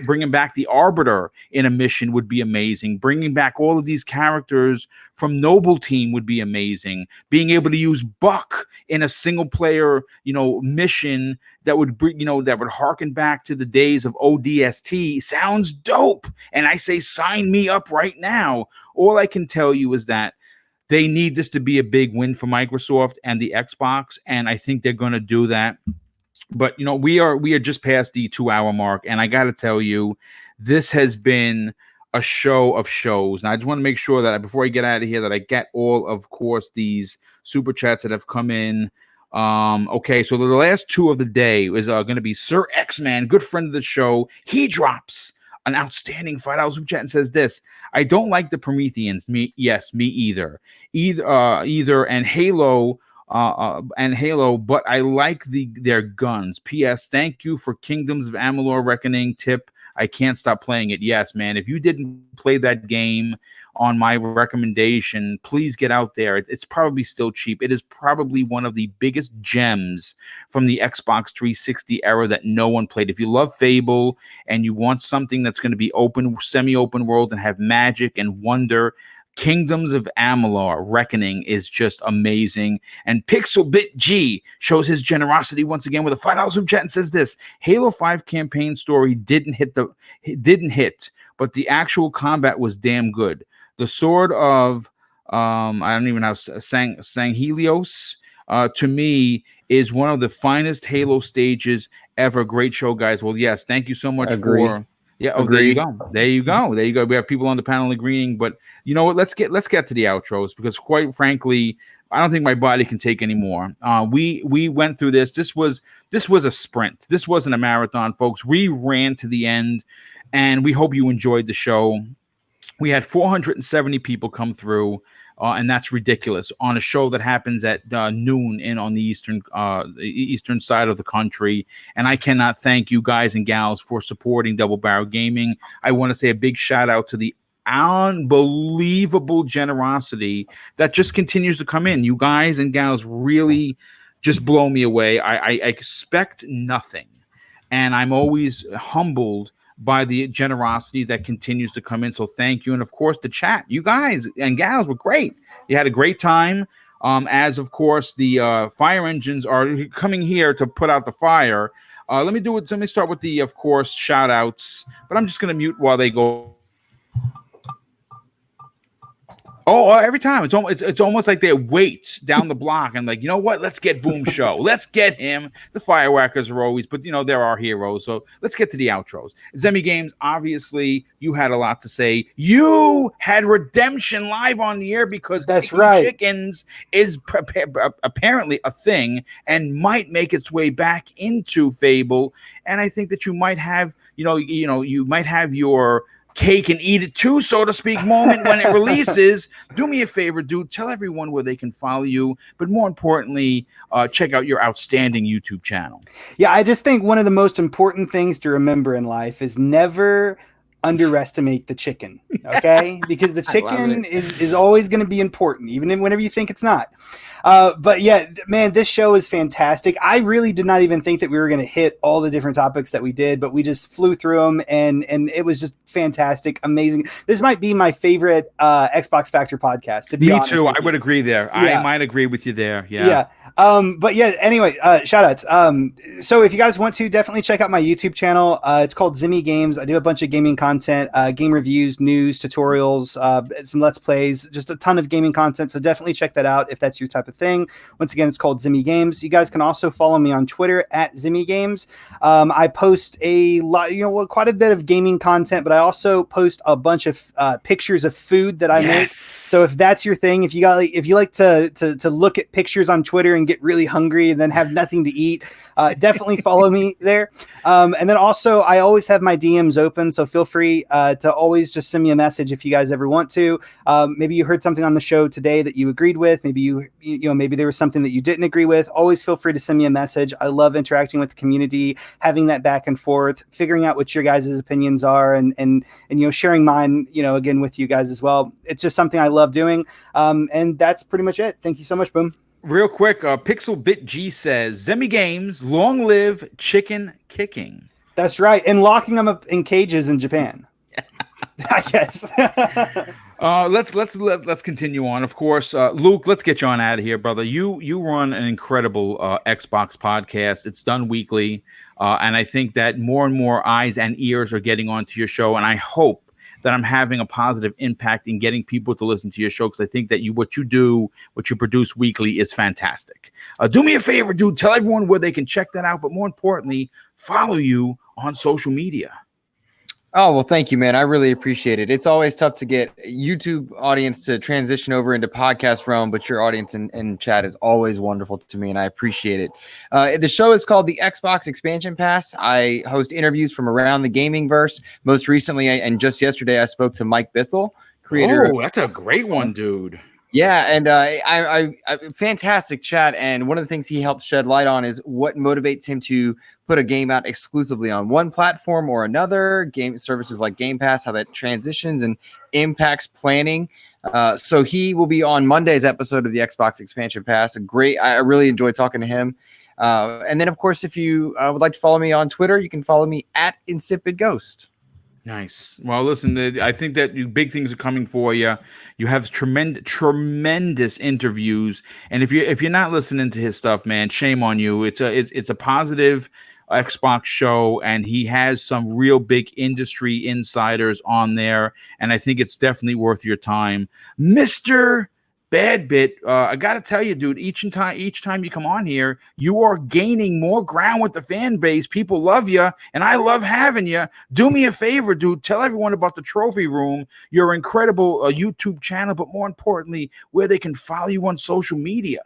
Bringing back the Arbiter in a mission would be amazing. Bringing back all of these characters from Noble Team would be amazing. Being able to use Buck in a single player, you know, mission that would bring, you know, that would harken back to the days of ODST sounds dope. And I say, sign me up right now. All I can tell you is that they need this to be a big win for Microsoft and the Xbox, and I think they're going to do that. But, you know, we are just past the 2-hour mark, and I got to tell you, this has been a show of shows. And I just want to make sure that before I get out of here, that I get all, of course, these super chats that have come in. Okay, so the last 2 of the day is going to be Sir X-Man, good friend of the show. He drops an outstanding $5 super chat and says this: I don't like the Prometheans. Me either. Either and Halo, but I like their guns. P.S. Thank you for Kingdoms of Amalur Reckoning tip. I can't stop playing it. Yes, man. If you didn't play that game on my recommendation, please get out there. It's probably still cheap. It is probably one of the biggest gems from the Xbox 360 era that no one played. If you love Fable and you want something that's going to be open, semi-open world and have magic and wonder, Kingdoms of Amalur Reckoning is just amazing. And Pixelbit G shows his generosity once again with a $5 super chat and says this: Halo 5 campaign story didn't hit, but the actual combat was damn good. The sword of I don't even know, Sanghelios, to me is one of the finest Halo stages ever. Great show, guys. Well, yes, thank you so much for. Yeah. Oh, Agreed. There you go. We have people on the panel agreeing, but you know what? Let's get to the outros, because quite frankly, I don't think my body can take any more. We went through this. This was a sprint. This wasn't a marathon, folks. We ran to the end, and we hope you enjoyed the show. We had 470 people come through, and that's ridiculous on a show that happens at noon on the eastern side of the country. And I cannot thank you guys and gals for supporting Double Barrel Gaming. I want to say a big shout out to the unbelievable generosity that just continues to come in. You guys and gals really just blow me away. I expect nothing, and I'm always humbled by the generosity that continues to come in. So thank you. And of course, the chat, you guys and gals were great. You had a great time. As of course, the fire engines are coming here to put out the fire. Let me start with the, of course, shout outs, but I'm just going to mute while they go. Oh, every time it's almost like they wait down the block and like, you know what? Let's get Boom Show. Let's get him. The fireworkers are always, but they're our heroes. So let's get to the outros. Zemi Games, obviously, you had a lot to say. You had Redemption live on the air because that's right. Chickens is apparently a thing and might make its way back into Fable. And I think that you might have, you might have your cake and eat it too, so to speak, moment when it releases. Do me a favor, dude. Tell everyone where they can follow you, but more importantly, check out your outstanding YouTube channel. Yeah, I just think one of the most important things to remember in life is never underestimate the chicken, okay? Because the chicken is always going to be important, even whenever you think it's not. But yeah, man, this show is fantastic. I really did not even think that we were going to hit all the different topics that we did, but we just flew through them, and it was just fantastic, amazing. This might be my favorite Xbox Factor podcast. To be honest too. I would agree there. Yeah. I might agree with you there. Yeah. But yeah, anyway, shout outs. So if you guys want to, definitely check out my YouTube channel. It's called Zimmy Games. I do a bunch of gaming content, game reviews, news, tutorials, some Let's Plays, just a ton of gaming content. So definitely check that out if that's your type of thing. Once again, it's called Zimmy Games. You guys can also follow me on Twitter at Zimmy Games. I post a lot, quite a bit of gaming content, but I also post a bunch of pictures of food that I make. So if that's your thing, if you like to look at pictures on Twitter and get really hungry and then have nothing to eat, definitely follow me there. And then also, I always have my DMs open, so feel free to always just send me a message if you guys ever want to. Maybe you heard something on the show today that you agreed with. Maybe maybe there was something that you didn't agree with. Always feel free to send me a message. I love interacting with the community, having that back and forth, figuring out what your guys' opinions are, and sharing mine, again with you guys as well. It's just something I love doing. And that's pretty much it. Thank you so much, Boom. Real quick, Pixel Bit G says, Zemi Games, long live chicken kicking. That's right. And locking them up in cages in Japan. I guess. Let's continue on. Of course, Luke, let's get you on out of here, brother. You run an incredible Xbox podcast. It's done weekly. And I think that more and more eyes and ears are getting onto your show. And I hope that I'm having a positive impact in getting people to listen to your show, because I think that what you produce weekly is fantastic. Do me a favor, dude. Tell everyone where they can check that out, but more importantly, follow you on social media. Oh, well, thank you, man. I really appreciate it. It's always tough to get YouTube audience to transition over into podcast realm, but your audience in chat is always wonderful to me, and I appreciate it. The show is called the Xbox Expansion Pass. I host interviews from around the gaming verse. Most recently, and just yesterday, I spoke to Mike Bithell, creator. Oh, that's a great one, dude. Yeah, and I fantastic chat, and one of the things he helped shed light on is what motivates him to put a game out exclusively on one platform or another, game services like Game Pass, how that transitions and impacts planning. So he will be on Monday's episode of the Xbox Expansion Pass. I really enjoyed talking to him. And then, of course, if you would like to follow me on Twitter, you can follow me at Insipid Ghost. Nice. Well, listen, I think that big things are coming for you. You have tremendous interviews, and if you're not listening to his stuff, man, shame on you. It's a positive Xbox show, and he has some real big industry insiders on there, and I think it's definitely worth your time, Mr. Bad Bit. I gotta tell you, dude, each time you come on here, you are gaining more ground with the fan base. People love you, and I love having you. Do me a favor, dude. Tell everyone about the Trophy Room, your incredible YouTube channel, but more importantly, where they can follow you on social media.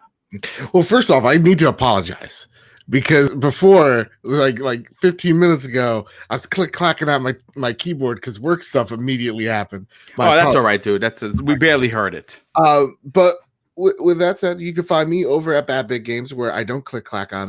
Well, first off, I need to apologize. Because before, like 15 minutes ago, I was clacking out my keyboard because work stuff immediately happened. That's all right, dude. We barely heard it. But with that said, you can find me over at Bad Big Games, where I don't click clack on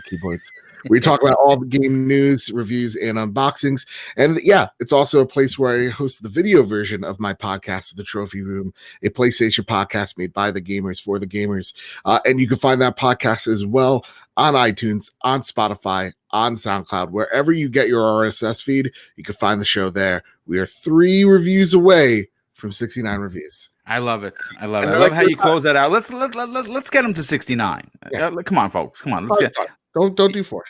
keyboards. We talk about all the game news, reviews, and unboxings. And yeah, it's also a place where I host the video version of my podcast, The Trophy Room, a PlayStation podcast made by the gamers for the gamers. And you can find that podcast as well on iTunes, on Spotify, on SoundCloud, wherever you get your RSS feed. You can find the show there. We are 3 reviews away from 69 reviews. I love it. I love it. I love how you close that out. Let's get them to 69. Yeah. Come on, folks. Come on. Let's get. Don't do 4.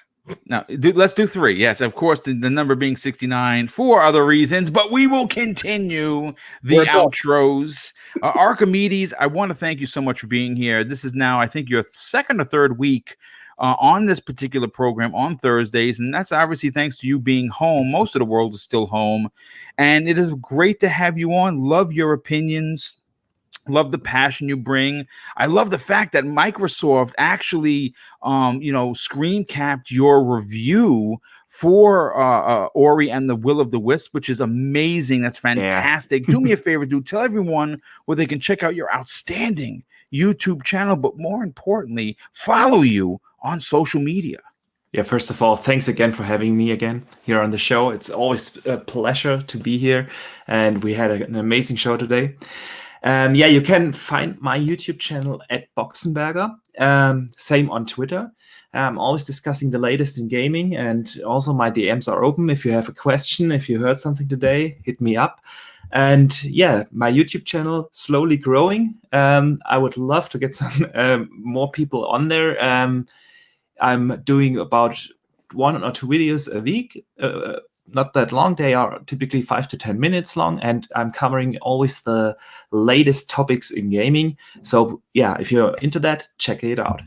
No, let's do 3. Yes, of course, the number being 69 for other reasons, but we will continue the outros. Archimedes, I want to thank you so much for being here. This is now, I think, your 2nd or 3rd week on this particular program on Thursdays, and that's obviously thanks to you being home. Most of the world is still home, and it is great to have you on. Love your opinions. Love the passion you bring. I love the fact that Microsoft actually, screen capped your review for Ori and the Will of the Wisp, which is amazing. That's fantastic. Do me a favor, dude. Tell everyone where they can check out your outstanding YouTube channel, but more importantly, follow you on social media. Yeah, first of all, thanks again for having me again here on the show. It's always a pleasure to be here, and we had an amazing show today. You can find my YouTube channel at Boxenberger. Same on Twitter. I'm always discussing the latest in gaming, and also my DMs are open. If you have a question, if you heard something today, hit me up. And yeah, my YouTube channel slowly growing. I would love to get some more people on there. I'm doing about 1 or 2 videos a week. Not that long. They are typically 5 to 10 minutes long, and I'm covering always the latest topics in gaming. So yeah, if you're into that, check it out.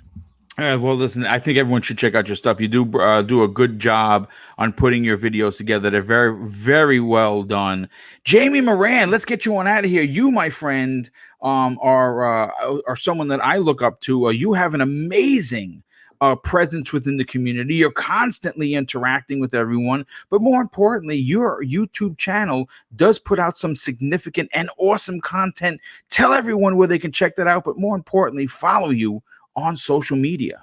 Well, listen, I think everyone should check out your stuff. You do a good job on putting your videos together. They're very, very well done. Jamie Moran, let's get you on out of here. You, my friend, are someone that I look up to. You have an amazing presence within the community. You're constantly interacting with everyone, but more importantly, your YouTube channel does put out some significant and awesome content. Tell everyone where they can check that out, but more importantly, follow you on social media.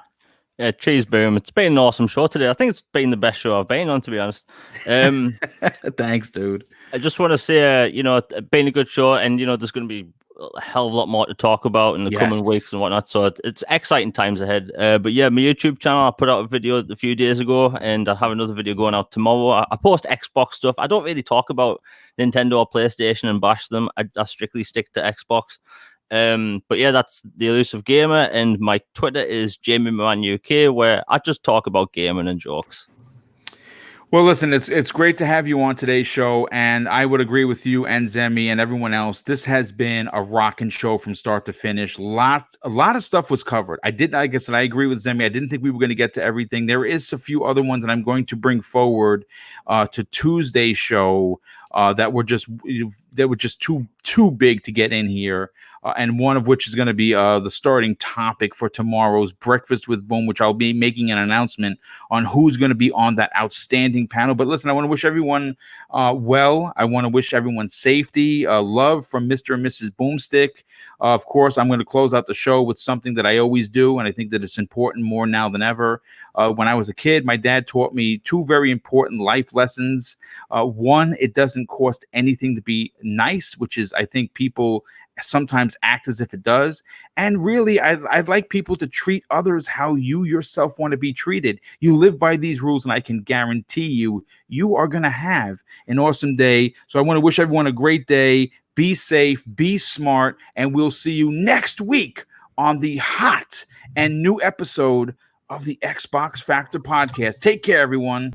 Yeah, cheese boom. It's been an awesome show today. I think it's been the best show I've been on, to be honest. Thanks, dude. I just want to say, it's been a good show, and there's going to be a hell of a lot more to talk about in the coming weeks and whatnot. So it's exciting times ahead. But yeah, my YouTube channel, I put out a video a few days ago, and I have another video going out tomorrow. I post Xbox stuff. I don't really talk about Nintendo or PlayStation and bash them. I strictly stick to Xbox. But yeah, that's the Elusive Gamer, and my Twitter is Jamie Moran UK, where I just talk about gaming and jokes. Well, listen, it's great to have you on today's show, and I would agree with you and Zemi and everyone else. This has been a rocking show from start to finish. A lot of stuff was covered. I agree with Zemi. I didn't think we were going to get to everything. There is a few other ones that I'm going to bring forward to Tuesday's show that were just too big to get in here. And one of which is going to be the starting topic for tomorrow's Breakfast with Boom, which I'll be making an announcement on who's going to be on that outstanding panel. But listen, I want to wish everyone well. I want to wish everyone safety, love from Mr. and Mrs. Boomstick. Of course, I'm going to close out the show with something that I always do, and I think that it's important more now than ever. When I was a kid, my dad taught me 2 very important life lessons. One, it doesn't cost anything to be nice, which is, I think, people sometimes act as if it does. And really, I'd like people to treat others how you yourself want to be treated. You live by these rules, and I can guarantee you are going to have an awesome day. So I want to wish everyone a great day. Be safe, be smart, and we'll see you next week on the hot and new episode of the Xbox Factor podcast. Take care, everyone.